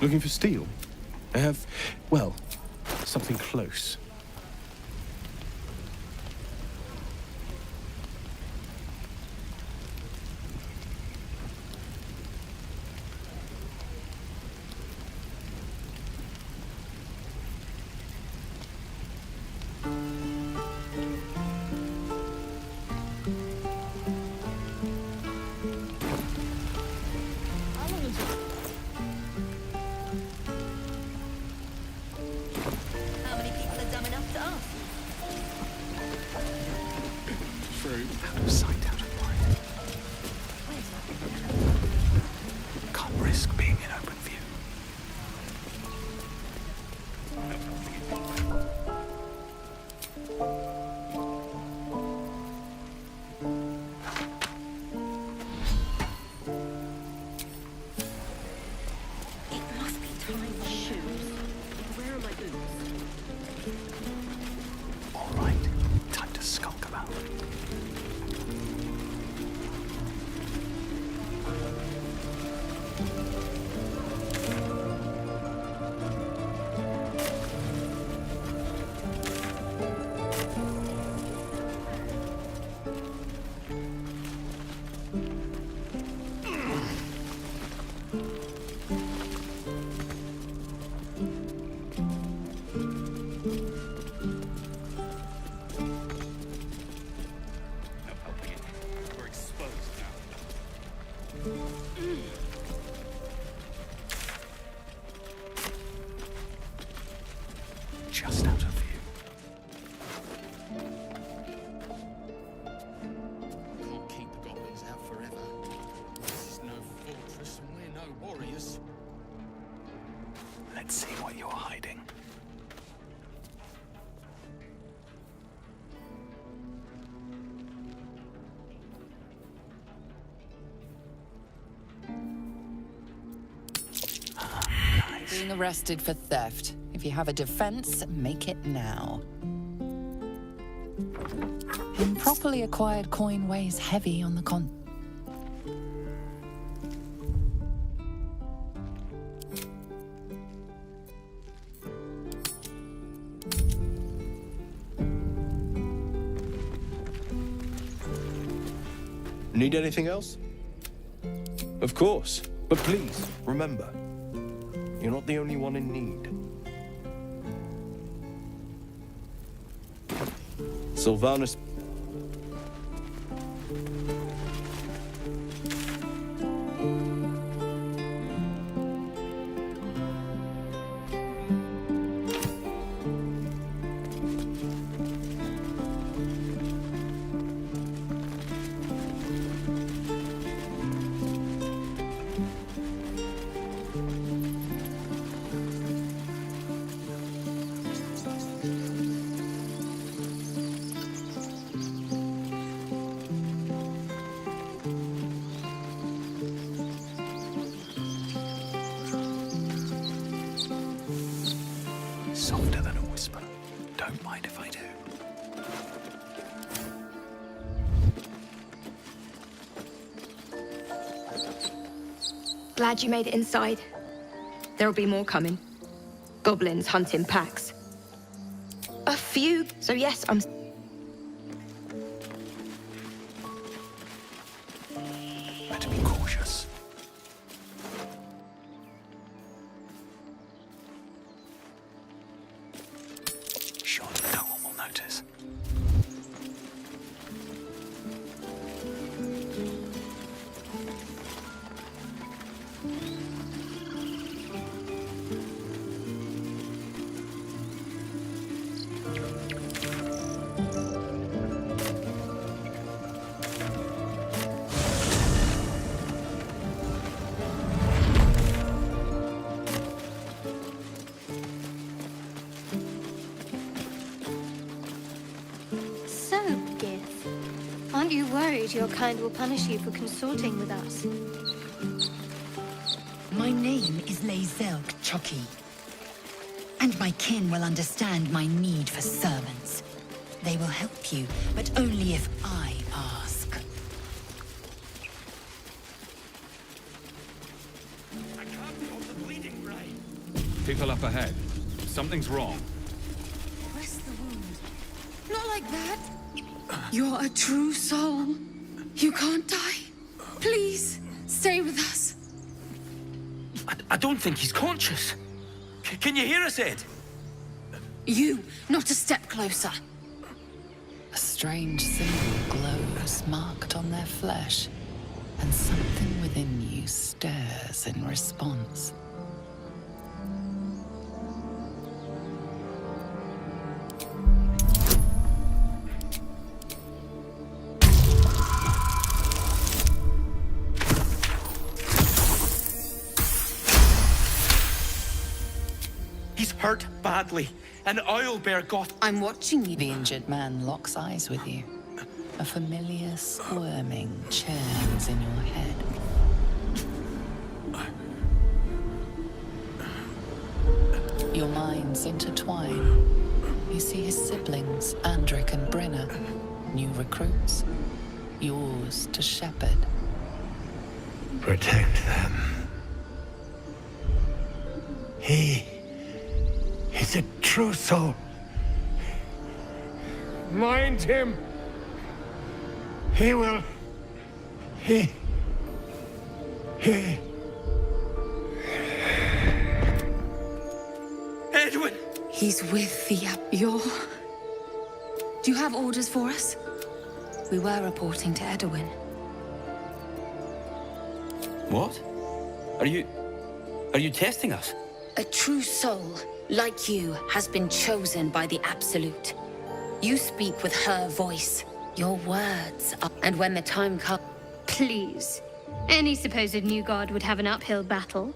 Looking for steel? I have, well, something close. How many people are dumb enough to ask? True. Out of sight, out of mind. Can't risk being in open view. It must be tying my shoes. Where are my boots? All right, time to skulk about. We're exposed now. Just out of view. Can't keep the goblins out forever. This is no fortress and we're no warriors. Let's see what you're hiding. Being arrested for theft. If you have a defense, make it now. Improperly acquired coin weighs heavy on the Need anything else? Of course. But please, remember, you're not the only one in need. Sylvanus... Softer than a whisper. Don't mind if I do. Glad you made it inside. There'll be more coming. Goblins hunt in packs. A few, so yes, I'm... Better be cautious. Surely no one will notice. So, Gith, aren't you worried your kind will punish you for consorting with us? My name is Lae'zel Choki, and my kin will understand my need for servants. They will help you, but only if I ask. I can't feel the bleeding brain. People up ahead. Something's wrong. Press the wound. Not like that. You're a true soul. You can't die. Please, stay with us. I don't think he's conscious. Can you hear us, Ed? You, not a step closer. A strange symbol glows marked on their flesh, and something within you stirs in response. He's hurt badly. An owlbear got... I'm watching you. The injured man locks eyes with you. A familiar squirming churns in your head. Your minds intertwine. You see his siblings, Andric and Brenna, new recruits, yours to shepherd. Protect them. He is a true soul. Mind him. He will. He. Edwin! He's with the you're... Do you have orders for us? We were reporting to Edwin. What? Are you testing us? A true soul, like you, has been chosen by the Absolute. You speak with her voice. Your words are... And when the time comes... Please. Any supposed new god would have an uphill battle.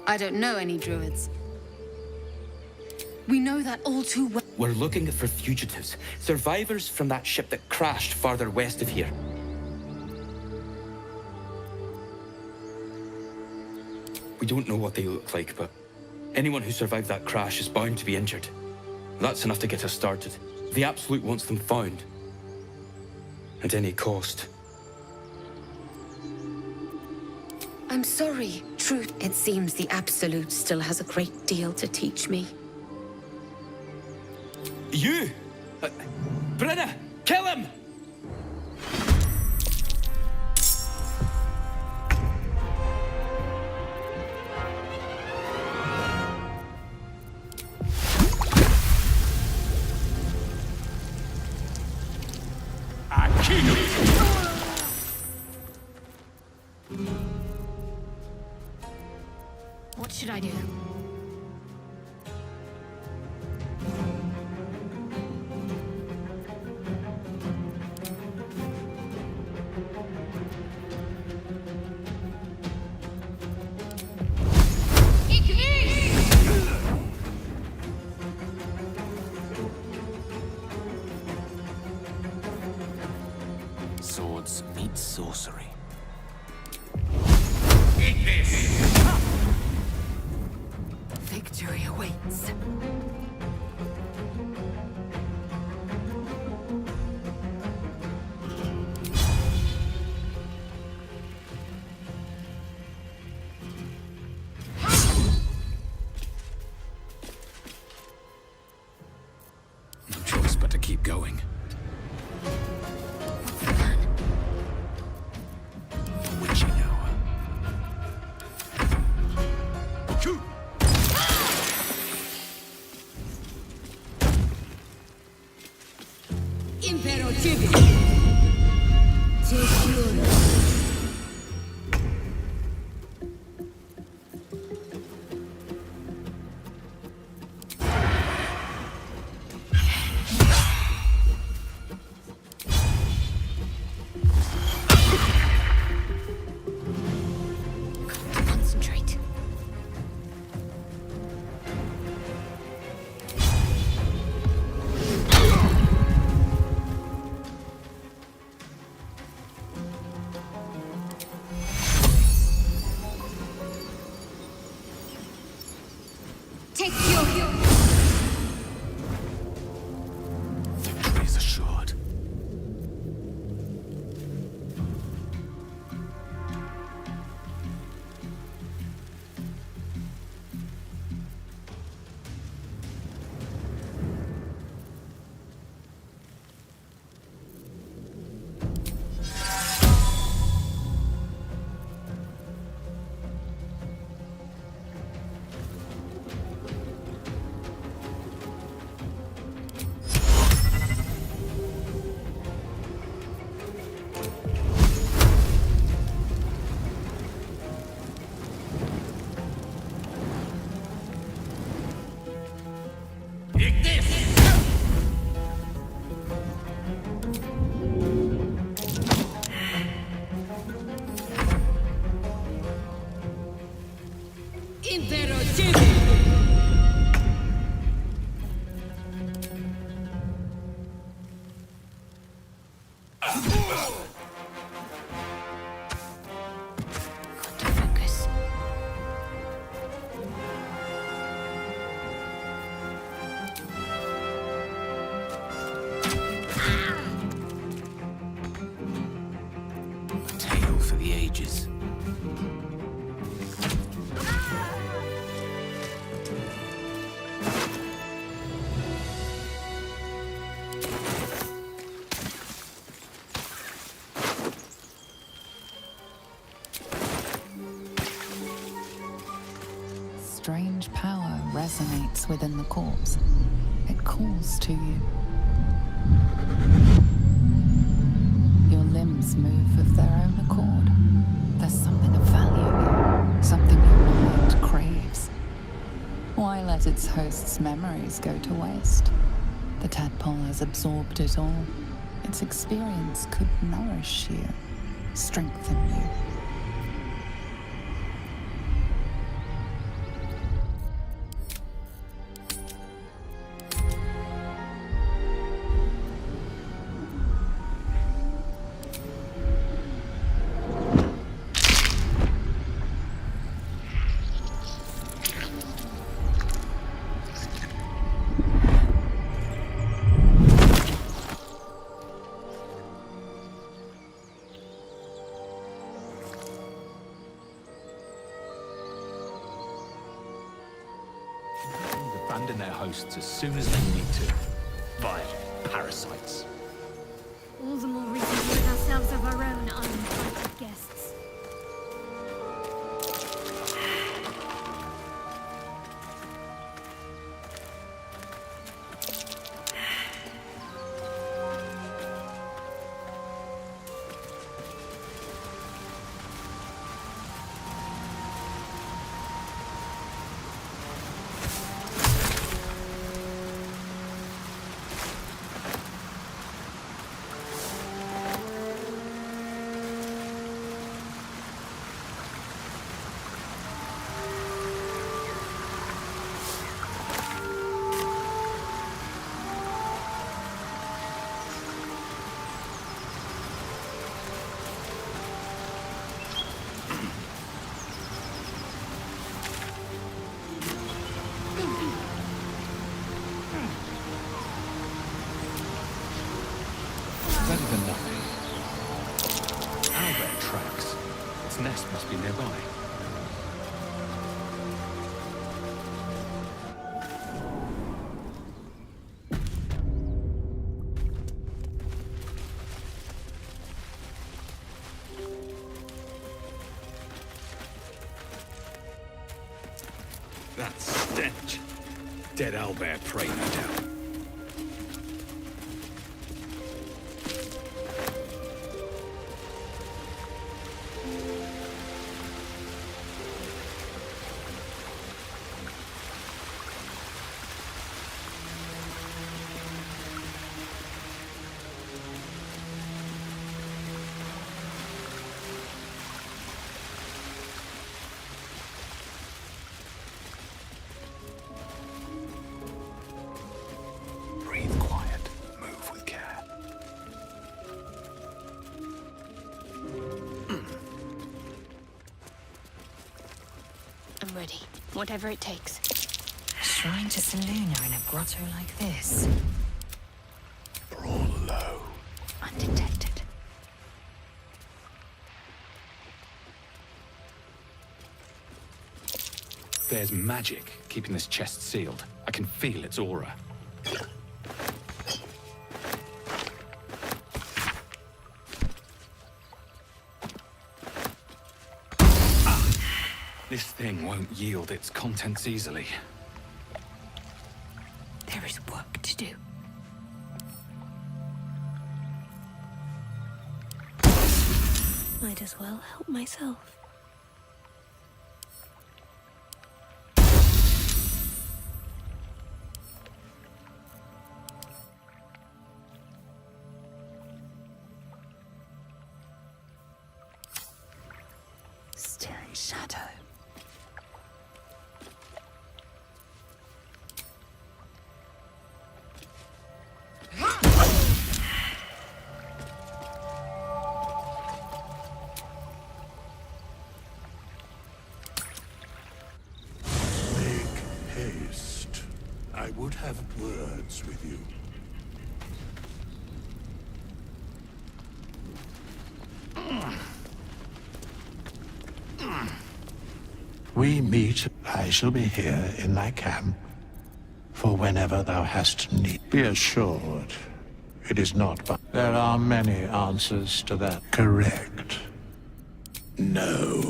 I don't know any druids. We know that all too well. We're looking for fugitives, survivors from that ship that crashed farther west of here. We don't know what they look like, but anyone who survived that crash is bound to be injured. That's enough to get us started. The Absolute wants them found. At any cost. I'm sorry, Truth. It seems the Absolute still has a great deal to teach me. You? Brenna, kill him! What should I do? Swords meet sorcery. Victory awaits. No choice but to keep going. Witching hour. Impero Chibi. Secure. Concentrate. Take your Victory is assured. Impero Chibi. Got to focus. A tale for the ages. Strange power resonates within the corpse. It calls to you. Your limbs move of their own accord. There's something of value here, something your mind craves. Why let its host's memories go to waste? The tadpole has absorbed it all. Its experience could nourish you, strengthen you. Abandon their hosts as soon as they need to. Vile parasites. All the more reason to rid ourselves of our own uninvited guests. Better than nothing. Owlbear tracks. Its nest must be nearby. That stench. Dead owlbear prey, no doubt. Breathe quiet. Move with care. I'm ready. Whatever it takes. Shrine to Seluna in a grotto like this. Brawl low. Undetected. There's magic keeping this chest sealed. I can feel its aura. This thing won't yield its contents easily. There is work to do. Might as well help myself. Still in shadow. Make haste. I would have words with you. We meet. I shall be here in thy camp for whenever thou hast need. Be assured, it is not but there are many answers to that. Correct. No.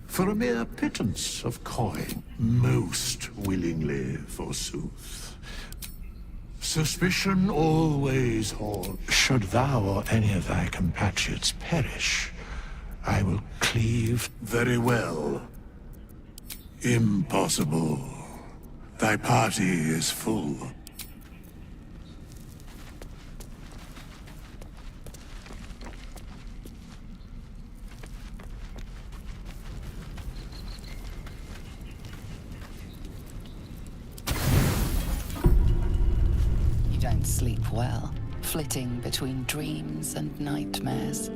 For a mere pittance of coin, most willingly, forsooth. Suspicion always haunts. Should thou or any of thy compatriots perish, I will cleave. Very well. Impossible. Thy party is full. You don't sleep well, flitting between dreams and nightmares.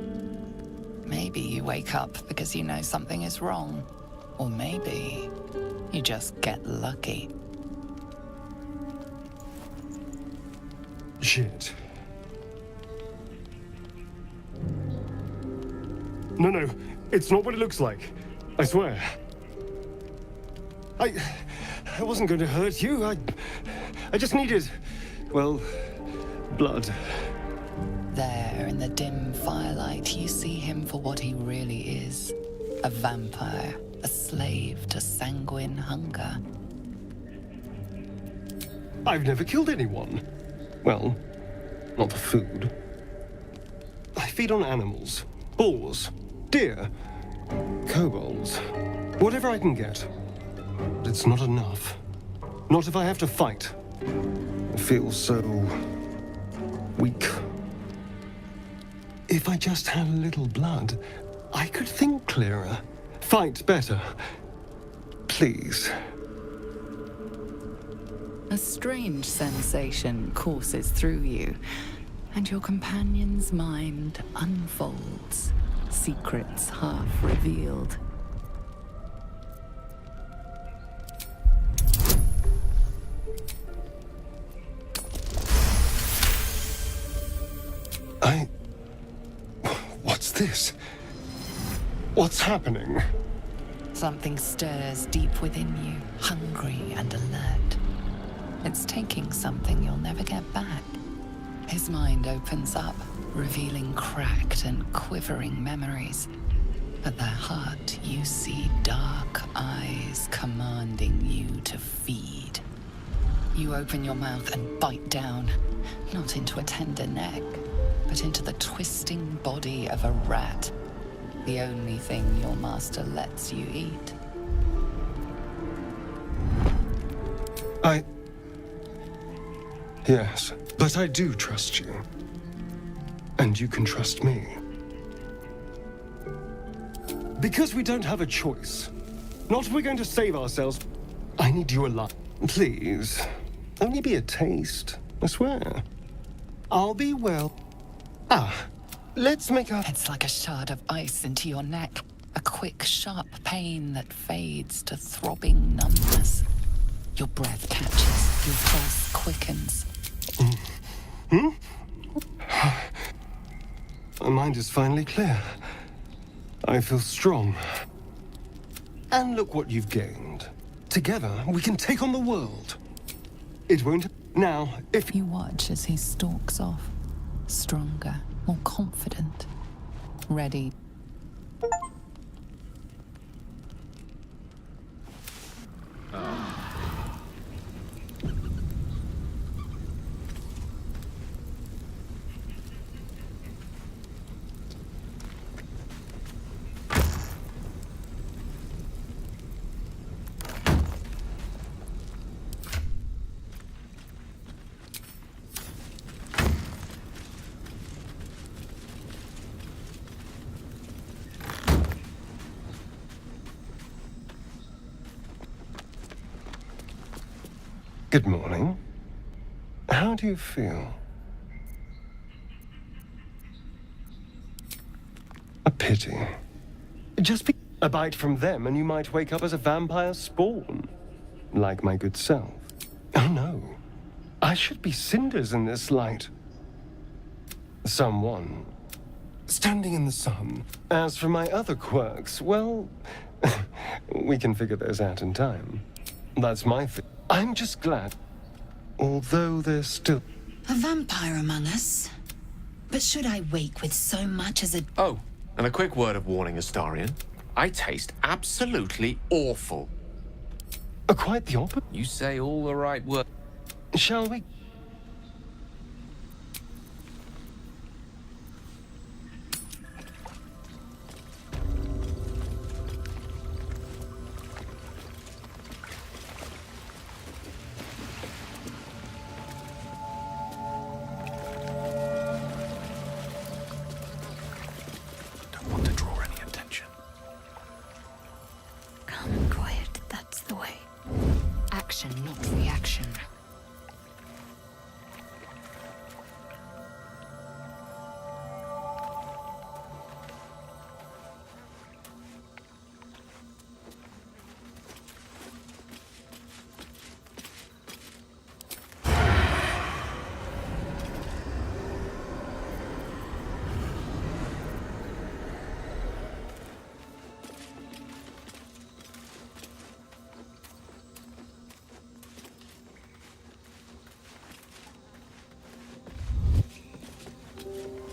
Maybe you wake up because you know something is wrong. Or maybe you just get lucky. Shit. No, it's not what it looks like. I swear. I wasn't going to hurt you. I just needed, well, blood. There, in the dim firelight, you see him for what he really is. A vampire, a slave to sanguine hunger. I've never killed anyone. Well, not for food. I feed on animals. Boars, deer, kobolds, whatever I can get. But it's not enough. Not if I have to fight. I feel so weak. If I just had a little blood, I could think clearer, fight better. Please. A strange sensation courses through you, and your companion's mind unfolds, secrets half revealed. What's this? What's happening? Something stirs deep within you, hungry and alert. It's taking something you'll never get back. His mind opens up, revealing cracked and quivering memories. At their heart, you see dark eyes commanding you to feed. You open your mouth and bite down, not into a tender neck, but into the twisting body of a rat. The only thing your master lets you eat. Yes, but I do trust you. And you can trust me. Because we don't have a choice. Not if we're going to save ourselves. I need you alive. Please. Only be a taste, I swear. I'll be well. Let's make a... It's like a shard of ice into your neck. A quick, sharp pain that fades to throbbing numbness. Your breath catches, your pulse quickens. My mind is finally clear. I feel strong. And look what you've gained. Together, we can take on the world. It won't... Now, if... You watch as he stalks off. Stronger, more confident. Ready. Good morning. How do you feel? A pity. Just be a bite from them and you might wake up as a vampire spawn. Like my good self. Oh no. I should be cinders in this light. Someone. Standing in the sun. As for my other quirks, well... we can figure those out in time. That's my thing. I'm just glad. Although there's still... A vampire among us? But should I wake with so much as a... Oh, and a quick word of warning, Astarion. I taste absolutely awful. Quite the opposite. You say all the right words. Shall we? Don't want to draw any attention. Calm and quiet, that's the way. Action, not reaction.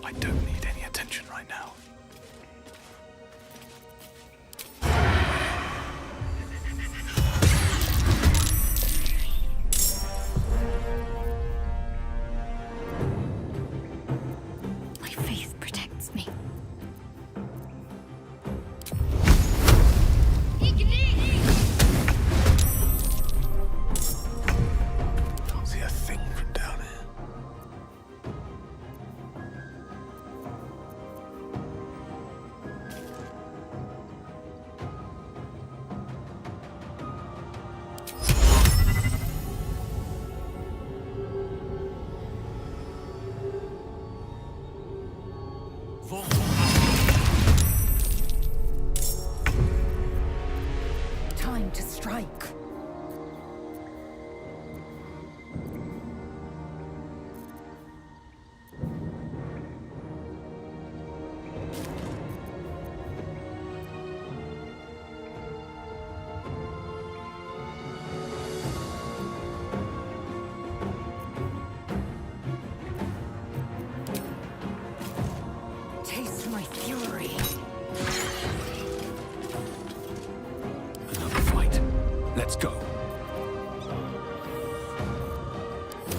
I don't need any attention right now. My faith protects me. Can't see a thing from down here. Time to strike. Taste my fury. Another fight. Let's go.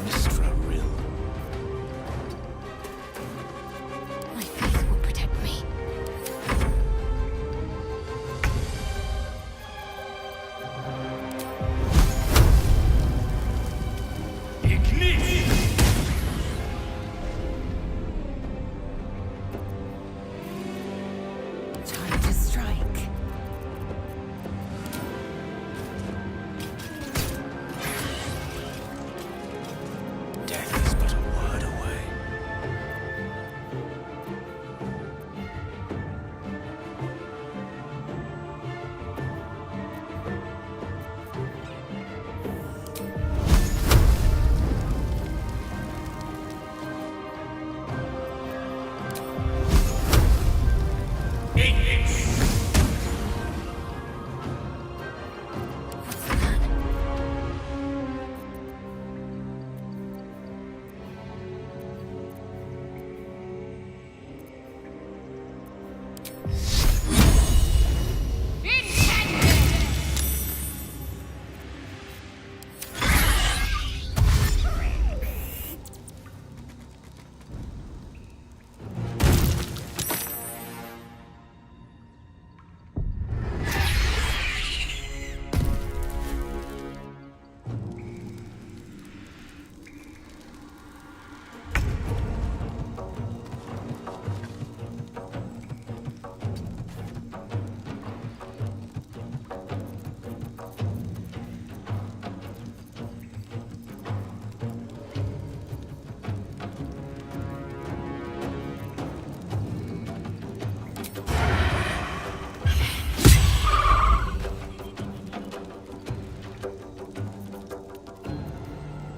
Mistra Rill. My faith will protect me. Time to strike. Death is but a word away.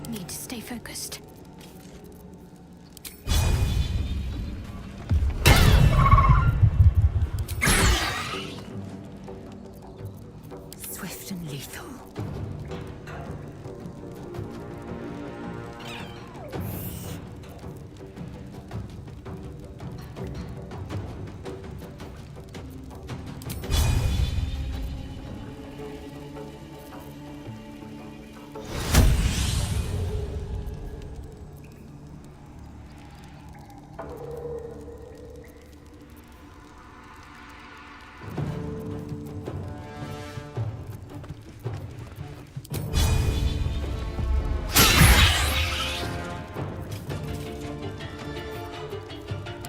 Need to stay focused. Swift and lethal.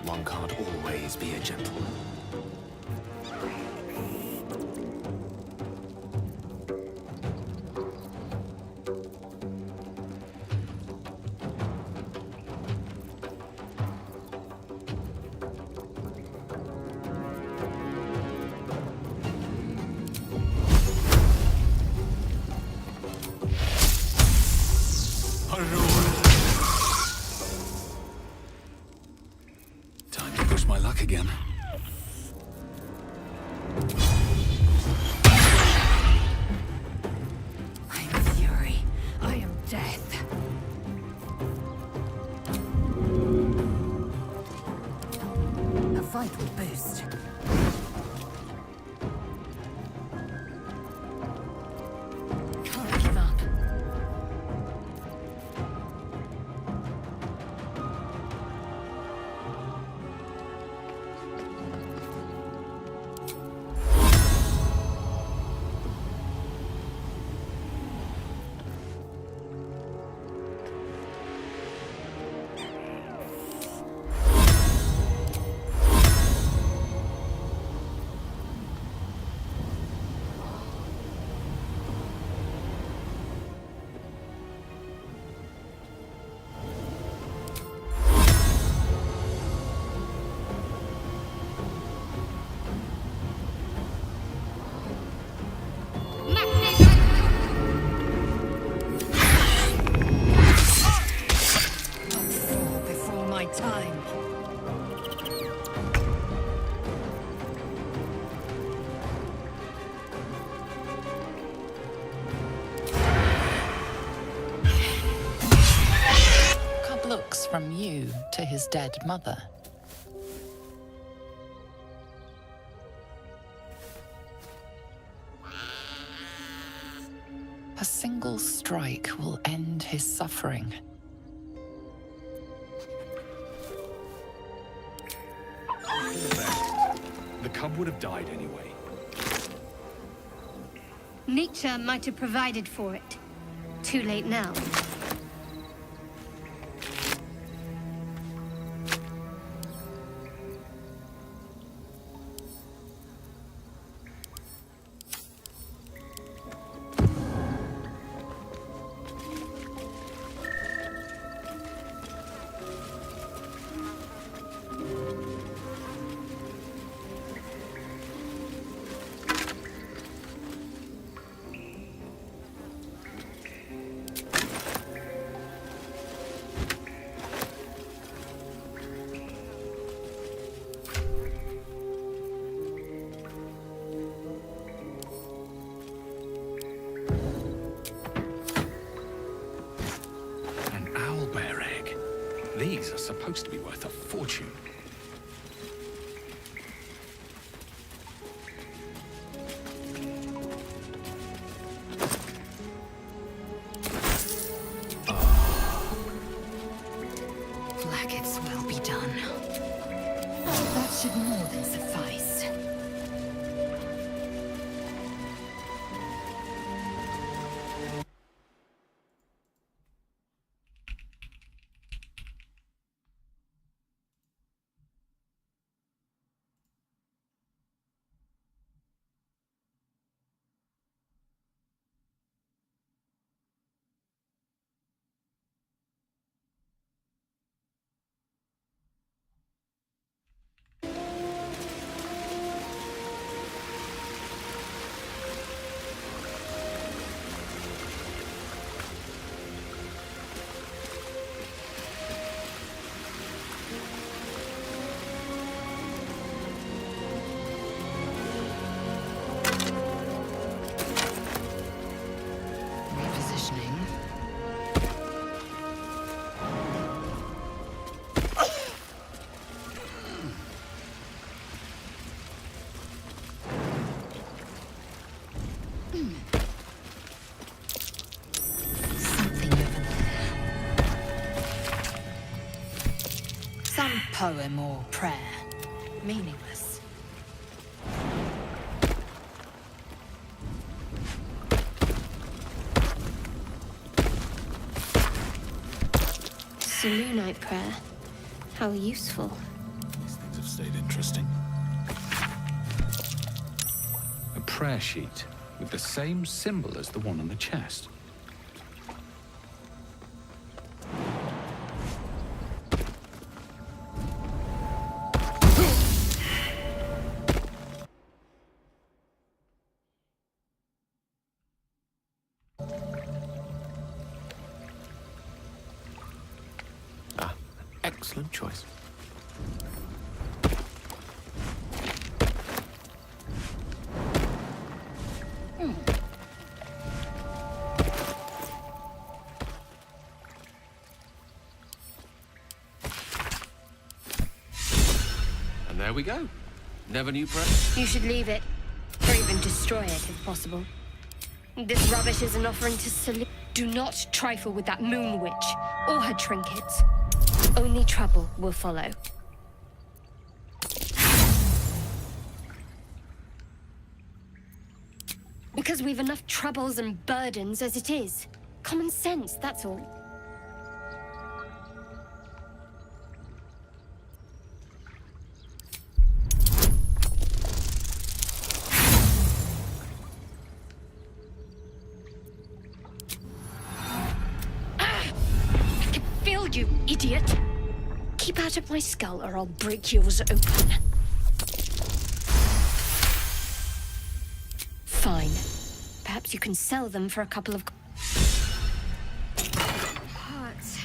One can't always be a gentleman. Time to push my luck again. I am fury. I am death. fight will boost. Can't give up. Looks from you to his dead mother. A single strike will end his suffering. The cub would have died anyway. Nature might have provided for it. Too late now. These are supposed to be worth a fortune. Blacket's well be done. That should more than suffice. Some poem or prayer. Meaningless. Selûnite prayer. How useful. These things have stayed interesting. A prayer sheet with the same symbol as the one on the chest. Excellent choice. And there we go. Never knew You should leave it, or even destroy it if possible. This rubbish is an offering to Celine. Do not trifle with that moon witch or her trinkets. Only trouble will follow. Because we've enough troubles and burdens as it is. Common sense, that's all. You idiot! Keep out of my skull or I'll break yours open. Fine. Perhaps you can sell them for a couple of... Hurts.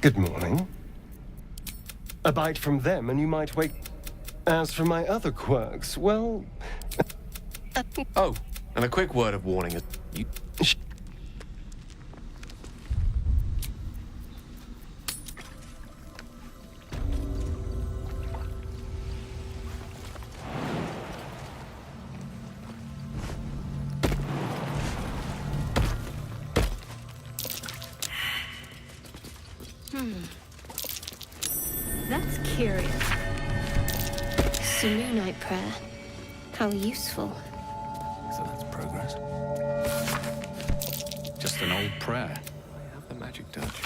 Good morning. A bite from them and you might wake... As for my other quirks, well... Oh, and a quick word of warning. You... That's curious. Selenite prayer. How useful. So that's progress. Just an old prayer. I have the magic touch.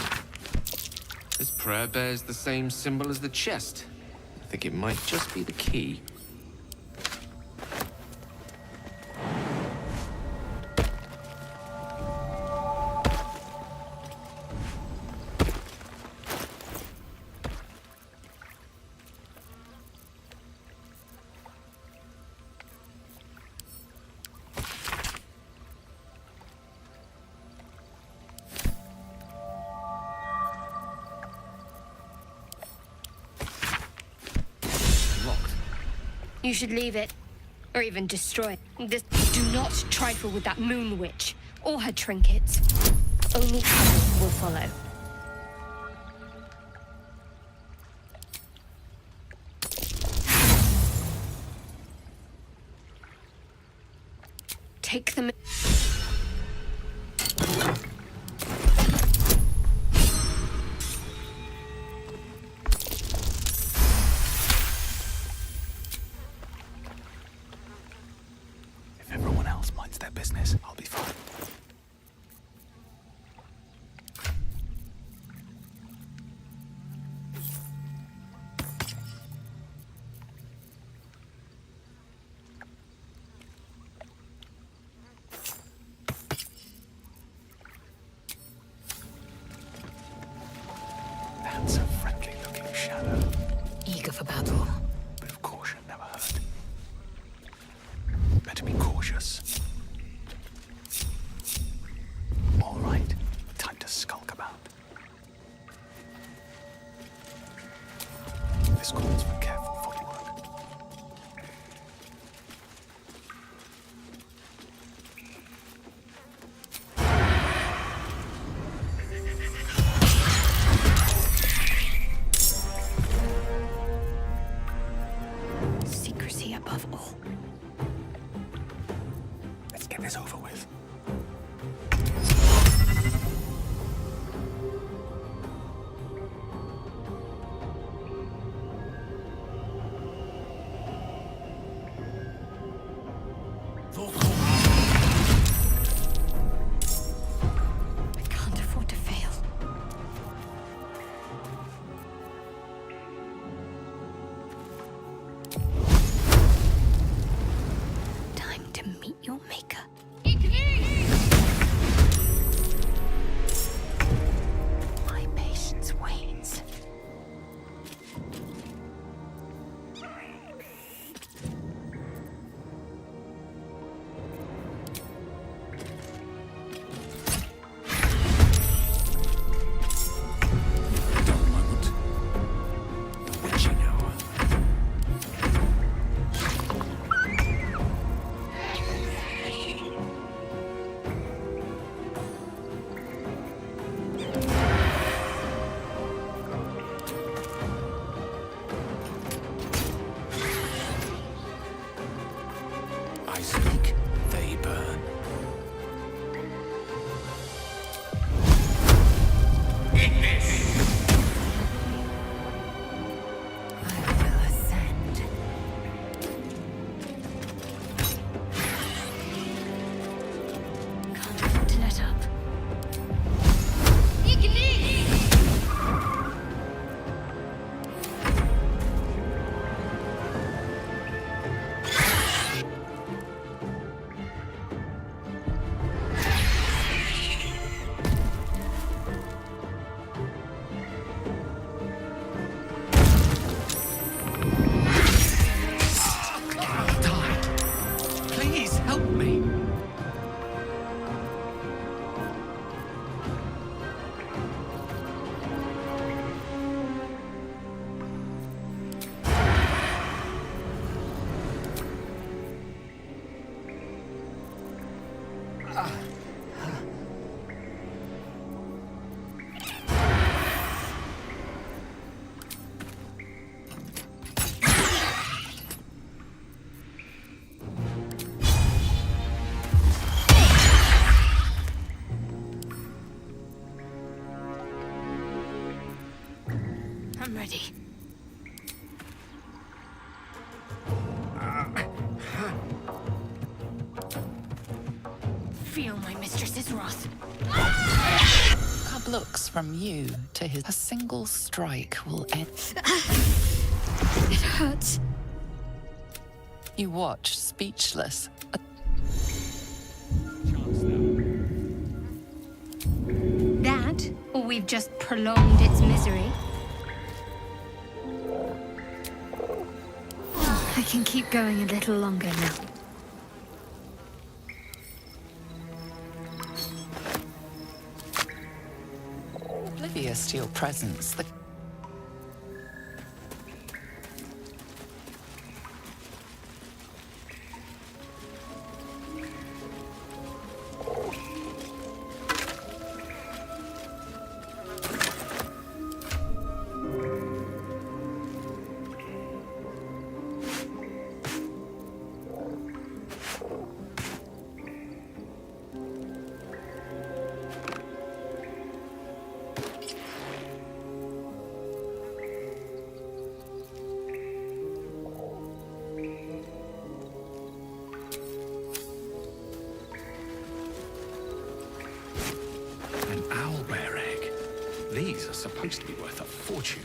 This prayer bears the same symbol as the chest. I think it might just be the key. You should leave it, or even destroy it. Do not trifle with that moon witch or her trinkets. Only trouble will follow. Take them. Boss calls for careful footwork. Secrecy above all. Let's get this over with. I can't afford to fail. Time to meet your maker. My patience wanes. I speak, they burn. I will ascend. Can't afford to let up. Please help me. I'm ready. Feel my mistress's wrath. Cub looks from you to his. A single strike will end. It hurts. You watch, speechless. That, or we've just prolonged its misery. I can keep going a little longer now. Oblivious to your presence, the An owlbear egg. These are supposed to be worth a fortune.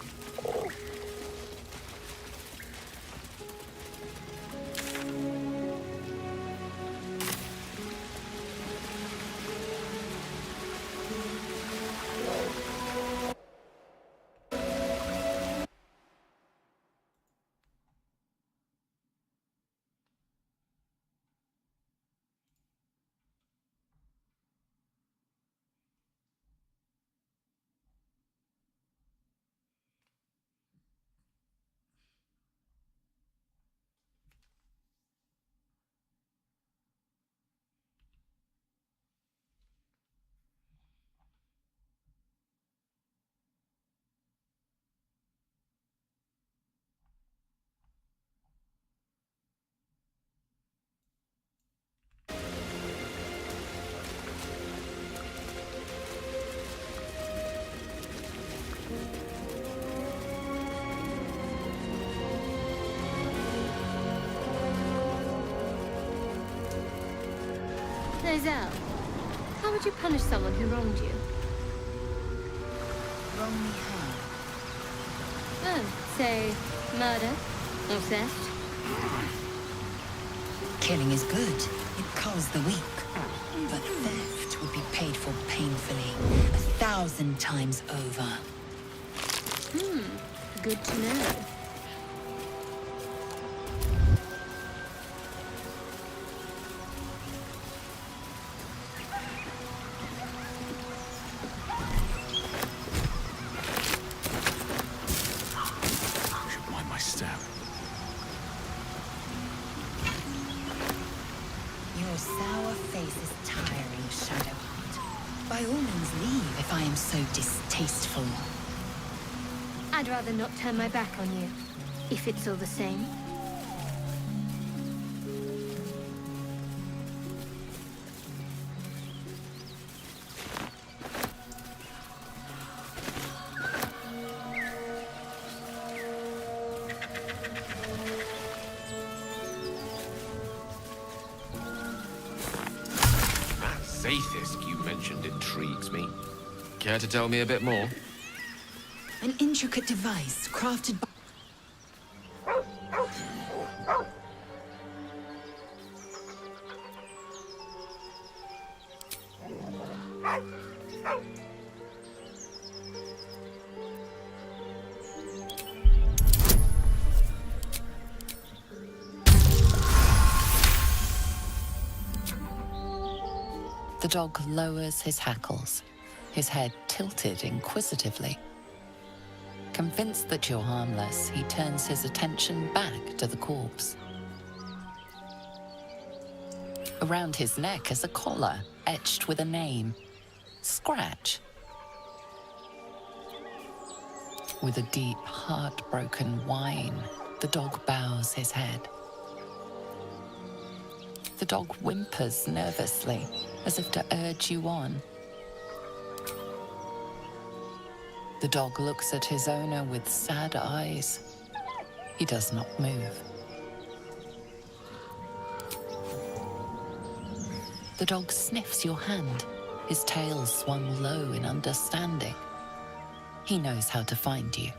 Rizal, how would you punish someone who wronged you? Wrong me how? Oh, say, murder or theft? Killing is good. It culls the weak. But theft would be paid for painfully, 1,000 times over. Good to know. I should mind my step. Your sour face is tiring, Shadowheart. By all means leave if I am so distasteful. I'd rather not turn my back on you, if it's all the same. That Zaithis you mentioned intrigues me. Care to tell me a bit more? An intricate device crafted by... The dog lowers his hackles, his head tilted inquisitively. Convinced that you're harmless, he turns his attention back to the corpse. Around his neck is a collar etched with a name, Scratch. With a deep, heartbroken whine, the dog bows his head. The dog whimpers nervously, as if to urge you on. The dog looks at his owner with sad eyes. He does not move. The dog sniffs your hand, his tail swung low in understanding. He knows how to find you.